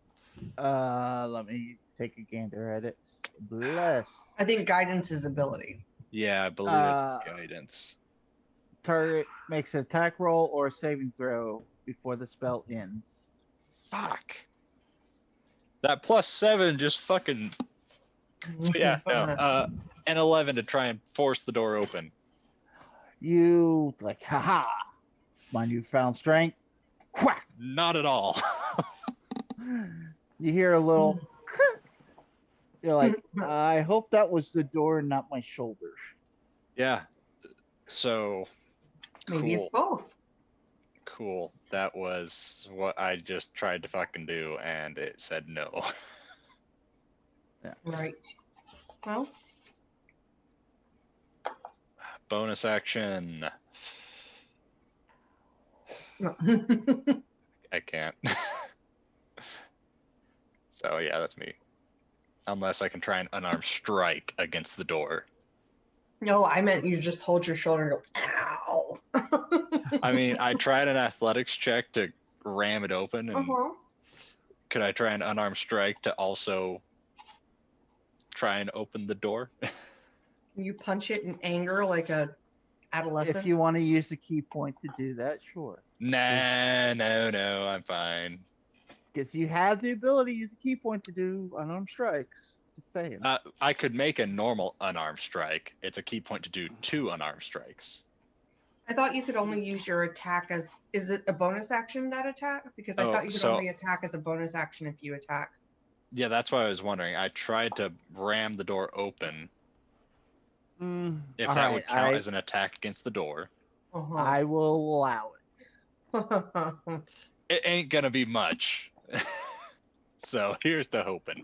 Let me take a gander at it. Bless. I think guidance is ability. Yeah, I believe it's guidance. Target makes an attack roll or a saving throw before the spell ends. Fuck. That +7 just fucking. So yeah, no. An 11 to try and force the door open. You like, haha, my newfound strength. Whack! Not at all. You hear a little. You're like, I hope that was the door, and not my shoulders. Yeah. So. Maybe it's both. Cool. That was what I just tried to fucking do, and it said no. Yeah. Right. Well. Bonus action. No. I can't. So yeah, that's me. Unless I can try an unarmed strike against the door. No, I meant you just hold your shoulder and go, ow. I mean, I tried an athletics check to ram it open, and could I try an unarmed strike to also try and open the door? You punch it in anger like a adolescent. If you want to use the key point to do that, sure. Nah, no, I'm fine. Because you have the ability to use a key point to do unarmed strikes. Just saying. I could make a normal unarmed strike. It's a key point to do 2 unarmed strikes. I thought you could only use your attack as. Is it a bonus action, that attack? Because I thought you could only attack as a bonus action if you attack. Yeah, that's why I was wondering. I tried to ram the door open. If that would count as an attack against the door. I will allow it. It ain't gonna be much. So here's to hoping.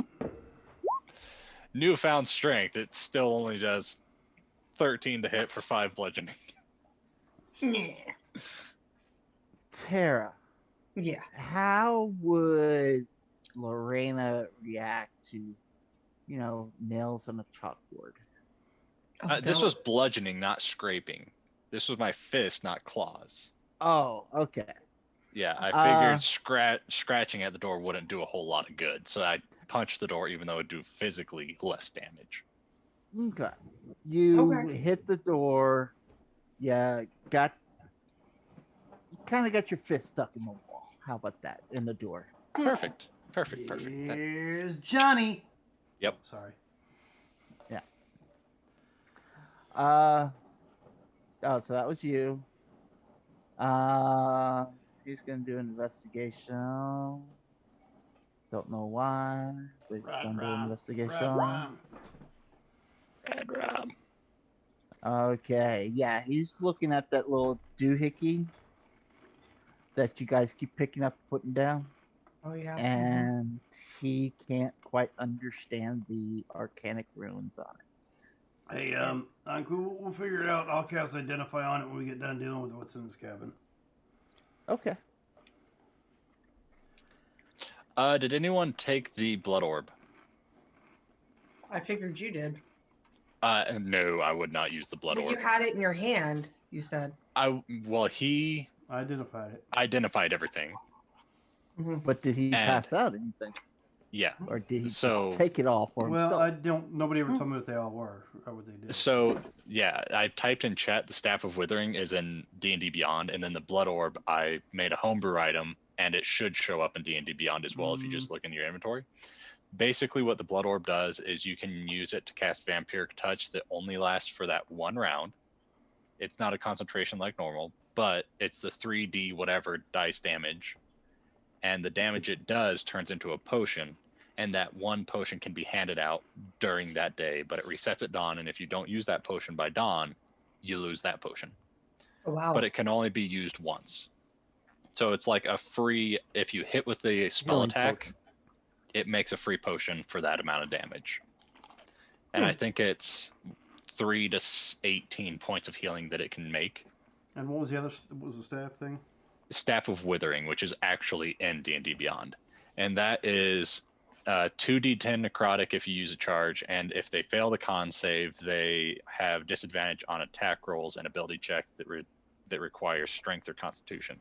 Newfound strength, it still only does 13 to hit for 5 bludgeoning. Yeah. Tara. Yeah. How would Lorena react to, nails on a chalkboard? This was bludgeoning, not scraping. This was my fist, not claws. Oh, okay. Yeah, I Uh, figured scratching at the door wouldn't do a whole lot of good, so I punched the door, even though it would do physically less damage. Okay. You Okay. hit the door. Yeah, you kind of got your fist stuck in the wall. How about that? In the door. Perfect. That- Here's Johnny. Yep. Oh, sorry. Uh oh, so that was you. Uh he's gonna do an investigation. Don't know why, but he's gonna do an investigation. Bad Rob. Okay, yeah, he's looking at that little doohickey that you guys keep picking up and putting down, Oh yeah. and he can't quite understand the arcanic runes on it. Hey, Uncle, we'll figure it out. I'll cast Identify on it when we get done dealing with what's in this cabin. Okay. Did anyone take the blood orb? I figured you did. No, I would not use the blood Well, orb. you had it in your hand. You said. He I identified it. identified everything. But did he And- pass out anything? Yeah. Or did he So- just take it all for Well, himself? nobody ever told me what they all were or what they did. So yeah, I typed in chat the Staff of Withering is in D&D Beyond, and then the blood orb I made a homebrew item, and it should show up in D&D Beyond as well if you just look in your inventory. Basically, what the blood orb does is you can use it to cast Vampiric Touch that only lasts for that one round. It's not a concentration like normal, but it's the 3d whatever dice damage, and the damage it does turns into a potion, and that one potion can be handed out during that day, but it resets at dawn, and if you don't use that potion by dawn, you lose that potion. Oh wow. But it can only be used once. So it's like a free, if you hit with the spell Healing attack, potion. it makes a free potion for that amount of damage. And I think it's 3 to 18 points of healing that it can make. And what was the staff thing? Staff of Withering, which is actually in D&D Beyond. And that is 2d10 necrotic if you use a charge, and if they fail the con save, they have disadvantage on attack rolls and ability check that requires strength or constitution.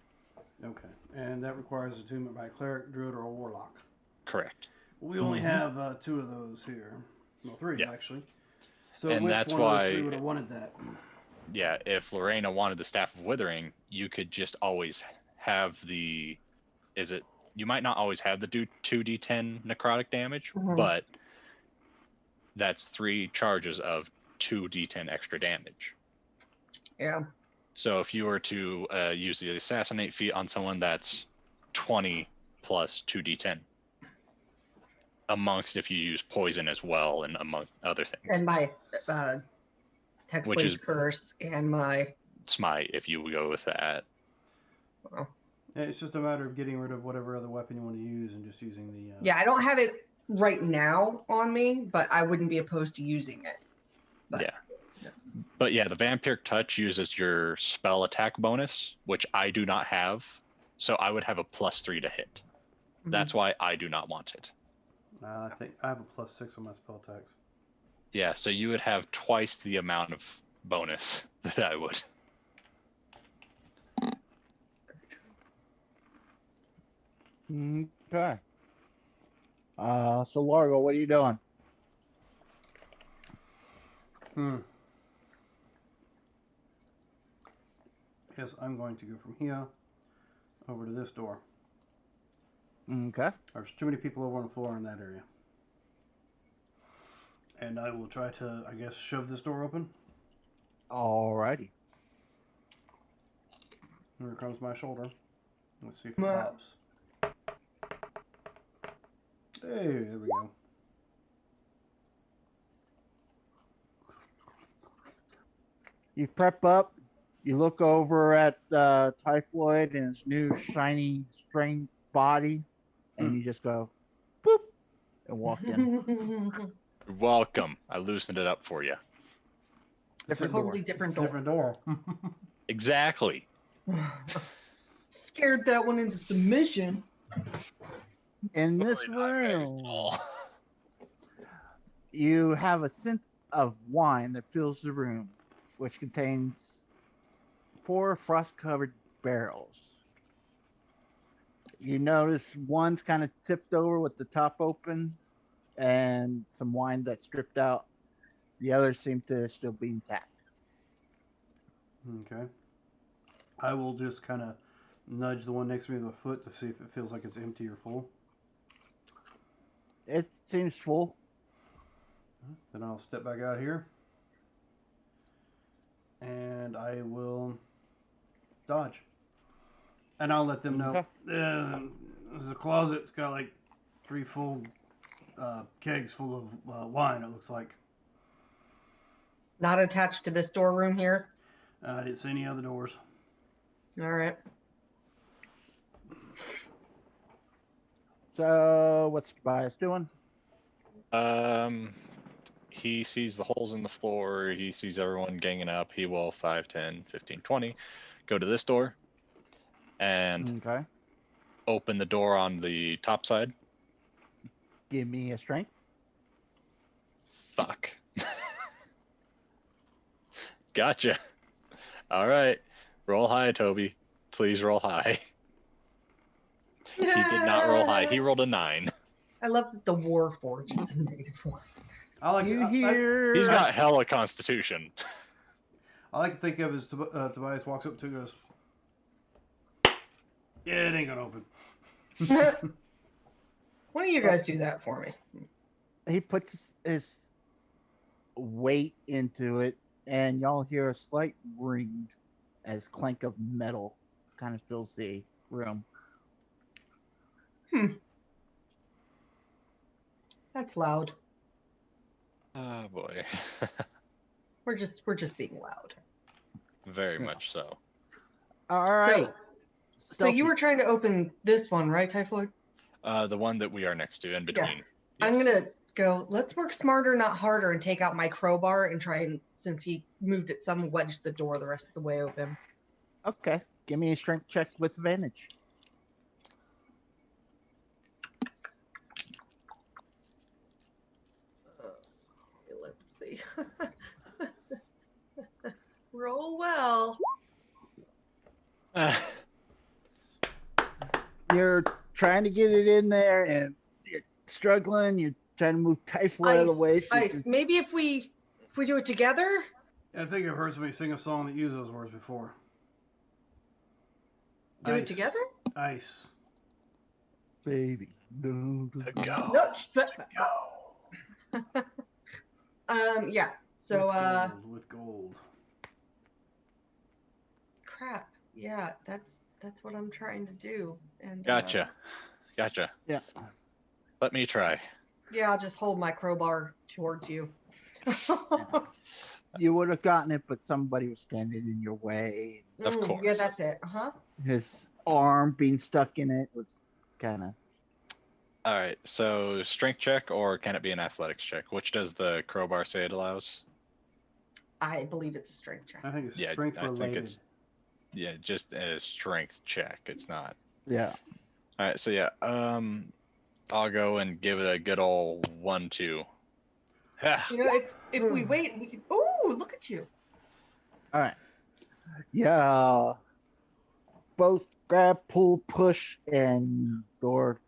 Okay. And that requires attunement by a cleric, druid, or a warlock. Correct. We only have 2 of those here. Well, 3 Yeah. actually. So And which that's one of those why- 3 would have wanted that? Yeah, if Lorena wanted the Staff of Withering, you could just always have you might not always have the 2d10 necrotic damage, but that's 3 charges of 2d10 extra damage. Yeah. So if you were to use the Assassinate feat on someone, that's 20 plus 2d10. Amongst if you use poison as well, and among other things. And my Text Which Blade's is- curse and my Smite, if you go with that. well, Yeah, it's just a matter of getting rid of whatever other weapon you want to use and just using the. yeah, I don't have it right now on me, but I wouldn't be opposed to using it. But, Yeah. But yeah, the Vampiric Touch uses your spell attack bonus, which I do not have. So I would have a +3 to hit. That's why I do not want it. I think I have a +6 on my spell attacks. Yeah, so you would have twice the amount of bonus that I would. Okay. So Largo, what are you doing? Yes, I'm going to go from here over to this door. Okay. There's too many people over on the floor in that area. And I will try to, I guess, shove this door open. Alrighty. Here comes my shoulder. Let's see if it Mwah. pops. Hey, there we go. You prep up. You look over at Typhoid and his new shiny string body, and you just go, boop, and walk in. You're welcome. I loosened it up for you. Different totally door. different door. Different door. Exactly. Scared that one into submission. In this Totally not very room, small. you have a scent of wine that fills the room, which contains 4 frost-covered barrels. You notice one's kind of tipped over with the top open and some wine that's dripped out. The others seem to still be intact. Okay. I will just kind of nudge the one next to me with a foot to see if it feels like it's empty or full. It seems full. Then I'll step back out here. And I will dodge. And I'll let them know. Okay. There's a closet. It's got like 3 full kegs full of wine, it looks like. Not attached to this storeroom here. I didn't see any other doors. All right. So what's Tobias doing? He sees the holes in the floor. He sees everyone ganging up. He will 5, 10, 15, 20 go to this door and Okay. open the door on the top side. Give me a strength. Fuck. Gotcha. All right. Roll high, Toby. Please roll high. He did not roll high. He rolled a 9. I love that the Warforged is a -1. I like You I- hear? He's got hella constitution. I like to think of as Tobias walks up to it and goes, yeah, it ain't gonna open. Why don't you guys do that for me? He puts his weight into it, and y'all hear a slight ring as clank of metal kind of fills the room. That's loud. Oh boy. We're just being loud. Very Yeah. much so. All right. So you were trying to open this one, right, Typhoid? The one that we are next to in between. I'm Yes. gonna go. Let's work smarter, not harder, and take out my crowbar and try and, since he moved it some, wedge the door the rest of the way open. Okay. Give me a strength check with advantage. Let's see. Roll well. You're trying to get it in there, and you're struggling. You're trying to move Typhoid out of the way. so you Ice. can- Maybe if we do it together. I think I've heard somebody sing a song that used those words before. Do it Ice. together? Ice. Baby. No. Go. No. Go. Yeah. So with gold. crap. Yeah, that's what I'm trying to do. And Gotcha. Gotcha. Yeah. Let me try. Yeah, I'll just hold my crowbar towards you. You would have gotten it, but somebody was standing in your way. Of Yeah, course. that's it. His arm being stuck in it was kind of. All right. So strength check, or can it be an athletics check? Which does the crowbar say it allows? I believe it's a strength check. I think it's Yeah, strength I think related. it's just a strength check. It's not. Yeah. All right. So yeah. I'll go and give it a good old 1, 2. Ha! You know, if we wait, we can. Ooh, look at you. All right. Yeah. Both grab, pull, push, and door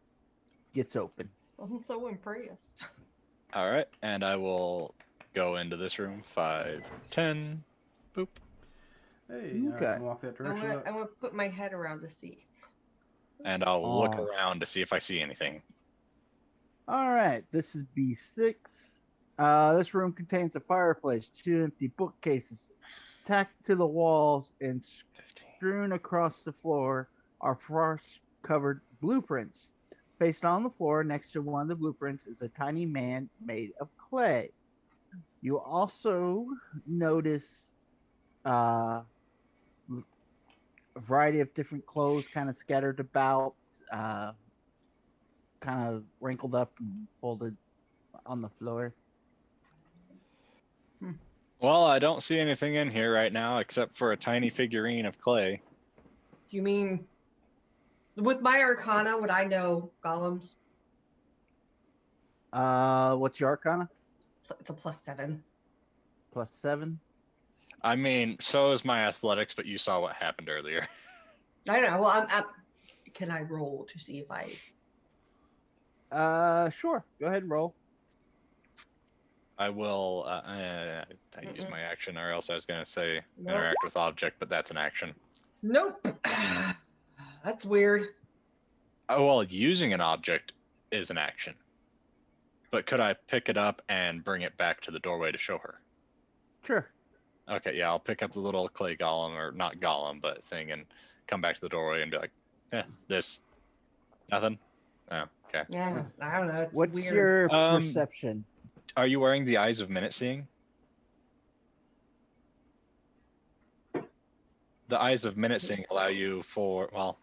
gets open. I'm so impressed. All right. And I will go into this room. 5, 10. Boop. Hey, I Okay. can walk that I'm direction. gonna put my head around to see. And I'll look Oh. around to see if I see anything. All right. This is B6. This room contains a fireplace, 2 empty bookcases tacked to the walls, and 15. strewn across the floor are frost-covered blueprints. Faced on the floor next to one of the blueprints is a tiny man made of clay. You also notice a variety of different clothes kind of scattered about, kind of wrinkled up and folded on the floor. Well, I don't see anything in here right now except for a tiny figurine of clay. You mean with my Arcana? Would I know golems? What's your Arcana? It's a +7. +7. I mean, so is my athletics, but you saw what happened earlier. I don't know. Well, I'm can I roll to see if I? Sure. Go ahead and roll. I will. I use my action, or else I was gonna say Nope. interact with object, but that's an action. Nope. That's weird. Oh well, using an object is an action. But could I pick it up and bring it back to the doorway to show her? Sure. Okay, yeah, I'll pick up the little clay golem, or not golem, but thing, and come back to the doorway and be like, this. Nothing? Oh, okay. Yeah, I don't know. It's What's weird. your Um, perception? Are you wearing the Eyes of Minute Seeing? The Eyes of Minute Seeing allow you for, well,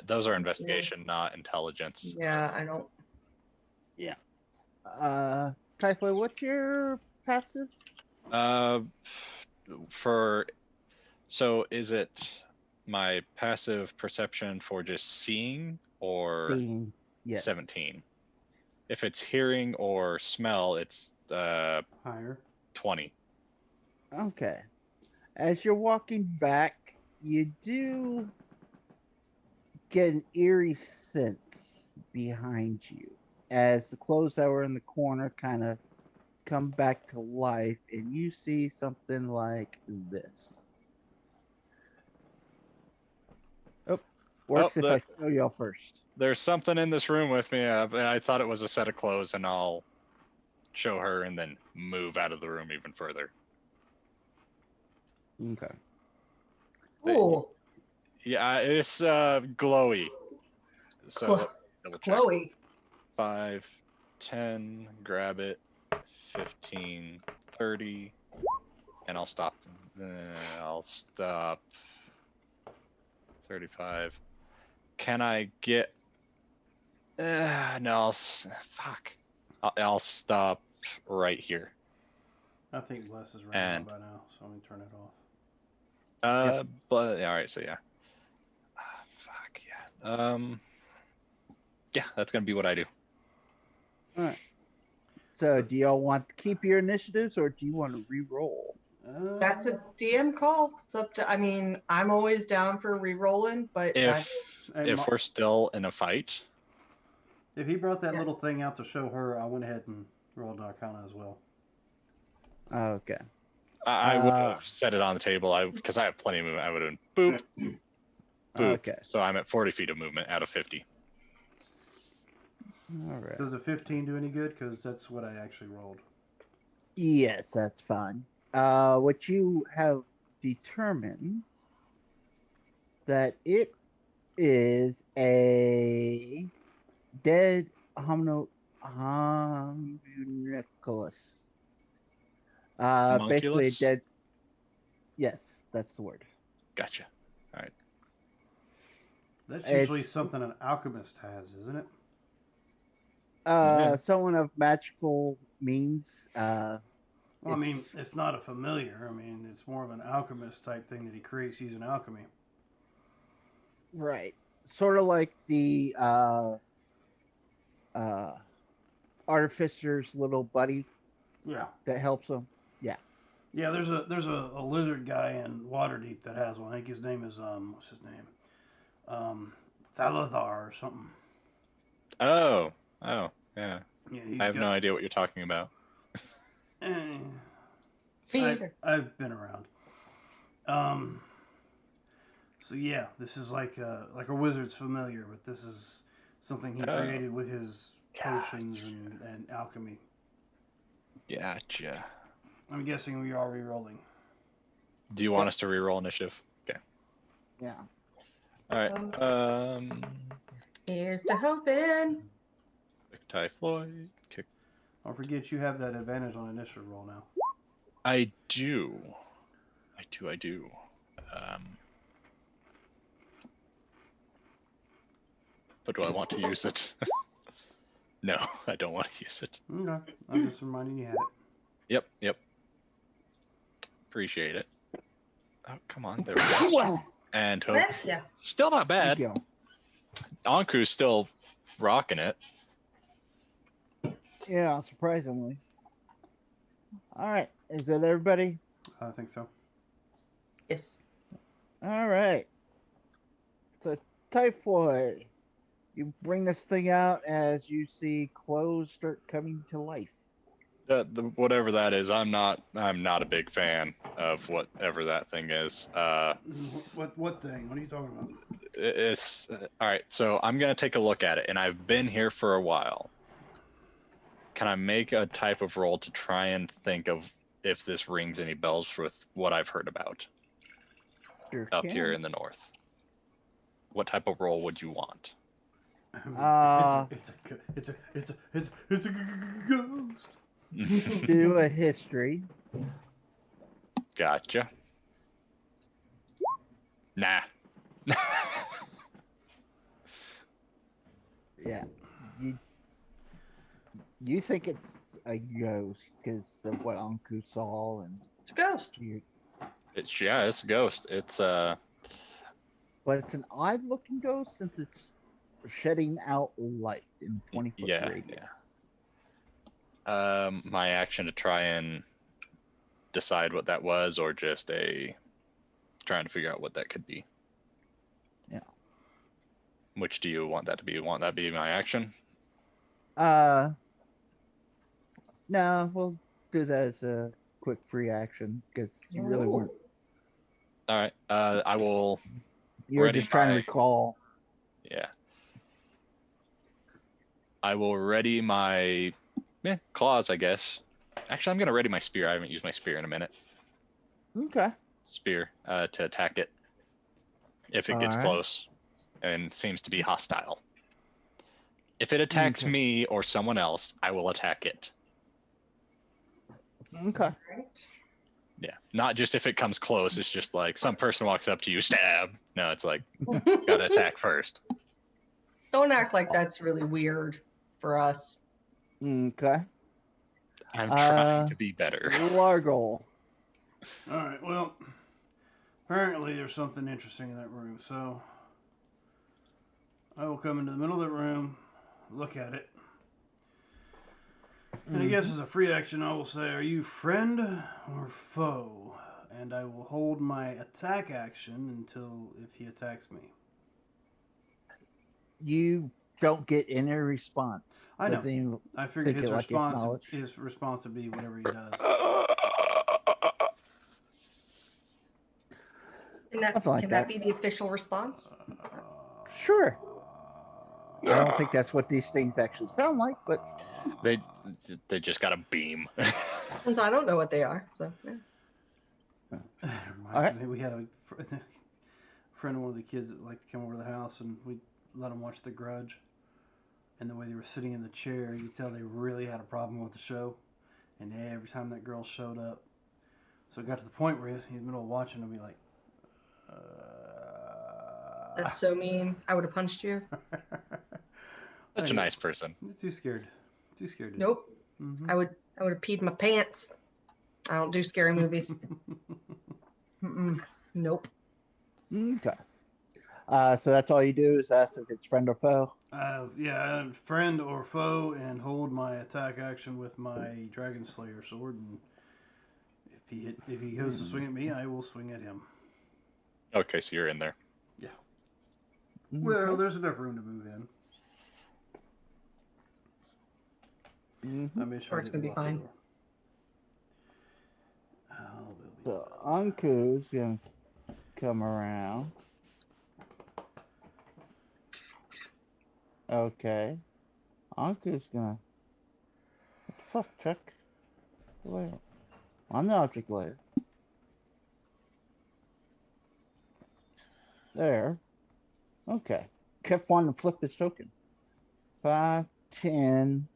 those are investigation, not intelligence. Yeah, I don't. Typhoid, what's your passive? So is it my passive perception for just seeing, or Seeing. Yes. 17? If it's hearing or smell, it's Higher. 20. Okay. As you're walking back, you do get an eerie sense behind you as the clothes that were in the corner kind of come back to life, and you see something like this. Oh, works Oh, if I show y'all first. There's something in this room with me. I thought it was a set of clothes, and I'll show her and then move out of the room even further. Okay. Ooh, Yeah, it's glowy. So Glo- let me double check. Chloe. 5, 10, grab it, 15, 30, and I'll stop. I'll stop. 35. Can I get? No, fuck. I'll stop right here. I think Bless is running And- out by now, so let me turn it off. But all right, so yeah. Fuck yeah. Yeah, that's gonna be what I do. All right. So, do y'all want to keep your initiatives, or do you want to re-roll? That's a DM call. It's up to. I mean, I'm always down for re-rolling, but that's. If we're still in a fight, If he brought that Yeah. little thing out to show her, I went ahead and rolled Arcana as well. Okay. I would have set it on the table. Because I have plenty of movement. I would have boop, boop. Okay. So I'm at 40 feet of movement out of 50. All right. Does a 15 do any good? Because that's what I actually rolled. Yes, that's fine. What you have determined that it is a dead homunculus. Basically a Homunculus? dead. Yes, that's the word. Gotcha. All right. That's It- usually something an alchemist has, isn't it? Yeah. Someone of magical means. Well, I mean, It's- it's not a familiar. I mean, it's more of an alchemist type thing that he creates using alchemy. Right. Sort of like the artificer's little buddy Yeah. that helps him. Yeah, there's a lizard guy in Waterdeep that has one. I think his name is what's his name? Thalathar or something. Oh, yeah. Yeah, he's I have no idea what you're talking about. Me either. I've been around. So yeah, this is like a wizard's familiar, but this is something he Oh. created with his potions and alchemy. Gotcha. I'm guessing we are re-rolling. Do you want us to reroll initiative? Okay. Yeah. All right. Here's to hoping. Kick Typhoid. Kick. Don't forget you have that advantage on initiative roll now. I do. But do I want to use it? No, I don't want to use it. Okay, I'm just reminding you had it. Yep. Appreciate it. Oh, come on. There we go. And hope. Bless ya. Still not bad. Thank you. Anku's still rocking it. Yeah, surprisingly. All right. Is that everybody? I think so. Yes. All right. So, Typhoid, You bring this thing out as you see clothes start coming to life. Whatever that is, I'm not a big fan of whatever that thing is. What thing? What are you talking about? It's all right. So I'm gonna take a look at it, and I've been here for a while. Can I make a type of roll to try and think of if this rings any bells with what I've heard about Sure up can. here in the north? What type of roll would you want? I mean, it's a ghost. Do a history. Gotcha. Nah. Yeah. You think it's a ghost because of what Anku saw, and It's a ghost. It's a ghost. It's but it's an odd looking ghost since it's shedding out light in 20-foot yeah, radius. yeah. My action to try and decide what that was, or just trying to figure out what that could be. Yeah. Which do you want that to be? You want that to be my action? No, we'll do that as a quick free action because you really weren't. All right. I will. You were ready just trying to my- recall. Yeah. I will ready my claws, I guess. Actually, I'm gonna ready my spear. I haven't used my spear in a minute. Okay. Spear to attack it if it gets Alright. close and seems to be hostile. If it attacks Okay. me or someone else, I will attack it. Okay. Yeah, not just if it comes close. It's just like some person walks up to you, stab. No, it's like gotta attack first. Don't act like that's really weird for us. Okay. I'm trying to be better. Largol. All right. Well, apparently there's something interesting in that room. So I will come into the middle of the room, look at it, and I guess as a free action, I will say, "Are you friend or foe?" And I will hold my attack action until if he attacks me. You don't get any response. I know. Doesn't even I figured think his it like acknowledge. response would be whatever he does. Something like Can that. that be the official response? Sure. I don't think that's what these things actually sound like, but They just got a beam. Since I don't know what they are. So yeah. Reminds me, we had a friend of one of the kids that liked to come over to the house, and we let them watch The Grudge. And the way they were sitting in the chair, you could tell they really had a problem with the show. And every time that girl showed up, so it got to the point where he's in the middle of watching and be like, That's so mean. I would have punched you. Such a nice person. He's too scared. Too scared. Nope. Mm-hmm. I would have peed my pants. I don't do scary movies. Nope. okay. So that's all you do is ask if it's friend or foe. Yeah, friend or foe, and hold my attack action with my Dragon Slayer sword. And if he goes to swing at me, I will swing at him. Okay, so you're in there. Yeah. Well, there's enough room to move in. Mm-hmm. I made sure Or it's gonna be fine. So Anku's gonna come around. Okay. Anku's gonna. What the fuck, Chuck? Wait. I'm the object layer. There. Okay. Kept wanting to flip this token. 5, 10,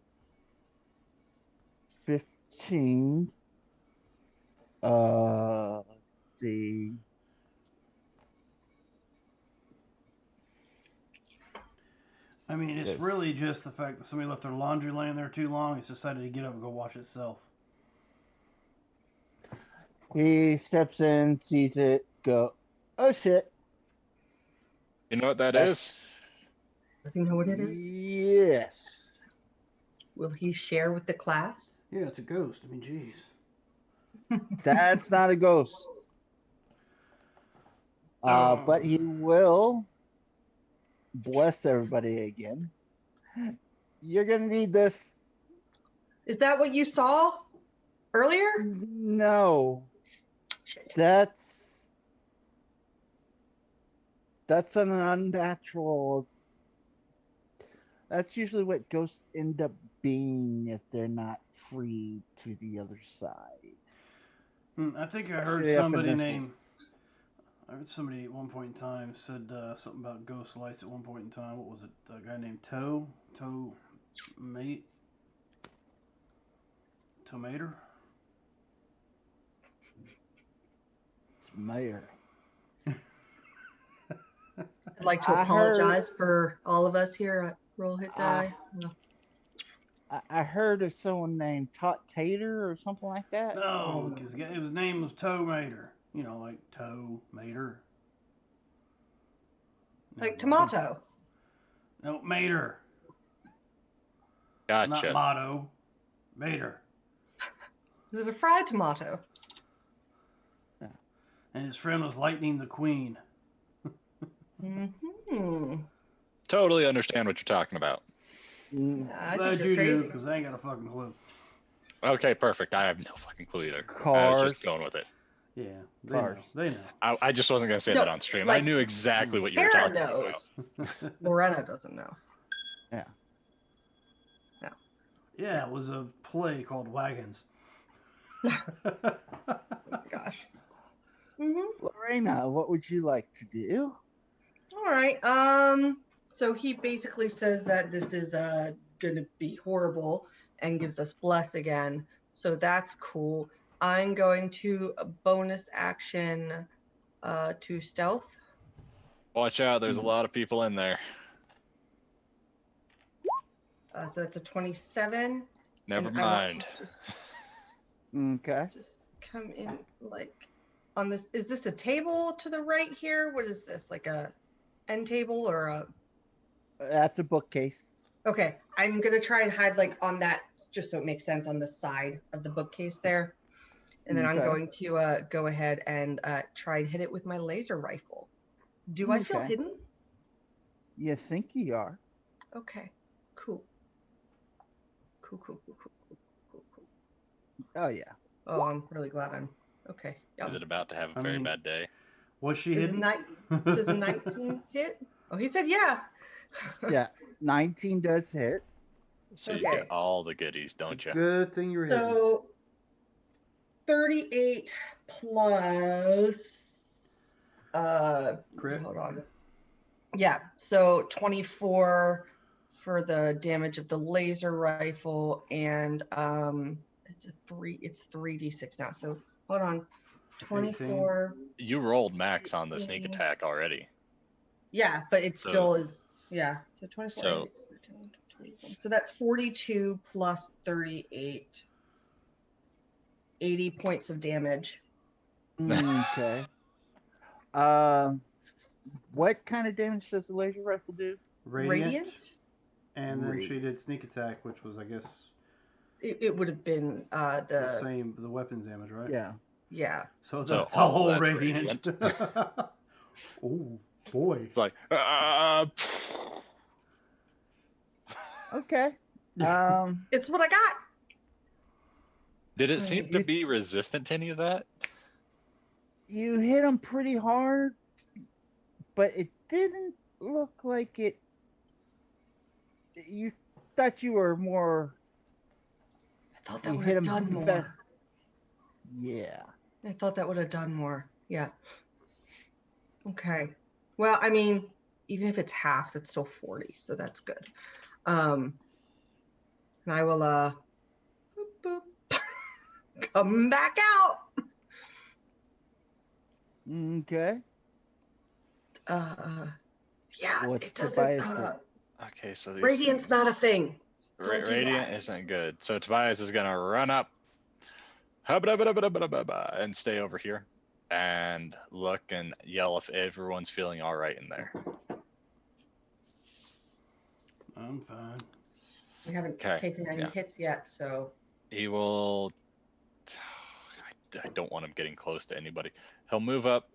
15. Let's see. I mean, it's really just the fact that somebody left their laundry laying there too long. It's decided to get up and go wash itself. He steps in, sees it, go, oh shit. You know what that is? Does he know what it is? Yes. Will he share with the class? Yeah, it's a ghost. I mean, jeez. That's not a ghost. But he will bless everybody again. You're gonna need this. Is that what you saw earlier? No, Shit. that's an unnatural. That's usually what ghosts end up being if they're not free to the other side. I think I heard Especially up in somebody this- name. I heard somebody at one point in time said something about ghost lights at one point in time. What was it? A guy named Mate? Tomater? It's Mayor. I'd like to I heard- apologize for all of us here at Roll Hit Die. I heard of someone named Tot Tater or something like that. No, because his name was Tomater. You know, like Mater. Like Never mind. tomato. No, Mater. Gotcha. Not motto. Mater. Is it a fried tomato? And his friend was Lightning the Queen. Mm-hmm. Totally understand what you're talking about. Mm, I Glad think you you're do, crazy. because I ain't got a fucking clue. Okay, perfect. I have no fucking clue either. I Cars. was just going with it. Yeah, they Cars. know. They know. I just wasn't gonna say No, that on stream. like, I knew exactly what you were Tara talking about. knows. Lorena doesn't know. Yeah, it was a play called Wagons. Oh my gosh. Mm-hmm. Lorena, what would you like to do? All right. So he basically says that this is gonna be horrible and gives us bless again. So that's cool. I'm going to bonus action to stealth. Watch out, there's a lot of people in there. So that's a 27. Never and I want to mind. Okay. just come in like on this. Is this a table to the right here? What is this? Like a end table or a? That's a bookcase. Okay, I'm gonna try and hide like on that, just so it makes sense, on the side of the bookcase there. And then I'm Okay. going to go ahead and try and hit it with my laser rifle. Do I feel Okay. hidden? You think you are? Okay, cool. Cool. Oh yeah. Oh, I'm really glad I'm okay. Yeah. Is it about to have a I very mean- bad day? Was she Does hidden? does a 19 hit? Oh, he said yeah. Yeah. 19 does hit. So you Okay. get all the goodies, don't you? Good thing you were hidden. So 38 plus Crit? hold on. Yeah, so 24 for the damage of the laser rifle, and it's 3d6 now. So hold on. 24. You rolled max on the sneak attack already. Yeah, but it So- still is, yeah. So 24. So- 21. So that's 42 plus 38. 80 points of damage. Okay. What kind of damage does the laser rifle do? Radiant? And then she Radiant. did sneak attack, which was, I guess, It would have been the the, same, the weapons damage, right? Yeah. yeah. So So that's a all whole that's radiant. Oh, boy. It's like, Okay. It's what I got. did it seem to You- be resistant to any of that? You hit him pretty hard, but it didn't look like it. You thought you were more. I thought that You would hit have him done be- more. Yeah. I thought that would have done more. Yeah. Okay. Well, I mean, even if it's half, that's still 40, so that's good. And I will boop, boop, come back out. Okay. Yeah, What's it doesn't. Tobias do? Okay, so these Radiant's not a thing. Don't do Radiant that. isn't good. So Tobias is gonna run up and stay over here and look and yell if everyone's feeling all right in there. I'm fine. We haven't Okay, taken any yeah. hits yet, so He will. I don't want him getting close to anybody. He'll move up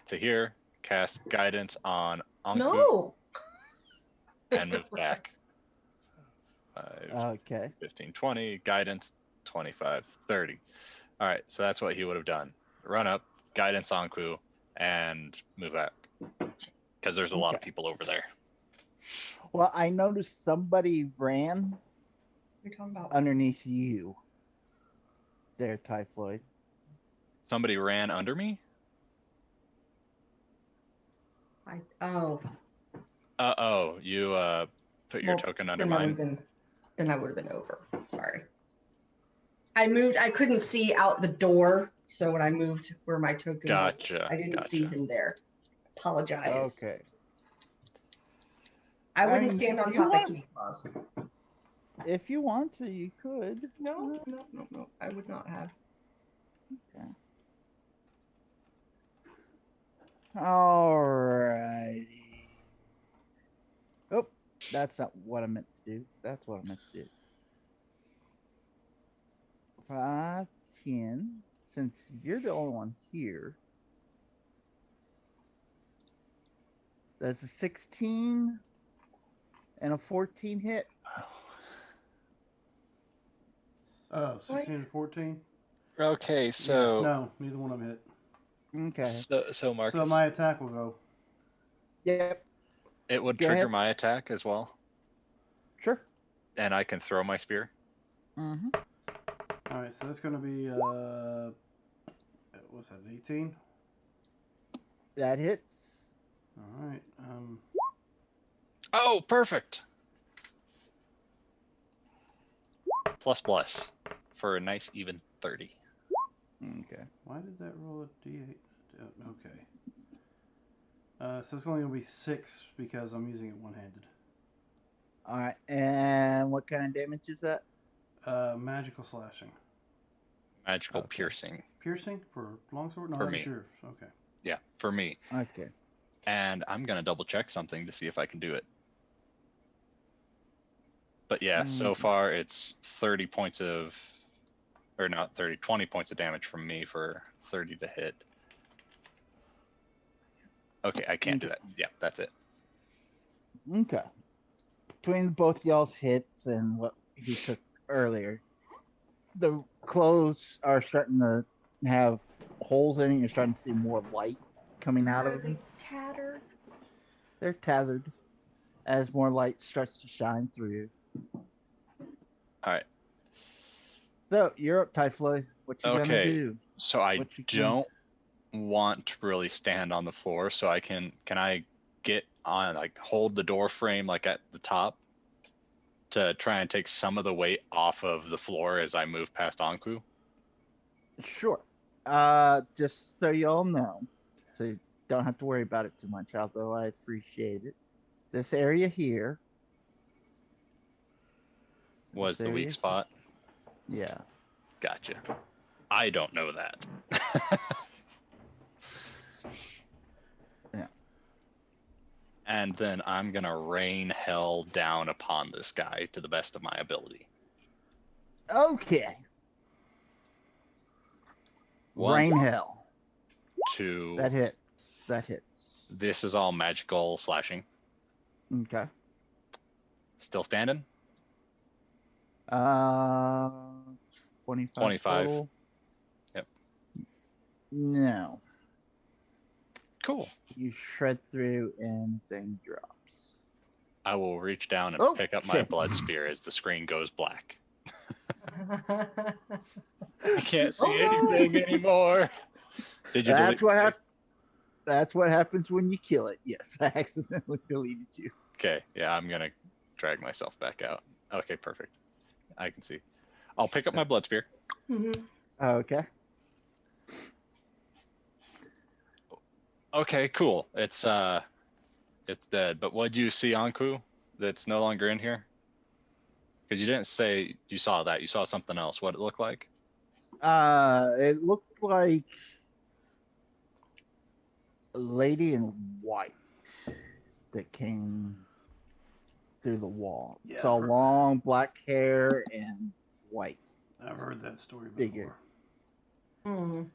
to here, cast guidance on Anki. no. and move back. 5, Okay. 15, 20, guidance, 25, 30. All right, so that's what he would have done. Run up, guidance Anku, and move back. Because there's a lot of Okay. people over there. Well, I noticed somebody ran You're talking about underneath you there, Typhoid. Somebody ran under me? oh. Oh, you put your Well, token under then I would mine? have been over. Sorry. I moved. I couldn't see out the door, so when I moved where my token Gotcha. was, I didn't see him there. Apologize. Okay. I wouldn't mean, stand on you top want- of Key-Claws. If you want to, you could. No. I would not have. Alrighty. Oh, that's not what I meant to do. That's what I meant to do. 5, 10. Since you're the only one here, that's a 16 and a 14 hit. Oh, 16 and 14? Okay, Yeah, so no, neither one of them hit. Okay. so Marcus, So my attack will go. Yep. it would Go trigger ahead. my attack as well, Sure. and I can throw my spear. Mm-hmm. Alright, so that's going to be, what's that, 18? That hits. Alright, Oh, perfect. Plus bless for a nice even 30. Okay. why did that roll a d8? Okay. So it's only going to be 6 because I'm using it one-handed. All right. And what kind of damage is that? Magical slashing. Magical Okay. piercing. Piercing for longsword? No, For that was me. yours. Okay. Yeah, for me. Okay. And I'm gonna double check something to see if I can do it. But yeah, so far it's 30 points of, or not 30, 20 points of damage from me for 30 to hit. Okay, I can't do that. Yeah, that's it. Okay. Between both y'all's hits and what he took earlier, the clothes are starting to have holes in it. You're starting to see more light coming out Are of they them. tattered? They're tethered as more light starts to shine through. All right. So you're up, Typhoid. What you gonna Okay. do? So I What you gonna don't want to really stand on the floor, so I can I get on, like, hold the door frame like at the top to try and take some of the weight off of the floor as I move past Anku? Sure. Just so y'all know, so you don't have to worry about it too much, although I appreciate it. This area here Was This the weak area? spot? Yeah. Gotcha. I don't know that. Yeah. And then I'm gonna rain hell down upon this guy to the best of my ability. Okay. One, Rain hell. 2. That hits. That hits. This is all magical slashing. Okay. Still standing? 25 25. total. Yep. No. Cool. You shred through and thing drops. I will reach down and Oh, pick up my shit. blood spear as the screen goes black. I can't see Oh, no. anything anymore. Did you delete? That's what happens when you kill it. Yes, I accidentally deleted you. Okay, yeah, I'm gonna drag myself back out. Okay, perfect. I can see. I'll pick up my blood spear. Mhm. Okay. Okay, cool. It's dead. But what'd you see, Anku? That's no longer in here? Because you didn't say you saw that. You saw something else. What it looked like? It looked like a lady in white that came through the wall. Yeah, Saw I've heard- long black hair and white. I've heard that story Figure. before.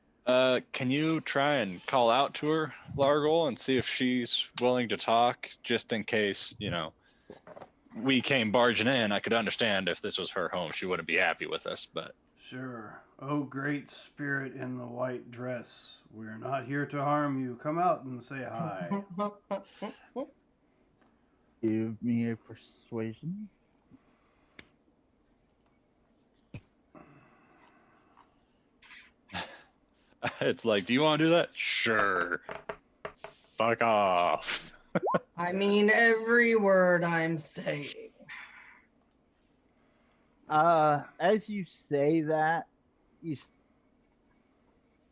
Can you try and call out to her, Largol, and see if she's willing to talk, just in case, we came barging in, I could understand if this was her home. She wouldn't be happy with us, but Sure. Oh, great spirit in the white dress. We're not here to harm you. Come out and say hi. Give me a persuasion. it's like, do you want to do that? Sure. Fuck off. I mean every word I'm saying. As you say that,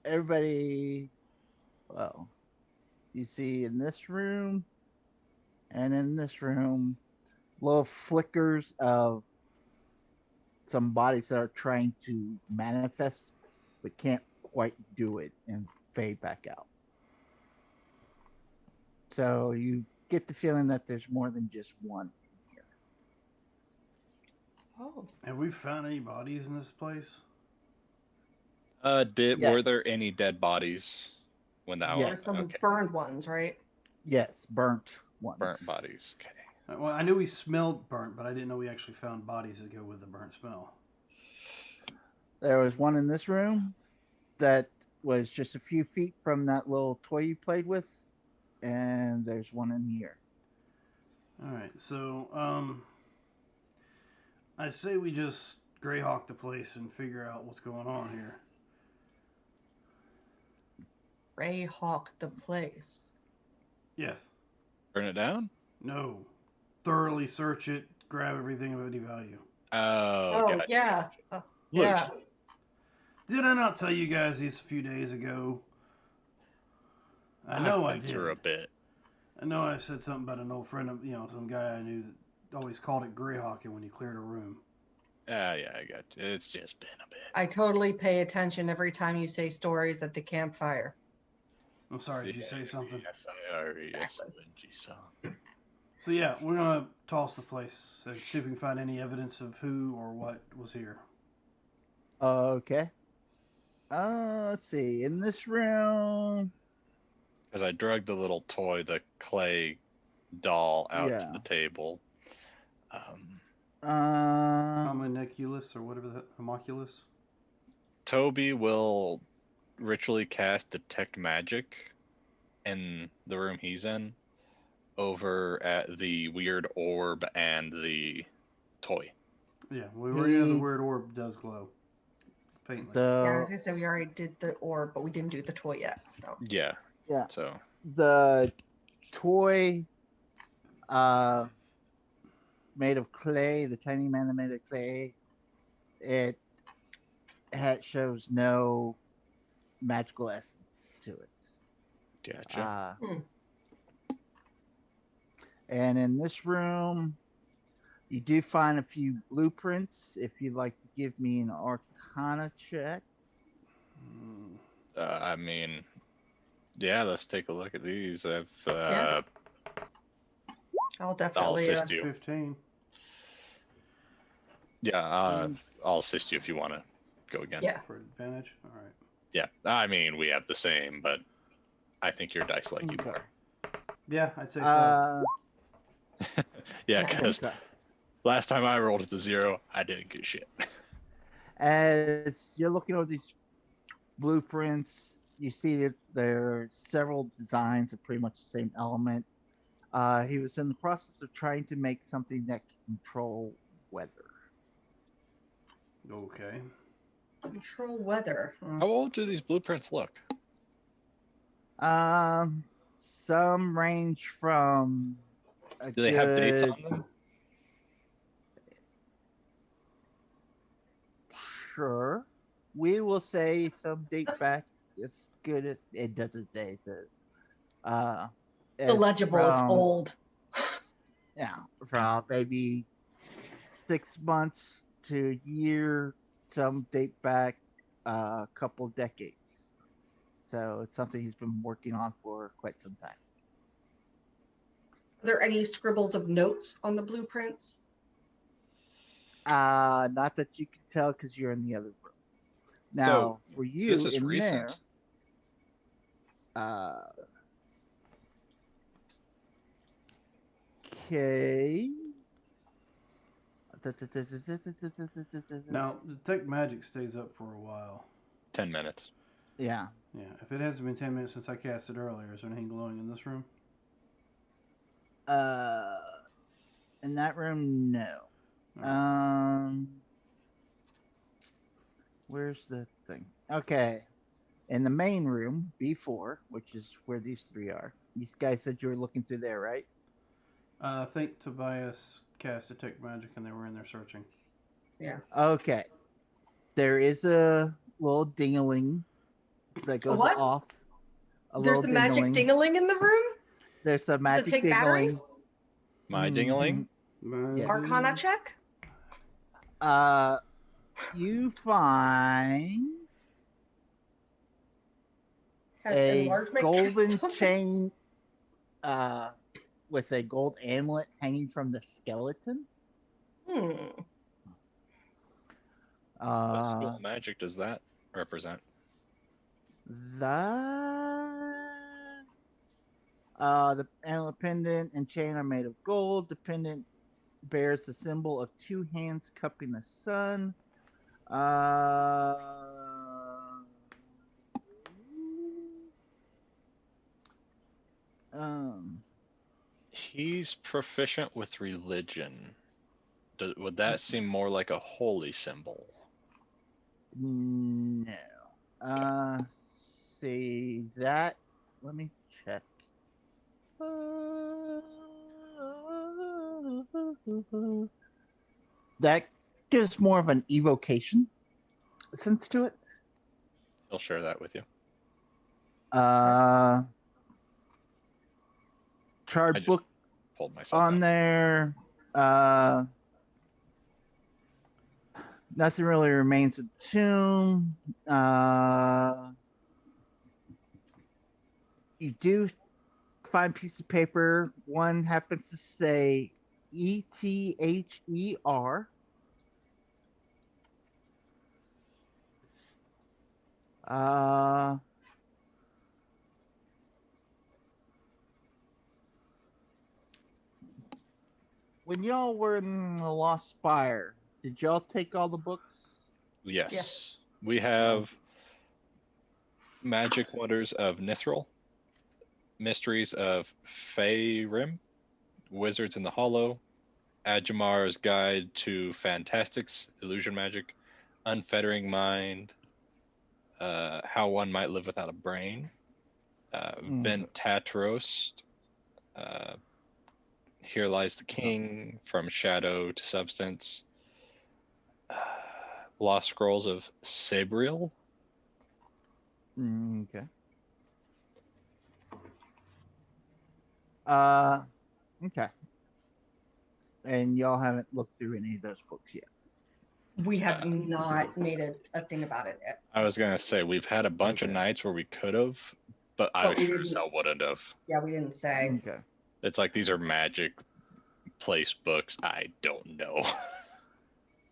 everybody, well, you see in this room and in this room, little flickers of some bodies that are trying to manifest but can't quite do it and fade back out. So you get the feeling that there's more than just one here. Oh. Have we found any bodies in this place? Were there Yes. any dead bodies when the hour? There Yes. were some Okay. burned ones, right? Yes, burnt ones. Burnt bodies. Okay. Well, I knew we smelled burnt, but I didn't know we actually found bodies that go with the burnt smell. There was one in this room that was just a few feet from that little toy you played with, and there's one in here. All right, so I say we just Greyhawk the place and figure out what's going on here. Ray Hawk the place. Yes. Burn it down? No. Thoroughly search it. Grab everything of any value. Oh, gotcha. yeah. Loot. Yeah. Did I not tell you guys this a few days ago? I know I I've been did. through a bit. I know I said something about an old friend of, some guy I knew that always called it Greyhawking when he cleared a room. Yeah, I got you. It's just been a bit. I totally pay attention every time you say stories at the campfire. I'm sorry, did you say something? Exactly. So yeah, we're gonna toss the place and see if we can find any evidence of who or what was here. Okay. Let's see. In this room, Because I dragged the little toy, the clay doll, out to Yeah. the table. Homunculus or whatever the homunculus. Toby will ritually cast Detect Magic in the room he's in over at the weird orb and the toy. Yeah, we already know the weird orb does glow faintly. Yeah, I was gonna say we already did the orb, but we didn't do the toy yet. So Yeah. Yeah. So The toy made of clay, the tiny man made of clay, it shows no magical essence to it. gotcha. And in this room, you do find a few blueprints. If you'd like to give me an Arcana check. I mean, yeah, let's take a look at these. Yeah. I'll definitely. assist you. 15. Yeah, I'll assist you if you want to go again. Yeah. For advantage. All right. Yeah, I mean, we have the same, but I think your dice like you Okay. more. Yeah, I'd say so. Yeah, Nice. because last time I rolled at the 0, I didn't get shit. As you're looking over these blueprints, you see that there are several designs of pretty much the same element. He was in the process of trying to make something that can control weather. Okay. Control weather. How old do these blueprints look? Some range from Do they have dates on them? Sure. We will say some date back as good as it doesn't say. So, Illegible. It's old. Yeah, from maybe 6 months to a year. Some date back a couple decades. So it's something he's been working on for quite some time. Are there any scribbles of notes on the blueprints? Not that you can tell because you're in the other room. Now, for you this is in recent. there, okay. Now, detect magic stays up for a while. 10 minutes. Yeah. Yeah, if it hasn't been 10 minutes since I cast it earlier, is there anything glowing in this room? In that room, no. Alright. Where's the thing? Okay. In the main room, B4, which is where these three are. These guys said you were looking through there, right? I think Tobias cast detect magic and they were in there searching. Yeah. Okay. There is a little dingling that goes what? off. There's a magic dingling in the room? There's a Does it magic take dingling. batteries? My dingling? Yes. Arcana check? You find Has a enlargement golden cast on it? chain with a gold amulet hanging from the skeleton. Hmm. What school of magic does that represent? The amulet pendant and chain are made of gold. The pendant bears the symbol of two hands cupping the sun. He's proficient with religion. Would that seem more like a holy symbol? No. See that? Let me check. That gives more of an evocation sense to it. He'll share that with you. Charred book Pulled myself on out. there. Nothing really remains of the tomb. You do find a piece of paper. One happens to say ETHER. When y'all were in the Lost Spire, did y'all take all the books? Yes. Yes. We have Magic Wonders of Nithril, Mysteries of Rime, Wizards in the Hollow, Ajamar's Guide to Fantastics, Illusion Magic, Unfettering Mind, How One Might Live Without a Brain, Ventatros, Here Lies the King, From Shadow to Substance, Lost Scrolls of Sabriel. Okay. Okay. And y'all haven't looked through any of those books yet. We have not made a thing about it yet. I was gonna say we've had a bunch of nights where we could have, but I But we sure as didn't. hell wouldn't have. Yeah, we didn't say. Okay. It's like these are magic place books. I don't know.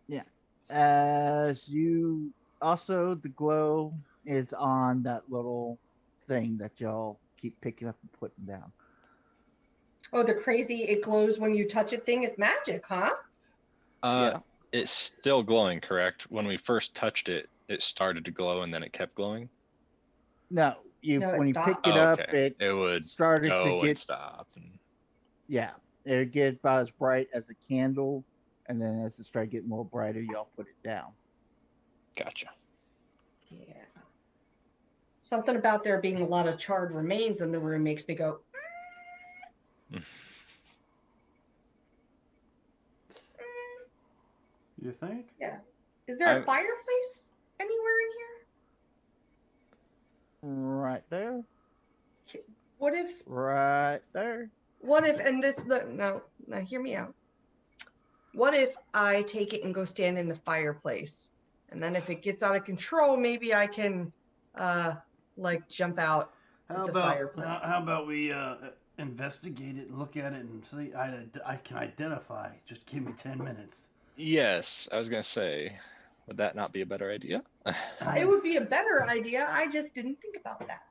Yeah. As you also, the glow is on that little thing that y'all keep picking up and putting down. Oh, the crazy it glows when you touch it thing is magic, huh? Yeah. It's still glowing, correct? When we first touched it, it started to glow and then it kept glowing. No, No, it when you stopped. picked it up, Okay. It would started to go and get stop. And yeah, it would get about as bright as a candle, and then as it started getting a little brighter, y'all put it down. gotcha. Yeah. Something about there being a lot of charred remains in the room makes me go. You think? Yeah. Is there a fireplace anywhere in here? Right there. What if? Right there. What if? And this no. Now hear me out. What if I take it and go stand in the fireplace, and then if it gets out of control, maybe I can, like jump out the fireplace. How about we investigate it and look at it and see? I can identify. Just give me 10 minutes. Yes, I was gonna say, would that not be a better idea? It would be a better idea. I just didn't think about that.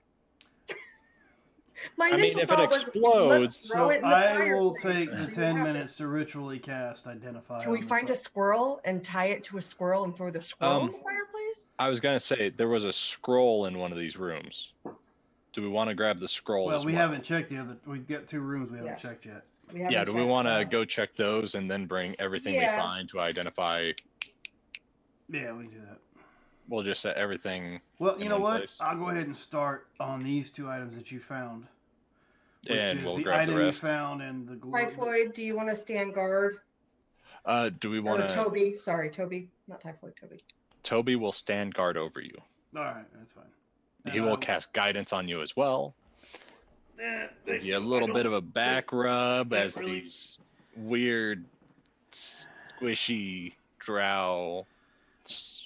My I mean, initial if it thought was, explodes, let's throw So it in the I fire. will take the See what 10 happens. minutes to ritually cast identify. Can we on this find a item. squirrel and tie it to a squirrel and throw the squirrel in the fireplace? I was gonna say there was a scroll in one of these rooms. Do we want to grab the scroll Well, as we well? haven't checked the other. We've got 2 rooms we haven't Yeah. checked yet. We haven't Yeah, do we checked, want to go check those and then bring everything we Yeah. find to identify? Yeah, we can do that. We'll just set everything Well, you in know one what? place. I'll go ahead and start on these 2 items that you found. Which And is we'll the grab the item you rest. found and the glow. Typhoid, do you want to stand guard? Do we Or want to? Toby, sorry, Toby, not Typhoid, Toby. Toby will stand guard over you. All right, that's fine. He will cast guidance on you as well. Give you a I little don't- bit of a back rub can't as really- these weird, squishy drow.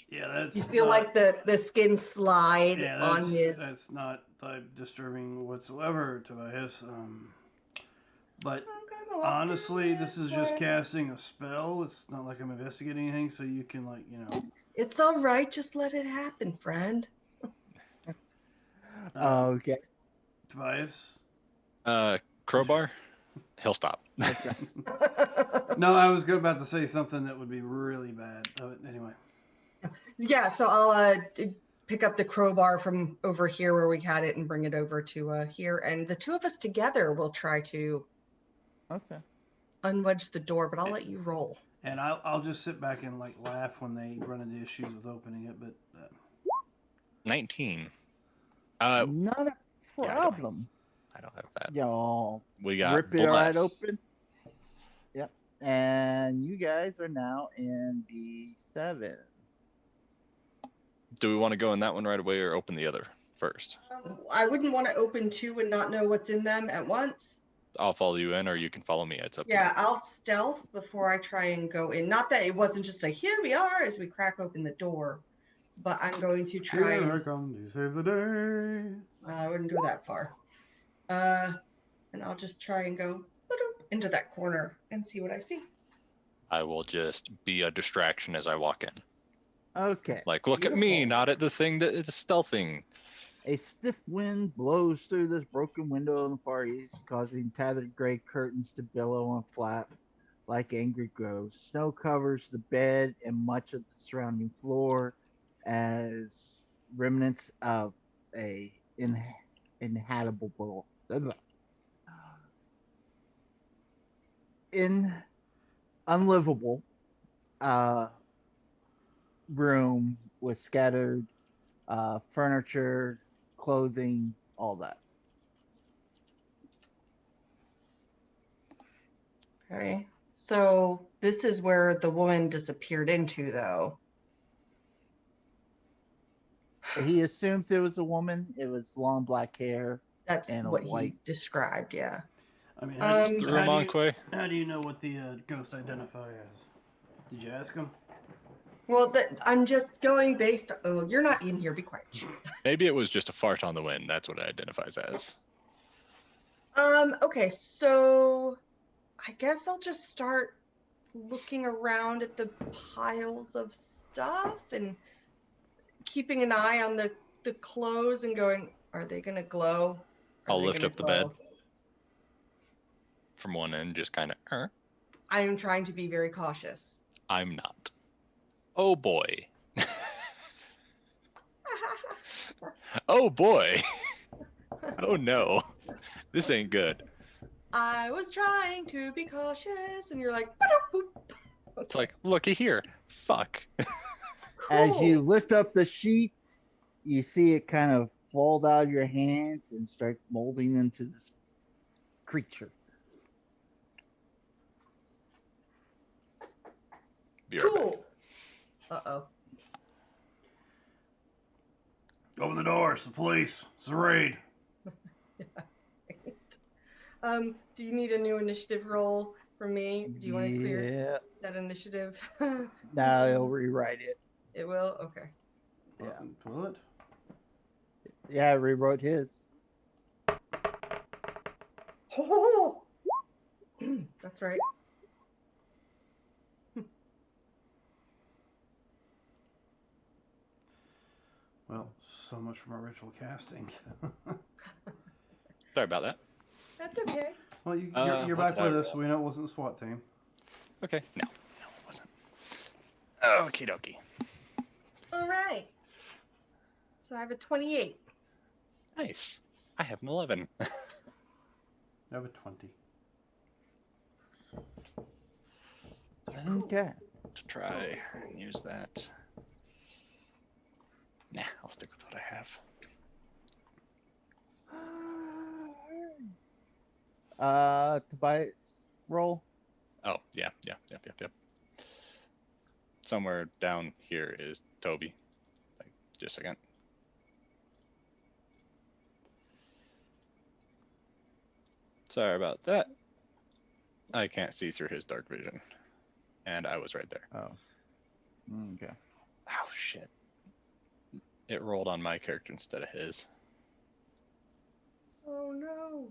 Yeah, that's. You feel not- like the skin slide Yeah, on his. that's not disturbing whatsoever, Tobias. But I'm gonna walk honestly, down this is just way. casting a spell. It's not like I'm investigating anything, so you can It's all right. Just let it happen, friend. Okay. Tobias. Crowbar. He'll stop. Okay. No, I was about to say something that would be really bad. Anyway. Yeah, so I'll pick up the crowbar from over here where we had it and bring it over to here, and the 2 of us together will try to Okay. unwedge the door, but I'll let you roll. And I'll just sit back and laugh when they run into issues with opening it. But 19. Not a yeah, I don't- problem. I don't have that. Y'all We got rip it right bless. open. Yep. And you guys are now in B7. Do we want to go in that one right away or open the other first? I wouldn't want to open 2 and not know what's in them at once. I'll follow you in, or you can follow me. It's up Yeah, to you. I'll stealth before I try and go in. Not that it wasn't just a here we are as we crack open the door, but I'm going to try. here I come to save the day. I wouldn't go that far. And I'll just try and go into that corner and see what I see. I will just be a distraction as I walk in. Okay. Like, look at me, Beautiful. not at the thing that is stealthing. A stiff wind blows through this broken window in the far east, causing tattered gray curtains to billow and flap like angry ghosts. Snow covers the bed and much of the surrounding floor as remnants of a inhabitable unlivable room with scattered furniture, clothing, all that. Okay. So this is where the woman disappeared into, though. He assumes it was a woman. It was long black hair. That's And a what he white- described, yeah. I mean, The Ramonque. how do you know what the ghost identify as? Did you ask him? Well, I'm just going based. Oh, you're not in here. Be quiet. Shh. Maybe it was just a fart on the wind. That's what it identifies as. Okay, so I guess I'll just start looking around at the piles of stuff and keeping an eye on the clothes and going, are they gonna glow? Are I'll they lift gonna up the bed glow? from one end, just kind of. I am trying to be very cautious. I'm not. Oh boy. Oh boy. Oh no. This ain't good. I was trying to be cautious, and you're like, boop. It's like, looky here. Fuck. As you Cool. lift up the sheet, you see it kind of fall out of your hands and start molding into this creature. Be right back. Cool. Uh-oh. Open the door. It's the police. It's a raid. Do you need a new initiative roll from me? Do you want to clear Yeah. that initiative? Now they'll rewrite it. It will? Okay. Yeah. Pull it. Yeah, I rewrote his. Oh, that's right. Well, so much for my ritual casting. Sorry about that. That's okay. Well, you're What back did I with us, roll? so we know it wasn't the SWAT team. Okay. No, it wasn't. Okie dokie. All right. So I have a 28. Nice. I have an 11. I have a 20. Okay. To try and use that. Nah, I'll stick with what I have. Tobias, roll. Oh, yeah. Yep. Somewhere down here is Toby. Like, just a second. Sorry about that. I can't see through his dark vision. And I was right there. Oh. Okay. Oh, shit. It rolled on my character instead of his. Oh no.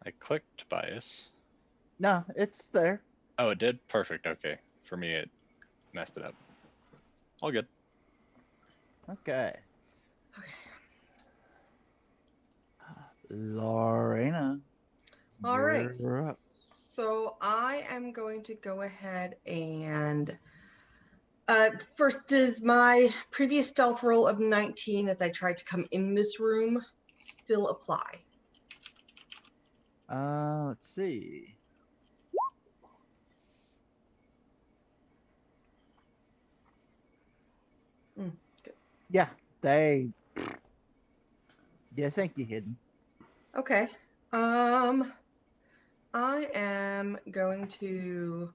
I clicked Tobias. No, it's there. Oh, it did? Perfect. Okay. For me, it messed it up. All good. Okay. Okay. Lorena. All right. You're up. So I am going to go ahead and first, does my previous stealth roll of 19 as I tried to come in this room still apply? Let's see. Good. Yeah, they. Yeah, thank you, hidden. Okay. I am going to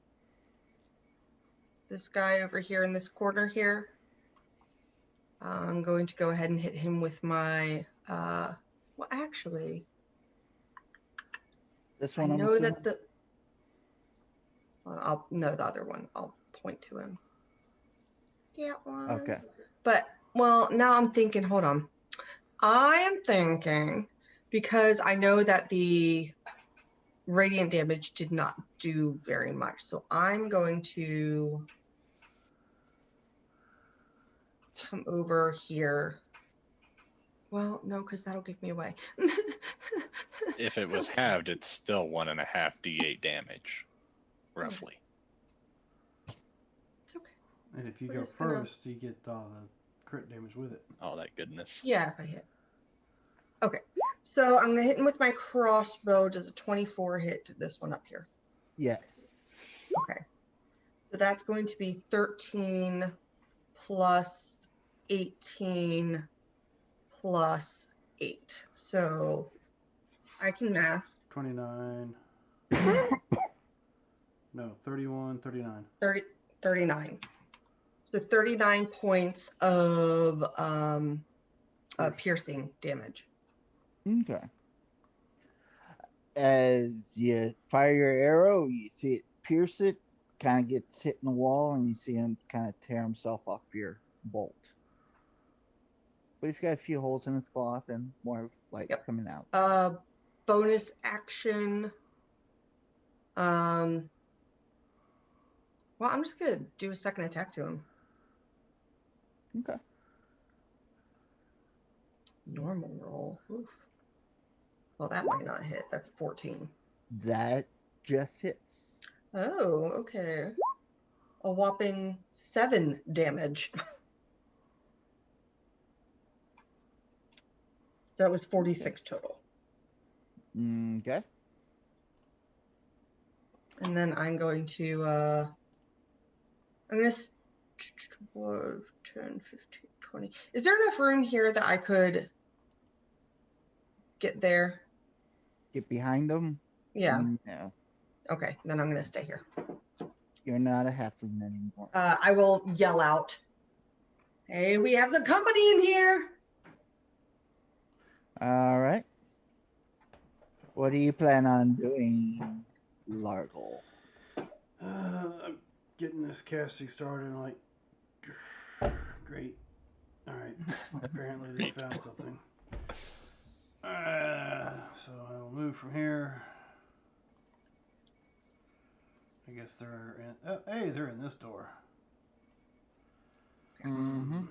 this guy over here in this corner here. I'm going to go ahead and hit him with my well, actually, This I one, I'm know assuming. that the well, I'll know the other one. I'll point to him. That one. Okay. But well, now I'm thinking, hold on. I am thinking because I know that the radiant damage did not do very much. So I'm going to come over here. Well, no, because that'll give me away. If it was halved, it's still 1.5 d8 damage, roughly. It's okay. And if you We're go just gonna- first, you get all the crit damage with it. All that goodness. Yeah, if I hit. Okay. So I'm gonna hit him with my crossbow. Does a 24 hit this one up here? Yes. Okay. So that's going to be 13 plus 18 plus 8. So I can math. 29. No, 31, 39. 39. So 39 points of piercing damage. Okay. As you fire your arrow, you see it pierce it, kind of gets hit in the wall, and you see him kind of tear himself off your bolt. But he's got a few holes in his cloth and more of light Yep. coming out. Bonus action. Well, I'm just gonna do a second attack to him. Okay. Normal roll. Oof. Well, that might not hit. That's 14. That just hits. Oh, okay. A whopping 7 damage. That was 46 total. Okay. And then I'm going to, I'm going to 12, 10, 15, 20. Is there enough room here that I could get there? Get behind him. Yeah. No, Okay, then I'm going to stay here. you're not a halfling anymore. I will yell out, hey, we have some company in here. All right. What do you plan on doing, Largle? I'm getting this casting started. And like, great. All right. Apparently they Great. found something. So I'll move from here. I guess they're in. Oh, hey, they're in this door. Mm-hmm.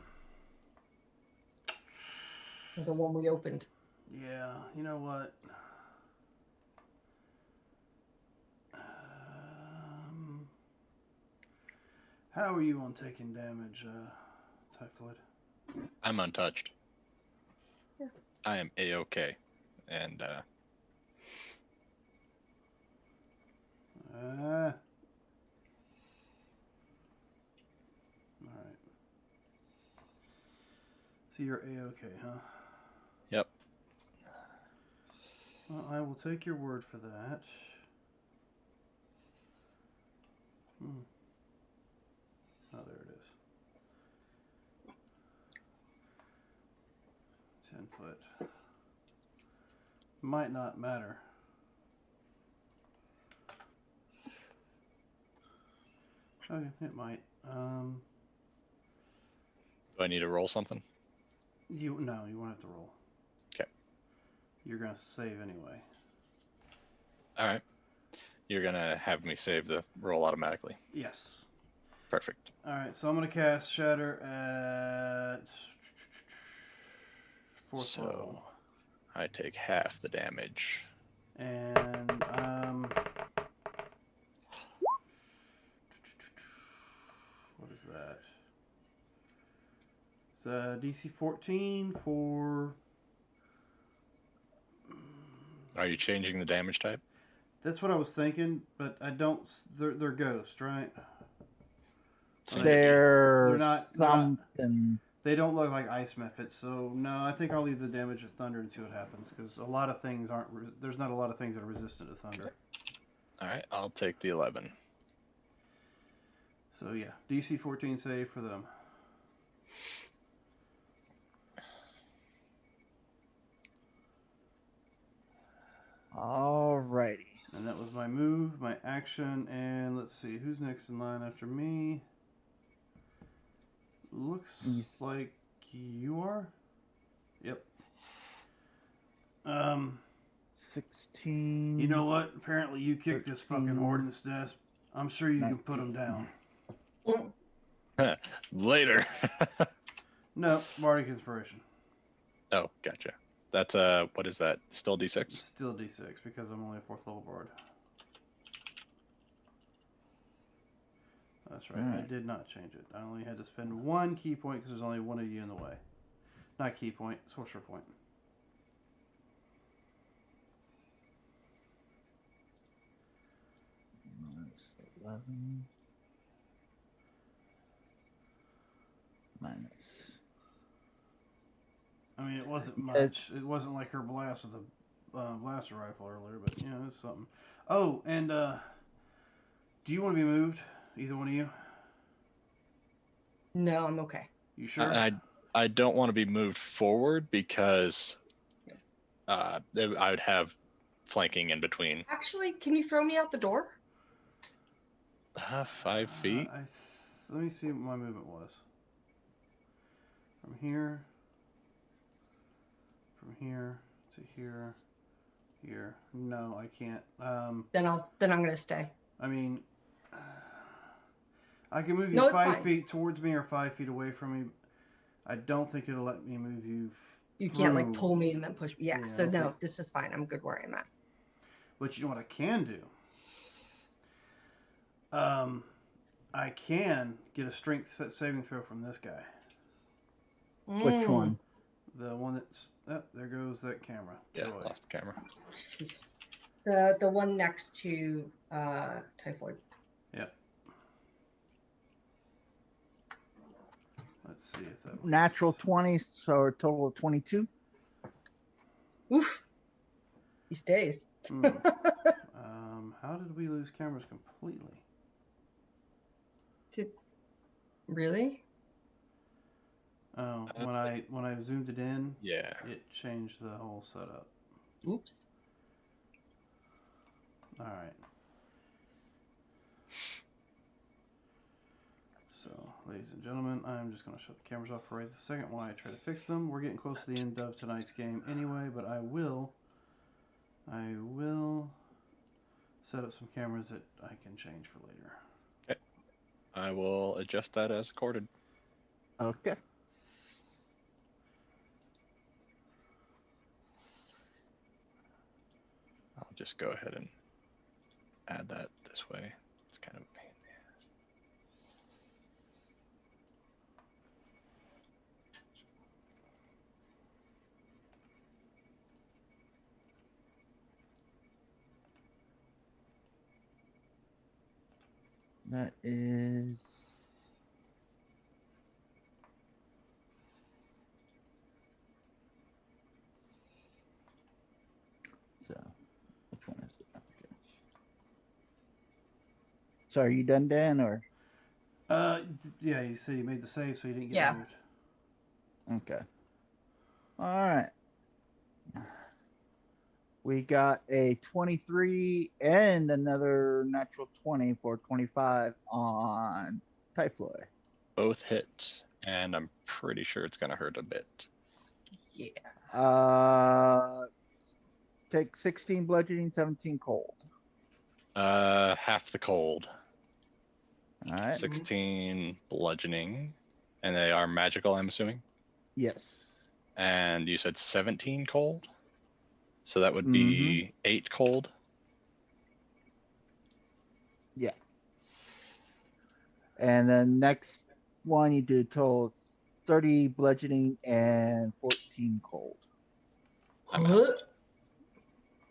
The one we opened. Yeah, you know what? How are you on taking damage, Typhoid? I'm untouched. Yeah. I am a-okay, and Alright. So you're a-okay, huh? yep. Well, I will take your word for that. Oh, there it is. 10 foot. Might not matter. Okay, it might. Do I need to roll something? You won't have to roll. Okay. You're gonna save anyway. All right. You're gonna have me save the roll automatically. Yes. Perfect. All right, so I'm gonna cast Shatter at 4th level, So I take half the damage. and what is that? It's DC 14 for. Are you changing the damage type? That's what I was thinking, but I don't. They're ghost, right? Seem to be. There's not- something. They don't look like ice methods, so no. I think I'll leave the damage of thunder and see what happens, because a lot of things aren't. There's not a lot of things that are resistant to thunder. All right, I'll take the 11. So yeah, DC 14 save for them. Alrighty. And that was my move, my action, and let's see, who's next in line after me? Looks Yes. like you are? Yep. 16. You know what? Apparently you kicked this fucking 13, hornet's nest. I'm sure you can put them 19. down. Later. No, Bardic Inspiration. Oh, gotcha. That's what is that? Still It's D6? still D6 because I'm only a 4th level bard. That's right. I Alright. did not change it. I only had to spend 1 key point because there's only one of you in the way. Not key point, sorcerer point. Minus 11. Minus. I mean, it wasn't Yeah. much. It wasn't like her blast with a blaster rifle earlier, but you know, it's something. Oh, and do you want to be moved? Either one of you? No, I'm okay. You sure? I don't want to be moved forward because I would have flanking in between. Actually, can you throw me out the door? 5 feet? Let me see what my movement was. From here to here, here. No, I can't. Then I'm gonna stay. I mean, I can move you No, it's 5 fine. feet towards me or 5 feet away from me. I don't think it'll let me move you. You can't like through. pull me and then push me. Yeah, Yeah, so no, okay. this is fine. I'm good where I'm at. But you know what I can do? I can get a strength saving throw from this guy. Which Mm. one? The one that's. Oh, there goes that camera. Yeah, Joy. lost the camera. The one next to typhoid. Yep. Let's see if that works. Natural 20, so a total of 22. Oof. He stays. How did we lose cameras completely? Really? Oh, when I zoomed it in, Yeah. it changed the whole setup. Oops. All right. So, ladies and gentlemen, I'm just going to shut the cameras off for right this second while I try to fix them. We're getting close to the end of tonight's game anyway, but I will set up some cameras that I can change for later. I will adjust that as accorded. Okay. just go ahead and add that this way. It's kind of a pain in the ass. That is. So, which one is it? Okay. So, are you done, Dan, or? Yeah, you said you made the save, so you didn't get Yeah. moved. Okay. All right. We got a 23 and another natural 20 for 25 on Typhloid. Both hit, and I'm pretty sure it's gonna hurt a bit. Yeah. Take 16 bludgeoning, 17 cold. Half the cold. All right. 16 bludgeoning, and they are magical, I'm assuming. Yes. And you said 17 cold, so that would Mhm. be 8 cold. Yeah. And then next one, you do a total of 30 bludgeoning and 14 cold. I'm out.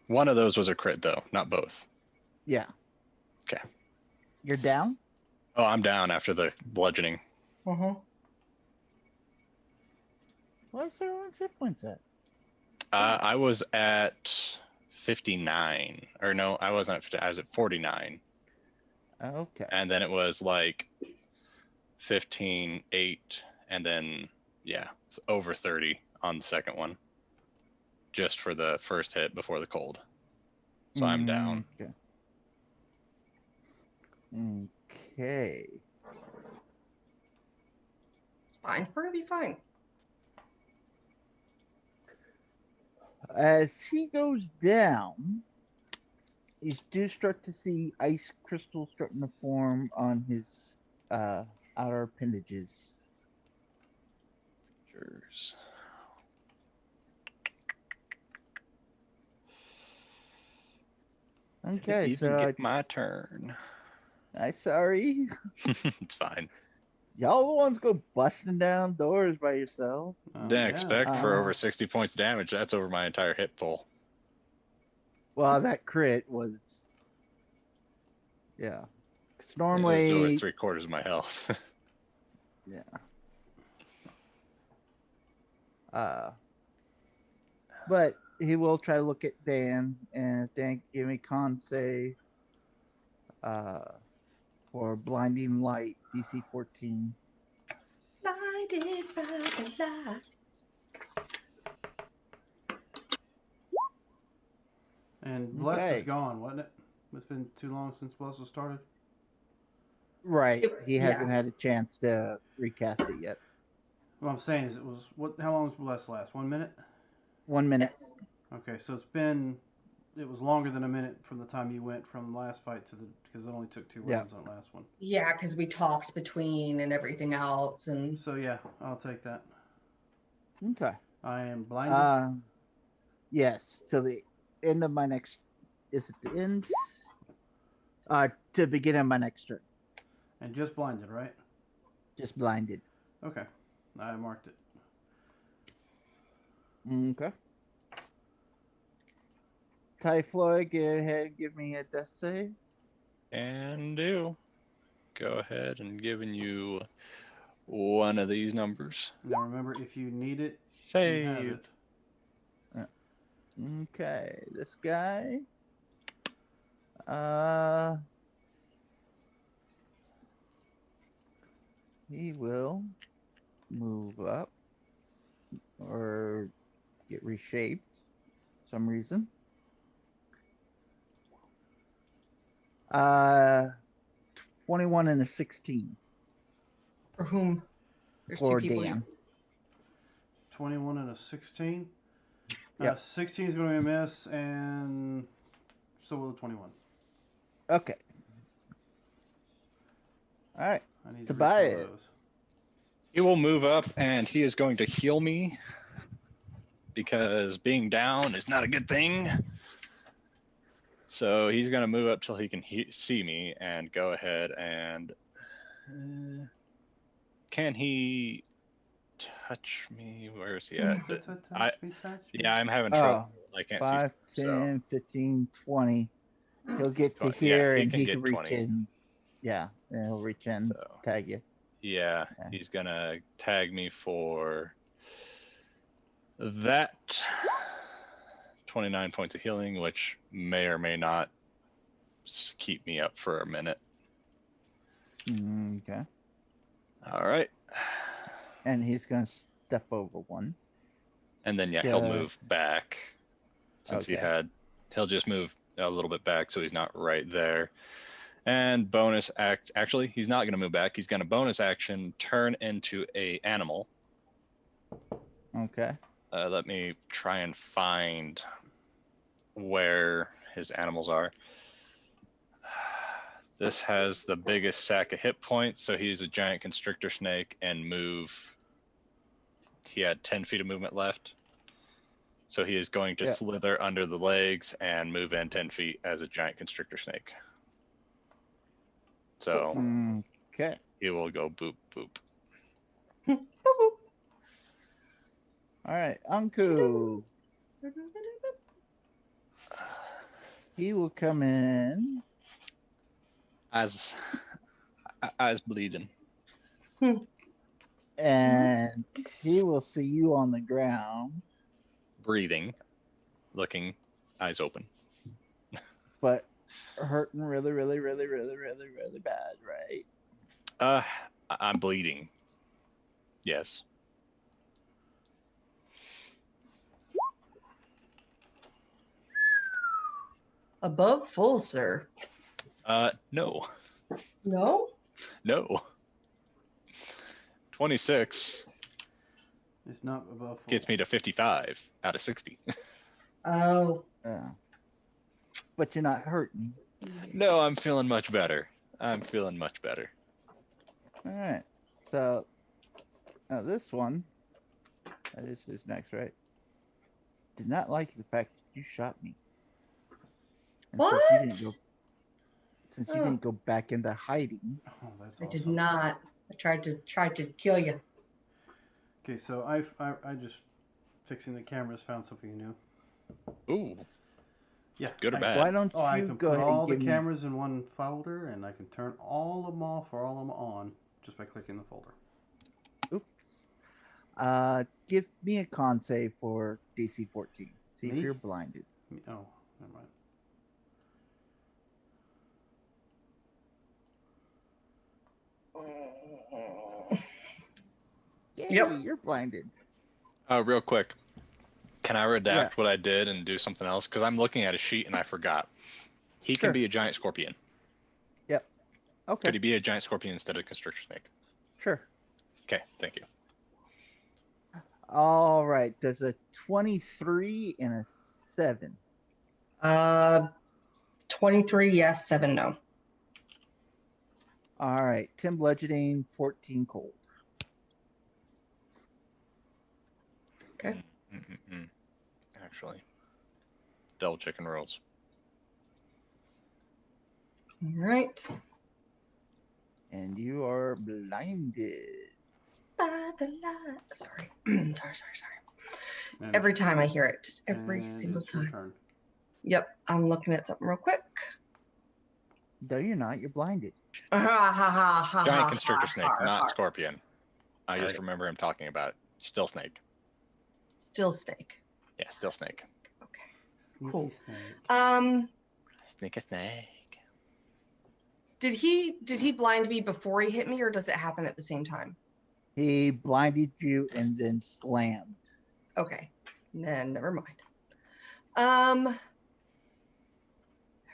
One of those was a crit, though, not both. Yeah. Okay. You're down? Oh, I'm down after the bludgeoning. Uh-huh. What's everyone's hit points at? I was at 59. Or no, I wasn't at 50. I was at 49. Okay. And then it was like 15, 8, and then, yeah, it's over 30 on the second one. Just for the first hit before the cold. So I'm down. Okay. Okay. It's fine. We're gonna be fine. As he goes down, you do start to see ice crystals starting to form on his outer appendages. Cheers. Okay, Didn't so even get my turn. I sorry. It's fine. Y'all the ones go busting down doors by yourself. Didn't expect for Uh, over 60 points damage. That's over my entire hit pool. Well, that crit was, yeah. 'Cause It was over normally, 3/4 of my health. yeah. But he will try to look at Dan, and if Dan can give me con save, for blinding light, DC 14. Blinded by the light. And Bless Okay. is gone, wasn't it? It's been too long since Bless was started. Right. He Yeah. hasn't had a chance to recast it yet. What I'm saying is, it was what? How long was Bless last? 1 minute. 1 minute. Yes. Okay, so it was longer than a minute from the time you went from the last fight to because it only took 2 Yeah. rounds on the last one. Yeah, because we talked between and everything else, and So yeah, I'll take that. Okay. I am blinded. Yes, till the end of my next. Is it the end? To begin of my next turn. And just blinded, right? Just blinded. Okay, I marked it. Okay. Typhloid, go ahead and give me a death save. And do. Go ahead and giving you one of these numbers. Now remember, if you need it, you have Save. it. Okay, this guy. He will move up or get reshaped for some reason. 21 and a 16 for whom? There's for two people. Dan. 21 and a 16. Yep. 16 is going to be a miss, and so will the 21. Okay. All right. I need Tobias. to refill those. He will move up and he is going to heal me because being down is not a good thing. So he's gonna move up till he can see me and go ahead and. Can he touch me? Where is he at? Yeah, I'm having trouble. I can't see. 5, So 10, 15, 20. He'll get to yeah, here he and can he get can reach 20. in. Yeah, and he'll reach in, So tag you. yeah, Okay. he's gonna tag me for that 29 points of healing, which may or may not keep me up for a minute. Okay. All right. And he's gonna step over one. And then yeah, he'll move back since he'll just move a little bit back so he's not right there. And bonus actually he's not going to move back. He's going to bonus action turn into a animal. Okay. Let me try and find where his animals are. This has the biggest sack of hit points, so he's a giant constrictor snake and move. He had 10 feet of movement left. So he is going to slither under the legs and move in 10 feet as a giant constrictor snake. So he will go boop, boop. All right, Anku. He will come in. As bleeding. And he will see you on the ground. Breathing, looking, eyes open. But hurting really, really, really, really, really, really bad, right? I'm bleeding. Yes. Above full, sir. No. No? No. 26. It's not above full. Gets me to 55 out of 60. Oh. Yeah. But you're not hurting. No, I'm feeling much better. All right. So now this one, this is next, right? Did not like the fact that you shot me. And what? Since you didn't go back into hiding. Oh, that's I awesome. did not. I tried to kill you. Okay, so I just fixing the cameras found something new. Ooh. Yeah. Good or bad? Why don't you I can go put ahead all and the give cameras in one folder, and I can turn all of them off or all of them on just by clicking the folder. Oops. Give me a con save for DC 14. See if you're blinded. Oh, never mind. Yay, you're blinded. Real quick. Can I redact what I did and do something else? Because I'm looking at a sheet and I forgot. He can be a giant scorpion. Yep. Okay. Could he be a giant scorpion instead of a constrictor snake? Sure. Okay, thank you. All right. There's a 23 and a 7. 23 yes, 7 no. All right. 10 bludgeoning, 14 cold. Okay. Actually, double chicken rolls. All right. And you are blinded. By the light. Sorry. sorry. Every time I hear it, just every single time. Turn. Yep. I'm looking at something real quick. No, you're not. You're blinded. Giant constrictor snake, not scorpion. I just remember him talking about it. Still snake. Still snake. Yeah, still snake. Okay. Cool. Snake a snake. Did he blind me before he hit me, or does it happen at the same time? He blinded you and then slammed. Okay. Then never mind.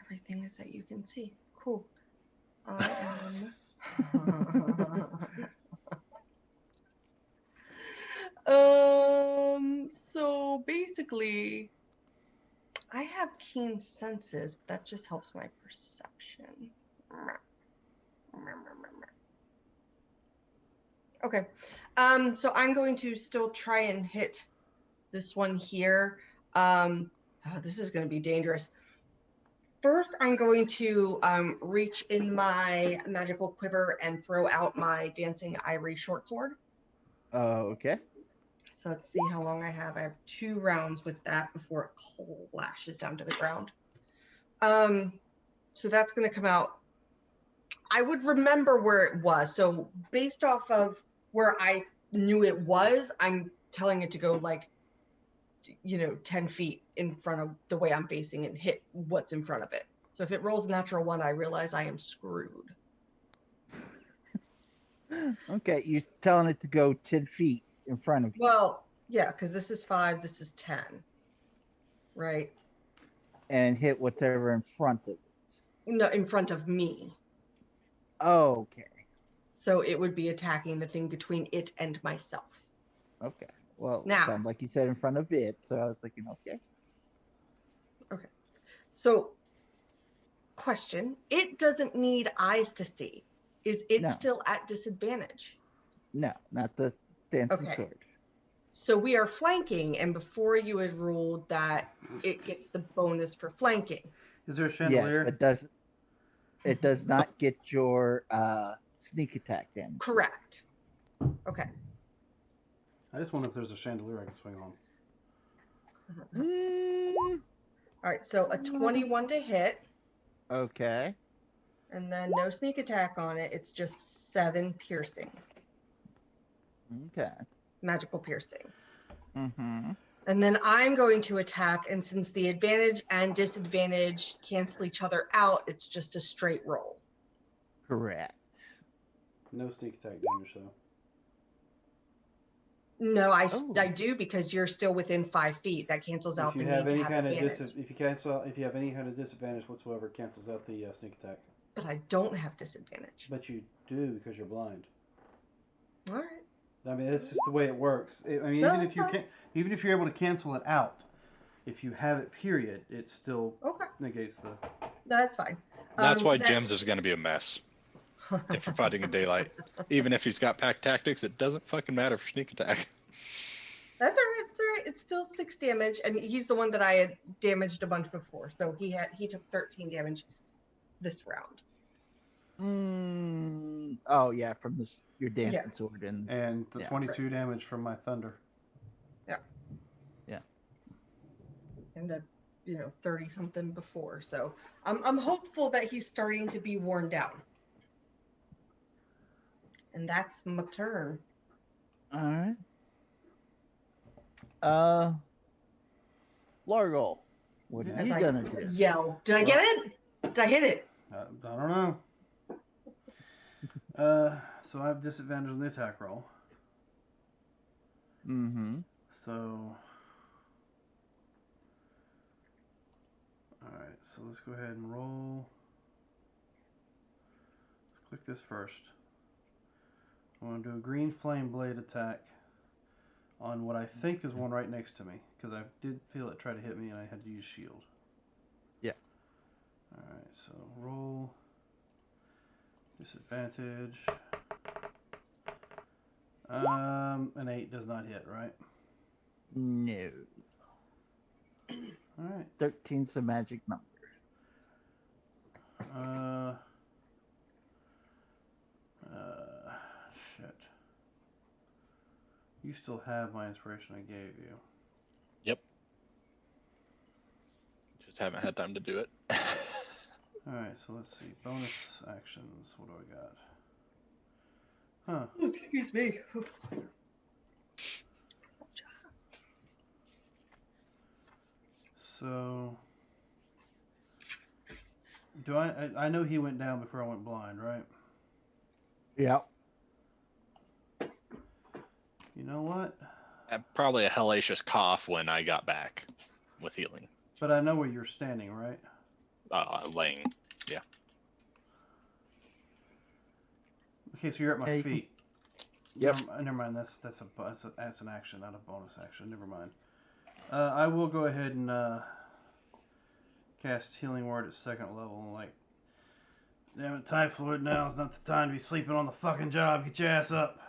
Everything is that you can see. Cool. I am. So basically, I have keen senses, but that just helps my perception. Okay. So I'm going to still try and hit this one here. Oh, this is going to be dangerous. first I'm going to reach in my magical quiver and throw out my dancing ivory short sword. Okay. So let's see how long I have. I have 2 rounds with that before it clashes down to the ground. So that's going to come out. I would remember where it was. So based off of where I knew it was, I'm telling it to go like, 10 feet in front of the way I'm facing and hit what's in front of it. So if it rolls a natural 1, I realize I am screwed. Okay, you're telling it to go 10 feet in front of you. Well, yeah, because this is 5, this is 10. Right? And hit whatever in front of it. No, in front of me. Okay. So it would be attacking the thing between it and myself. Okay. Well, Now- sounds like you said in front of it, so I was thinking, okay. So, question, it doesn't need eyes to see. Is it No. still at disadvantage? No, not the dancing Okay. sword. So we are flanking, and before you had ruled that it gets the bonus for flanking. Is there a Yes, chandelier? but it does not get your sneak attack damage. Correct. Okay. I just wonder if there's a chandelier I can swing on. Mm, All right, so a 21 to hit, okay. and then no sneak attack on it. It's just 7 piercing, Okay. magical piercing. Mm-hmm. And then I'm going to attack, and since the advantage and disadvantage cancel each other out, it's just a straight roll. Correct. No sneak attack damage though. No, I Oh. do because you're still within 5 feet. That cancels out If the you have need to any have kind advantage. of if you have any kind of disadvantage whatsoever, it cancels out the sneak attack. But I don't have disadvantage. But you do because you're blind. All right. I mean, that's just the way it works. I mean, No, even that's if you fine. can, even if you're able to cancel it out, if you have it, period, it still Okay, negates the. that's fine. That's So why Jim's is going to be a mess if we're fighting in daylight. Even if he's got pack tactics, it doesn't fucking matter for sneak attack. That's all right. It's all right. It's still 6 damage, and he's the one that I had damaged a bunch before. So he took 13 damage this round. Oh yeah, from this your dancing Yeah. sword and And the Yeah. 22 damage from my thunder. And 30 something before. So I'm hopeful that he's starting to be worn down. And that's my turn. all right. Largol, what are As you I gonna do? yell, did I get it? Did I hit it? I don't know. So I have disadvantage on the attack roll. Mm-hmm. So. Alright, so let's go ahead and roll. Let's click this first. I'm going to do a green flame blade attack on what I think is one right next to me, because I did feel it try to hit me and I had to use shield. Yeah. Alright, so roll. Disadvantage. An 8 does not hit, right? No. Alright. 13's the magic number. Shit. You still have my inspiration I gave you. Yep. Just haven't had time to do it. Alright, so let's see. Bonus actions. What do I got? Huh. Oh, excuse me. So. Do I know he went down before I went blind, right? Yeah. You know what? Probably a hellacious cough when I got back with healing. But I know where you're standing, right? Laying. Okay, so you're at my Yeah, you can- feet. Yep. Never mind. That's an action, not a bonus action. Never mind. I will go ahead and cast Healing Word at 2nd level. Like, damn it, Typhoid, now is not the time to be sleeping on the fucking job. Get your ass up.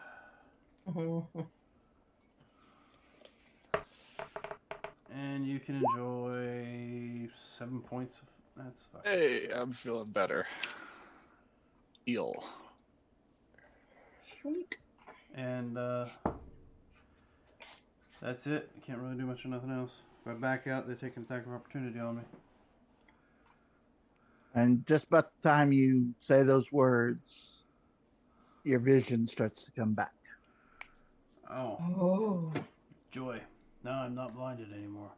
And you can enjoy 7 points That's fine. Hey, I'm feeling better. Eel. Sweet. And that's it. I can't really do much of nothing else. If I back out, they take an attack of opportunity on me. And just about the time you say those words, your vision starts to come back. Oh, Oh. joy. Now I'm not blinded anymore.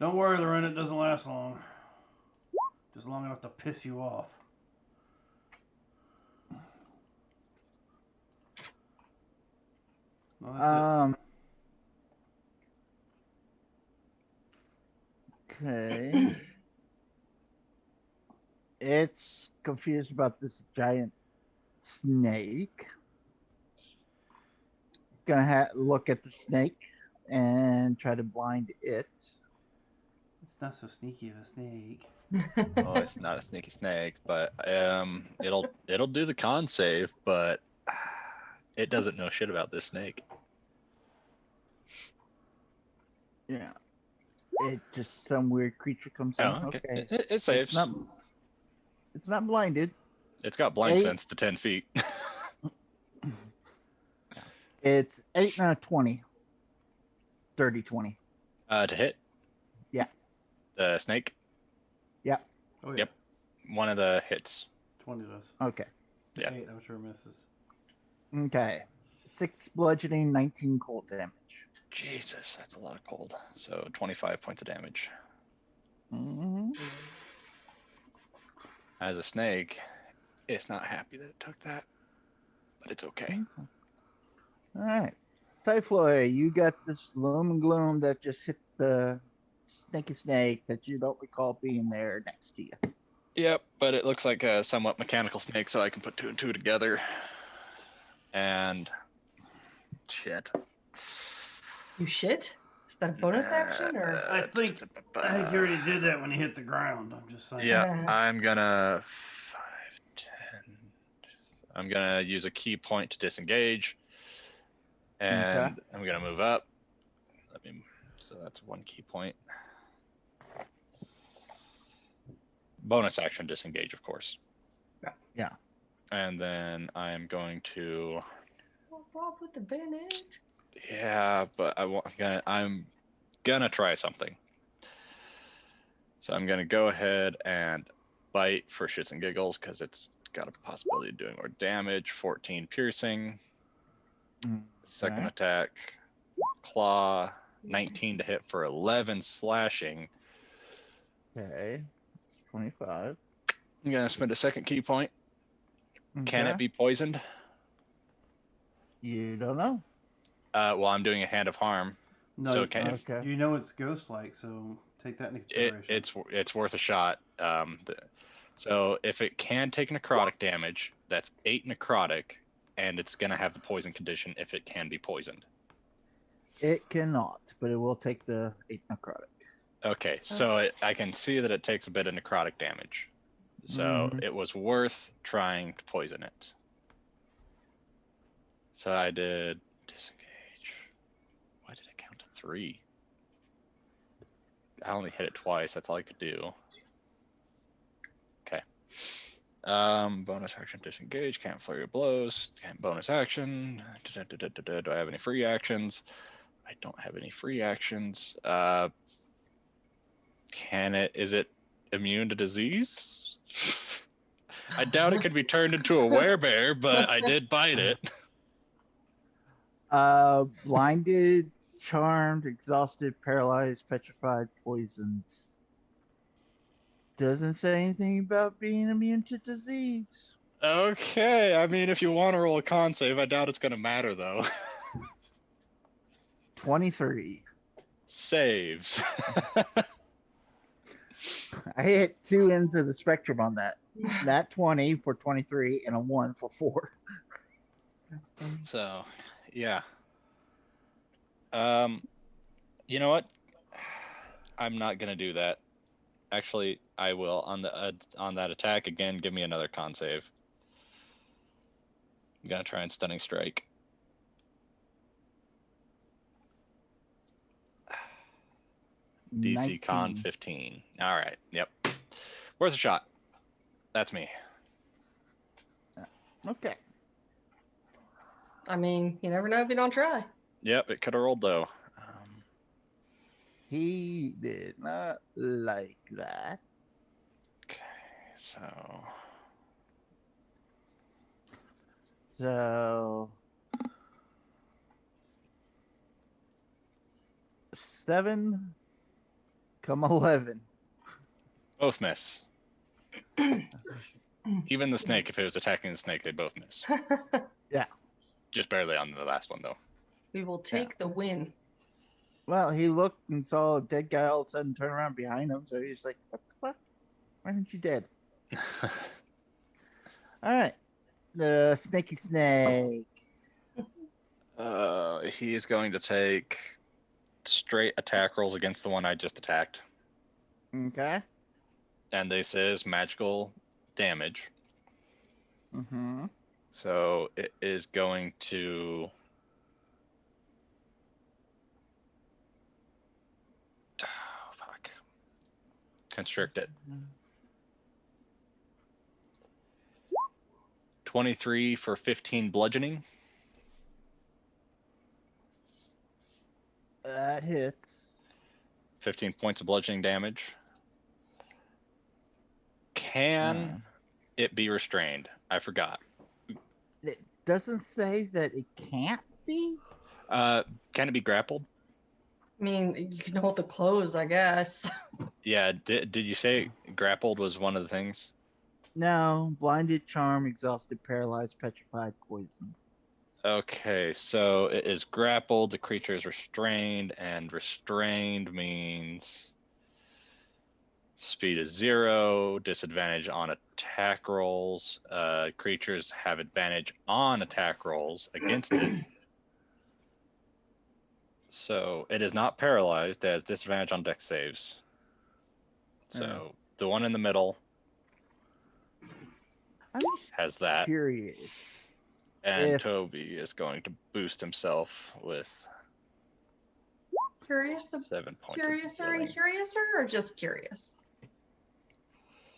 Don't worry, Lorena, it doesn't last long. Just long enough to piss you off. Well, that's Okay. It's confused about this giant snake. Gonna look at the snake and try to blind it. It's not so sneaky of a snake. Oh, it's not a sneaky snake, but it'll do the con save, but it doesn't know shit about this snake. Yeah. It just some weird creature comes in. Oh, okay. Okay. It saves. It's not blinded. It's got blind 8. sense to 10 feet. It's 8 and a 20. 30 20. To hit. Yeah. The snake. Yeah. Oh, yeah. Yep. One of the hits. 20 does. Okay. Yeah. 8, I'm sure misses. Okay. 6 bludgeoning, 19 cold damage. Jesus, that's a lot of cold. So 25 points of damage. Mm-hmm. As a snake, it's not happy that it took that, but it's okay. All right. Typhloid, you got this loom and gloom that just hit the snaky snake that you don't recall being there next to you. Yep, but it looks like a somewhat mechanical snake, so I can put 2 and 2 together. And shit. You shit? Is that a bonus action or? I think you already did that when you hit the ground. I'm just saying. Yeah, I'm gonna 5, 10. I'm gonna use a key point to disengage, and Okay. I'm gonna move up. So that's 1 key point. Bonus action disengage, of course. Yeah. And then I am going to. Rob with advantage. Yeah, but I'm gonna try something. So I'm gonna go ahead and bite for shits and giggles because it's got a possibility of doing more damage. 14 piercing. Second attack, claw, 19 to hit for 11 slashing. Okay. 25. I'm gonna spend a second key point. Can Okay. it be poisoned? You don't know. Well, I'm doing a hand of harm. No, So can Okay. you know it's ghost-like, so take that into consideration. it's worth a shot. So if it can take necrotic damage, that's 8 necrotic, and it's gonna have the poison condition if it can be poisoned. It cannot, but it will take the 8 necrotic. Okay, so I can see that it takes a bit of necrotic damage. So it was worth trying to poison it. So I did disengage. Why did it count to 3? I only hit it twice. That's all I could do. Okay. Bonus action disengage. Can't flurry of blows. Can't bonus action. Do I have any free actions? I don't have any free actions. Is it immune to disease? I doubt it can be turned into a werebear, but I did bite it. Blinded, charmed, exhausted, paralyzed, petrified, poisoned. Doesn't say anything about being immune to disease. Okay, I mean, if you want to roll a con save, I doubt it's going to matter, though. 23. Saves. I hit 2 into the spectrum on that. That 20 for 23 and a 1 for 4. That's funny. So, yeah. You know what? I'm not gonna do that. Actually, I will on that attack again. Give me another con save. I'm gonna try and stunning strike. DC 19. con 15. All right. Yep. Worth a shot. That's me. Okay. I mean, you never know if you don't try. Yep, it could have rolled though. He did not like that. Okay, so So 7, 11. both miss. Even the snake, if it was attacking the snake, they both miss. Yeah. Just barely on the last one though. We will take the win. Well, he looked and saw a dead guy all of a sudden turn around behind him, so he's like, "What the fuck? Why aren't you dead?" All right, the snaky snake. He is going to take straight attack rolls against the one I just attacked, Okay. and this is magical damage. Mm-hmm. So it is going to. Oh, fuck. Constrict it. 23 for 15 bludgeoning. That hits. 15 points of bludgeoning damage. Can it be restrained? I forgot. It doesn't say that it can't be. Can it be grappled? I mean, you can hold the clothes, I guess. Yeah. Did you say grappled was one of the things? No, blinded, charm, exhausted, paralyzed, petrified, poisoned. Okay, so it is grappled. The creature is restrained, and restrained means speed is 0, disadvantage on attack rolls. Creatures have advantage on attack rolls against it. So it is not paralyzed. It has disadvantage on dex saves. So the one in the middle I'm just has that. curious. And If- Toby is going to boost himself with Curious, 7 points curiouser of and healing. curiouser, or just curious?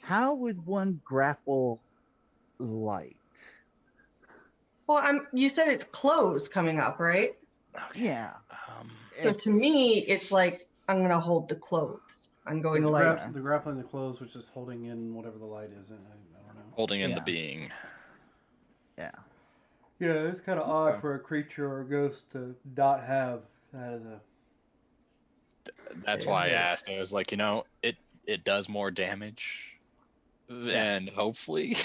How would one grapple light? Well, you said it's clothes coming up, right? Okay. Yeah. So to me, it's like I'm gonna hold the clothes. I'm going It's to like. the grappling the clothes, which is holding in whatever the light is. I don't know. Holding in the Yeah. being. Yeah. Yeah, it's kind of odd for a creature or a ghost to not have that as a. That's It why I is weird. asked. I was like, it does more damage, and hopefully.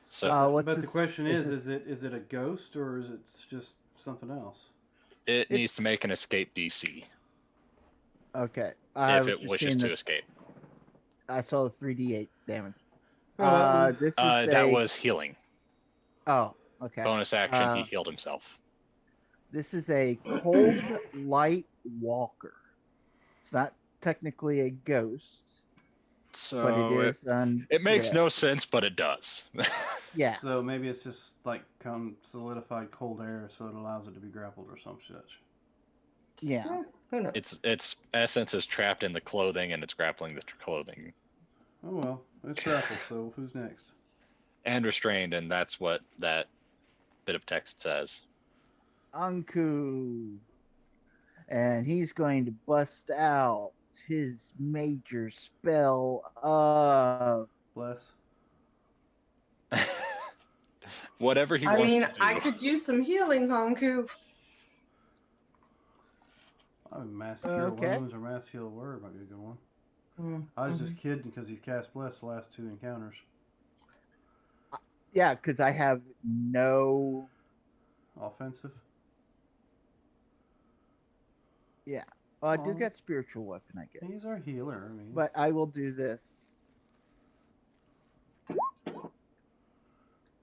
So What's but the this- question is is this- it a ghost or is it just something else? it needs to it's- make an escape DC Okay. I if was it just wishes seeing to the, escape. I saw the 3d8 damage. Well, This is That was healing. Oh, okay. Bonus action. He healed himself. This is a cold light walker. It's not technically a ghost, So but it is. it makes yeah. no sense, but it does. Yeah. So maybe it's just like solidified cold air, so it allows it to be grappled or some such. Yeah. Who knows? Its essence is trapped in the clothing, and it's grappling the clothing. Oh well, it's grappled. So who's next? And restrained, and that's what that bit of text says. Anku. And he's going to bust out his major spell of. Bless. Whatever he I wants mean, to do. I could use some healing, Honku. Mass cure Okay. wounds or mass heal word might be a good one. Mm-hmm. I was just kidding because he's cast bless the last 2 encounters. Yeah, because I have no. Offensive. Yeah. Well, I do Oh. get spiritual weapon, I guess. He's our healer. I mean, But I will do this.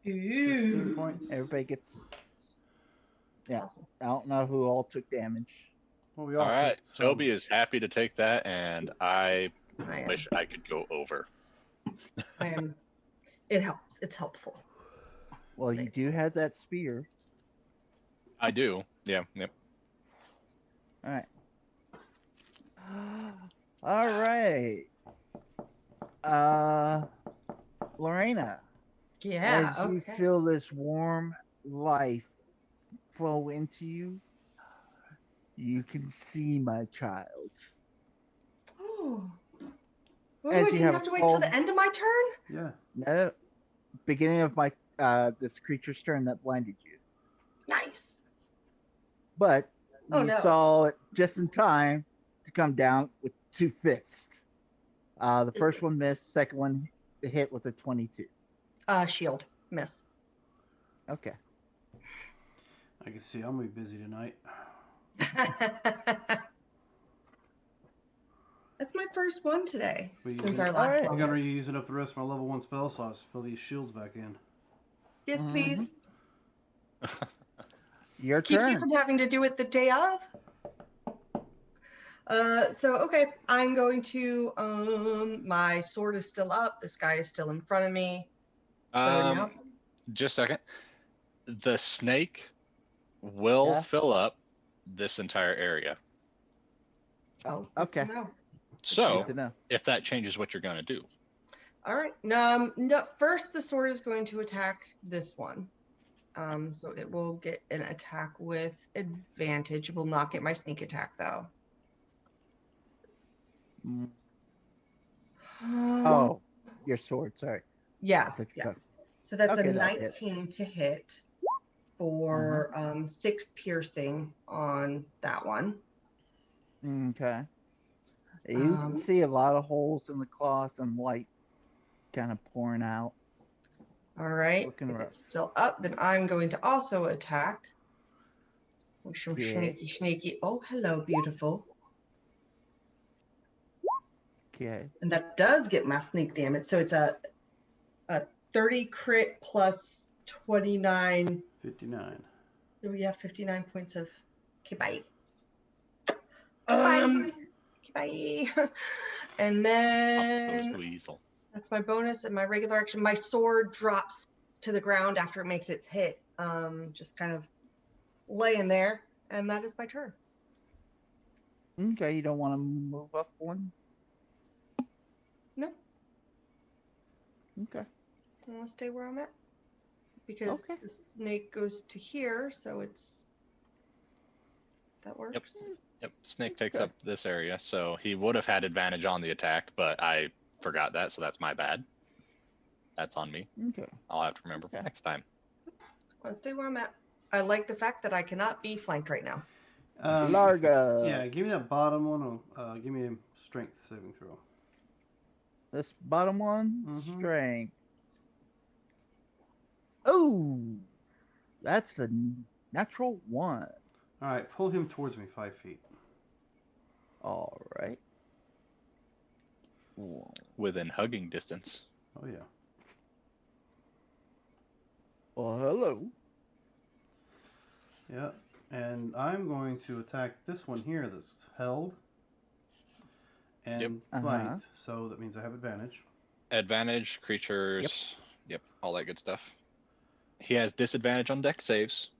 15 Ooh. points. Everybody gets. Yeah. Awesome. I don't know who all took damage. Well, we All right, took some. Toby is happy to take that, and I I am. wish I could go over. I am. It helps. It's helpful. Well, you do have that spear. I do. Yeah. Yep. All right. All right. Uh, Lorena, Yeah. as you Okay. feel this warm life flow into you, you can see my child. Oh. Oh, I As you didn't have a have to wait till the cold, end of my turn. Yeah. no, beginning of my this creature's turn that blinded you, Nice. but Oh you no. saw it just in time to come down with 2 fists. The first one missed, second one hit with a 22. Shield miss. Okay. I can see I'm gonna be busy tonight. That's my first one today We since use our it. last Alright. I'm level. gonna be using up the rest of my level 1 spell slots to fill these shields back in. Yes, Mhm. please. Your Keeps you turn. from having to do it the day of. So okay, I'm going to my sword is still up, this guy is still in front of me. So now Just a second. The snake will Yeah. fill up this entire area. oh good Okay. to know. So Good to know. if that changes what you're gonna do. All right. No, first the sword is going to attack this one. So it will get an attack with advantage. It will not get my sneak attack though. Mm. Um, Oh, your sword. Sorry. I yeah, thought you yeah. talked- So that's Okay, a that hits. 19 to hit for 6 piercing on that one. Okay. You can Um, see a lot of holes in the cloth and light kind of pouring out. all right. Looking If rough. it's still up, then I'm going to also attack. With some Okay. sneaky. Oh, hello, beautiful. Okay. And that does get my sneak damage. So it's a 30 crit plus 29. 59. So we have 59 points of. Okay, bye. Bye. Okay, bye. And Those then Weasel. that's my bonus and my regular action. My sword drops to the ground after it makes its hit. Just kind of laying there. And that is my turn. Okay. You don't want to move up one? No, Okay. I want to stay where I'm at. Because Okay. the snake goes to here, so it's. That works. Yep, snake takes Okay. up this area, so he would have had advantage on the attack, but I forgot that, so that's my bad. That's on me. Okay. I'll have to remember for Okay. next time. I'll stay where I'm at. I like the fact that I cannot be flanked right now. Larga. Yeah, give me that bottom one. Give me a strength saving throw. This bottom one, Mhm. strength. Oh, that's a natural 1. All right, pull him towards me 5 feet. All right. Whoa. Within hugging distance. Oh yeah. Well, hello. Yeah, and I'm going to attack this one here that's held and Yep. flanked. So that means I have advantage. Advantage, creatures, yep, all that good stuff. He has disadvantage on deck saves,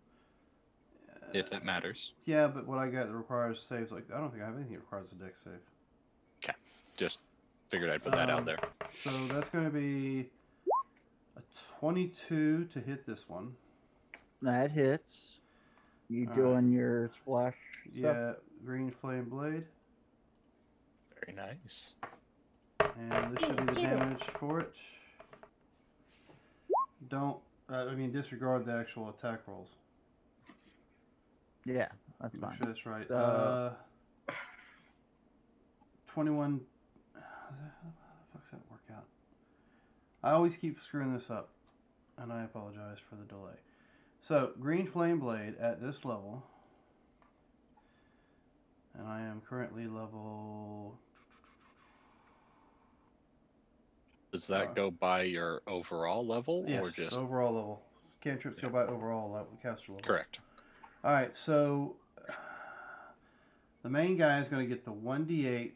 if that matters. Yeah, but what I got that requires saves, like I don't think I have anything that requires a dex save. Just figured I'd put that out there. So that's going to be a 22 to hit this one. That hits. You All doing your splash stuff? Yeah, green flame blade, Very nice. and this should be the damage for it. Don't, disregard the actual attack rolls. Yeah, that's Make fine. sure that's right. 21. How the fuck's that work out? I always keep screwing this up, and I apologize for the delay. So, green flame blade at this level, and I am currently level. Does that go by your overall level Yes, or just overall level. Cantrips go by overall level, caster level. correct? All right, so the main guy is going to get the 1d8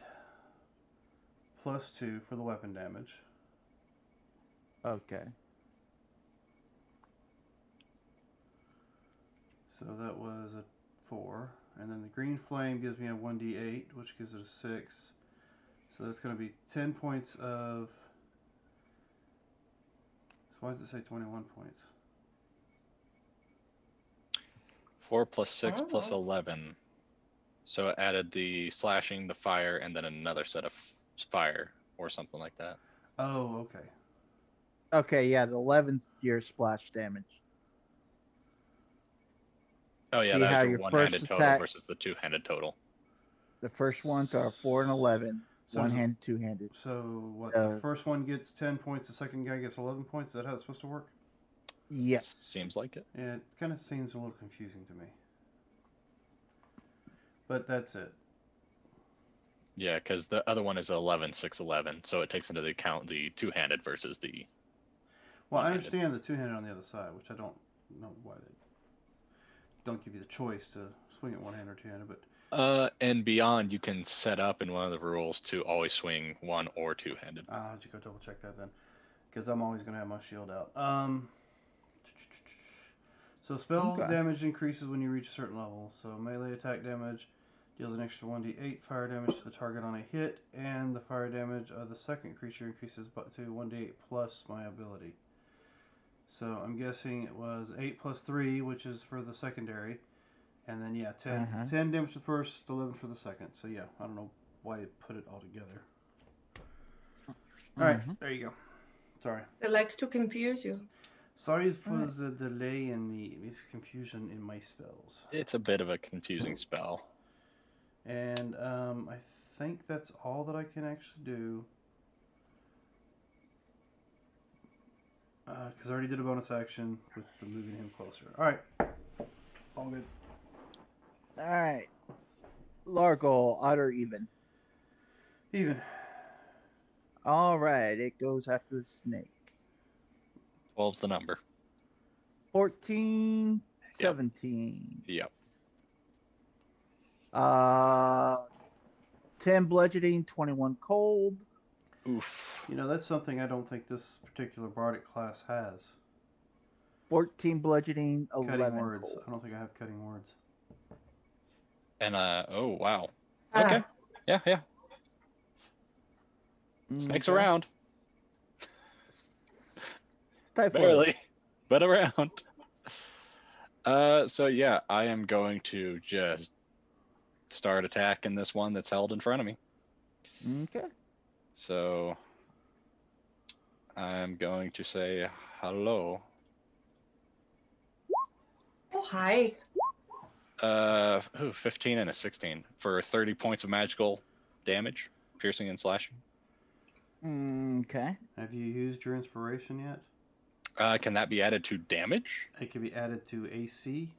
plus 2 for the weapon damage. Okay. So that was a 4. And then the green flame gives me a 1d8, which gives it a 6. So that's going to be 10 points of why does it say 21 points? 4 plus 6 plus Oh. 11. So it added the slashing, the fire, and then another set of fire or something like that. Oh, okay. Okay, yeah, the 11's your splash damage. Oh yeah, See that was how your your one-handed first total attack- versus the two-handed total. The first ones are 4 and 11, So one is it- hand, two handed. So what? The Uh, first one gets 10 points. The second guy gets 11 points. Is that how it's supposed to work? Yeah. Seems like it. Yeah, it kind of seems a little confusing to me. But that's it. Yeah, because the other one is 11, 6, 11, so it takes into the account the two-handed versus the. Well, I One-handed. understand the two-handed on the other side, which I don't know why they don't give you the choice to swing it one-handed or two-handed. But And beyond, you can set up in one of the rules to always swing one or two-handed. I'll have to go double check that then, because I'm always gonna have my shield out. So spell Okay. damage increases when you reach a certain level. So melee attack damage deals an extra 1d8 fire damage to the target on a hit, and the fire damage of the second creature increases to 1d8 plus my ability. So I'm guessing it was 8 plus 3, which is for the secondary, and then yeah, 10, Uh-huh. 10 damage for the first, 11 for the second. So yeah, I don't know why they put it all together. All right, there you go. Sorry. It likes to confuse you. Sorry for the delay and the confusion in my spells. It's a bit of a confusing spell. And I think that's all that I can actually do. Because I already did a bonus action with the moving him closer. Alright. All good. Alright. Largo, odd or even? Even. Alright, it goes after the snake. 12's the number. 14, Yep. 17. Yep. 10 bludgeoning, 21 cold. Oof. You know, that's something I don't think this particular bardic class has. 14 bludgeoning, 11 Cutting words. cold. I don't think I have cutting words. And oh wow. Ah. Okay. Yeah, yeah. Snakes Okay. around. Type Barely. But around. So yeah, I am going to just start attacking this one that's held in front of me. Okay. So I'm going to say hello. Oh, hi. 15 and a 16 for 30 points of magical damage, piercing and slashing. Okay. Have you used your inspiration yet? Can that be added to damage? It can be added to AC.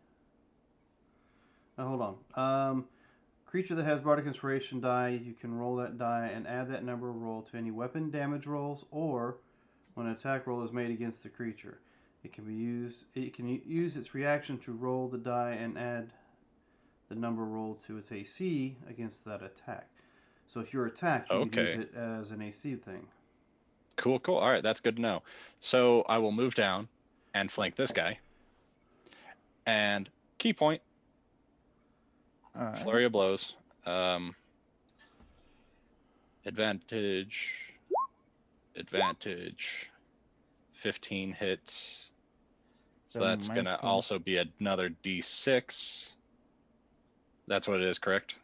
Now, hold on. Creature that has Bardic Inspiration die, you can roll that die and add that number roll to any weapon damage rolls, or when an attack roll is made against the creature. It can be used. It can use its reaction to roll the die and add the number rolled to its AC against that attack. So if you're attacked, you can use Okay. it as an AC thing. Cool, cool. All right, that's good to know. So I will move down and flank this guy. And key point, All right. flurry of blows. Advantage. 15 hits. So So that's minus gonna 20. also be another D6. That's what it is, correct?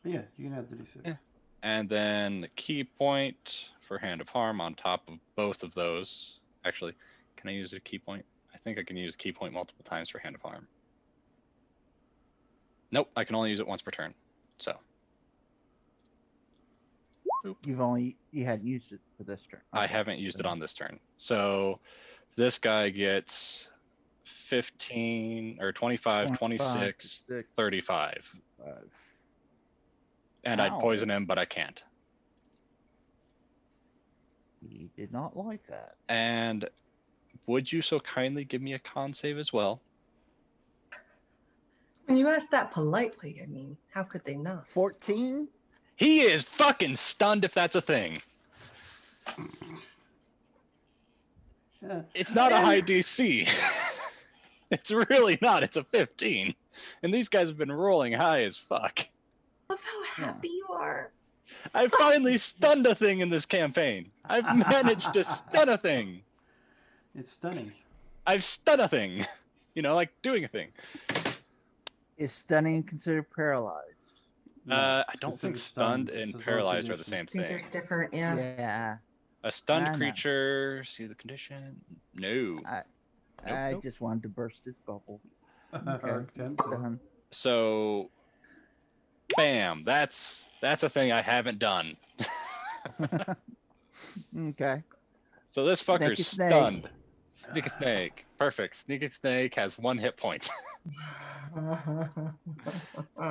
Yeah, you can add the D6. Yeah. And then the key point for Hand of Harm on top of both of those. Actually, can I use a key point? I think I can use a key point multiple times for Hand of Harm. Nope, I can only use it once per turn. So. Boop. You hadn't used it for this turn. I Okay. haven't used it on this turn. So this guy gets 15 or 25, 26, 35. And I'd Ow. poison him, but I can't. He did not like that. And would you so kindly give me a con save as well? When you ask that politely, I mean, how could they not? 14? He is fucking stunned if that's a thing. Yeah. It's not a high DC. It's really not. It's a 15. And these guys have been rolling high as fuck. Love how happy you are. I finally stunned a thing in this campaign. I've managed to stun a thing. It's stunning. I've stunned a thing. Like doing a thing. Is stunning considered paralyzed? No, I it's don't think considered stunned This and is our paralyzed are the condition. same I think thing. they're different, yeah. Yeah. A stunned I know. creature. See the condition? No. I Nope. just wanted to burst his bubble. Or attempt to. Done. So, bam. That's a thing I haven't done. Okay. So this fucker's Sneaky snake. stunned. Sneaky snake. Perfect. Sneaky snake has 1 hit point.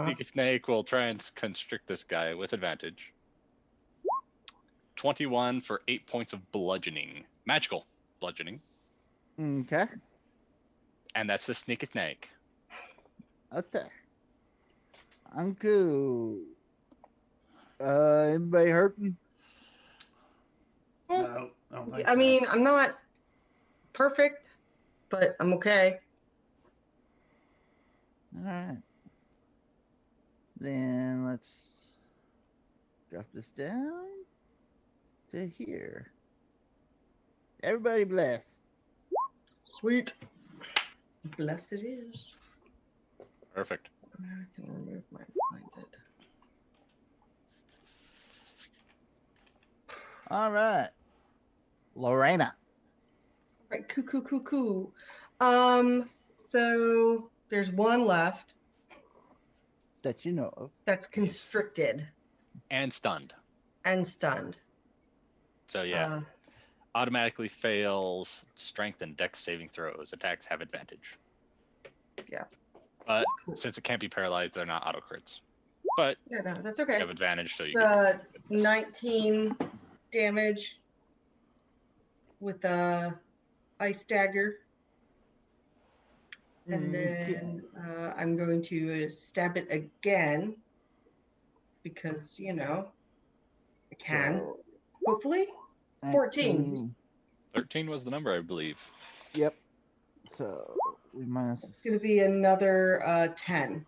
Sneaky snake will try and constrict this guy with advantage. 21 for 8 points of bludgeoning. Magical bludgeoning. Okay. And that's the sneaky snake. Okay. I'm cool. Anybody hurting? No, I don't think I so. mean, I'm not perfect, but I'm okay. All right. Then let's drop this down to here. Everybody bless. Sweet. Blessed it is. Perfect. I can remove my blinded. All right. Lorena. Right, cool. So there's one left That you know of. that's constricted And stunned. and stunned. So yeah. Automatically fails strength and dex saving throws. Attacks have advantage. Yeah. But Cool. since it can't be paralyzed, they're not auto crits. But Yeah, no, that's you okay. have advantage, so you It's get 19 damage with a ice dagger. And then I'm going to stab it again because, I can. So, Hopefully. 14. 13 was the number, I believe. Yep. So we minus. It's going to be another 10.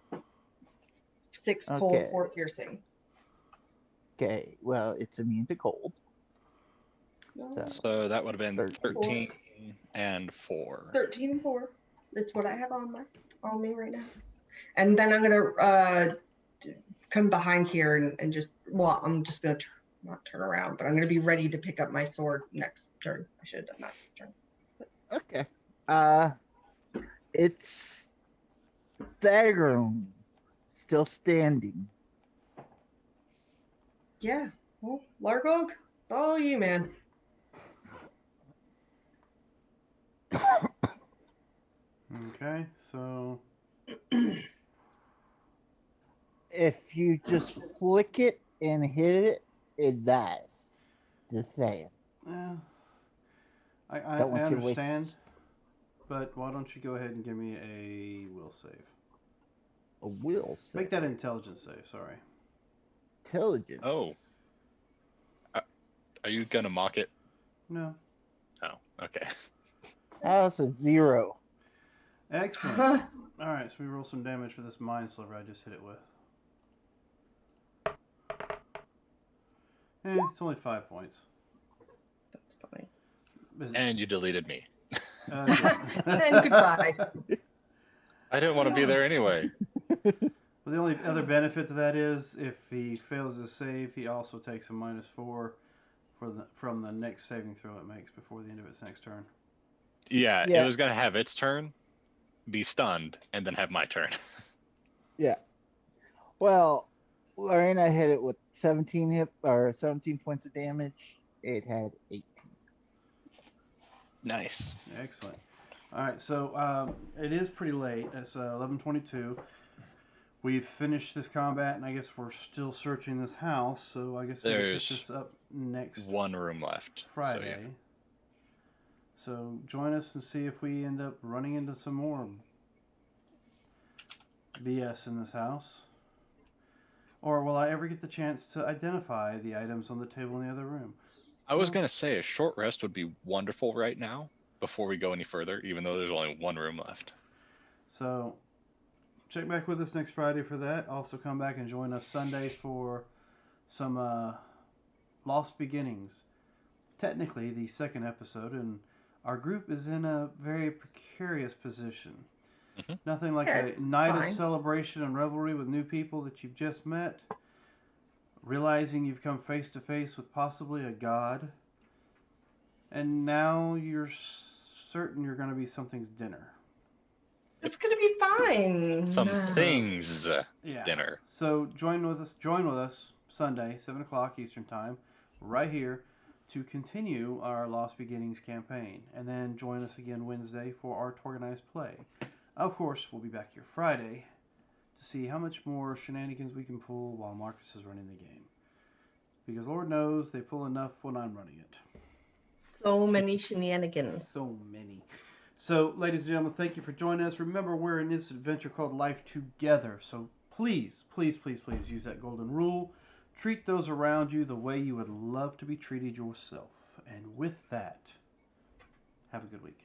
6 cold, Okay. 4 piercing. Okay. Well, it's immune to cold. So that would have been 13 and 4. 13 and 4. That's what I have on me right now. And then I'm gonna come behind here and just I'm just gonna not turn around, but I'm gonna be ready to pick up my sword next turn. I should have done that this turn. Okay. It's staggering, still standing. Yeah. Well, Largog, it's all you, man. Okay, so If you just flick it and hit it, it dies. Just saying. I Don't want you to understand, waste but why don't you go ahead and give me a will save? a will save. Make that intelligence save. Sorry. Intelligence. Oh. Are you gonna mock it? No. Oh, okay. That's a 0. Excellent. All right, so we roll some damage for this mind sliver I just hit it with. It's only 5 points. That's funny. And you deleted me. And goodbye. I didn't want to be there anyway. Well, the only other benefit to that is if he fails his save, he also takes a -4 from the next saving throw it makes before the end of its next turn. Yeah, Yeah. it was gonna have its turn, be stunned, and then have my turn. Yeah. Well, Lorena hit it with 17 points of damage. It had 18. Nice. Excellent. All right, so it is pretty late. It's 11:22. We've finished this combat, and I guess we're still searching this house. So I guess we'll pick There's this up next one room left. Friday. So join us and see if we end up running into some more BS in this house. Or will I ever get the chance to identify the items on the table in the other room? I was gonna say a short rest would be wonderful right now before we go any further, even though there's only one room left. So check back with us next Friday for that. Also come back and join us Sunday for some Lost Beginnings. Technically the second episode, and our group is in a very precarious position. Mhm. Nothing like Yeah, a it's night fine. of celebration and revelry with new people that you've just met, realizing you've come face to face with possibly a god, and now you're certain you're going to be something's dinner. It's gonna be fine. Some things Yeah. dinner. So join with us Sunday, 7 o'clock Eastern Time, right here, to continue our Lost Beginnings campaign, and then join us again Wednesday for our organized play. Of course, we'll be back here Friday to see how much more shenanigans we can pull while Marcus is running the game. Because Lord knows they pull enough when I'm running it. So many shenanigans. So many. So, ladies and gentlemen, thank you for joining us. Remember, we're in this adventure called Life Together. So please, please, please, please use that golden rule. Treat those around you the way you would love to be treated yourself. And with that, have a good week.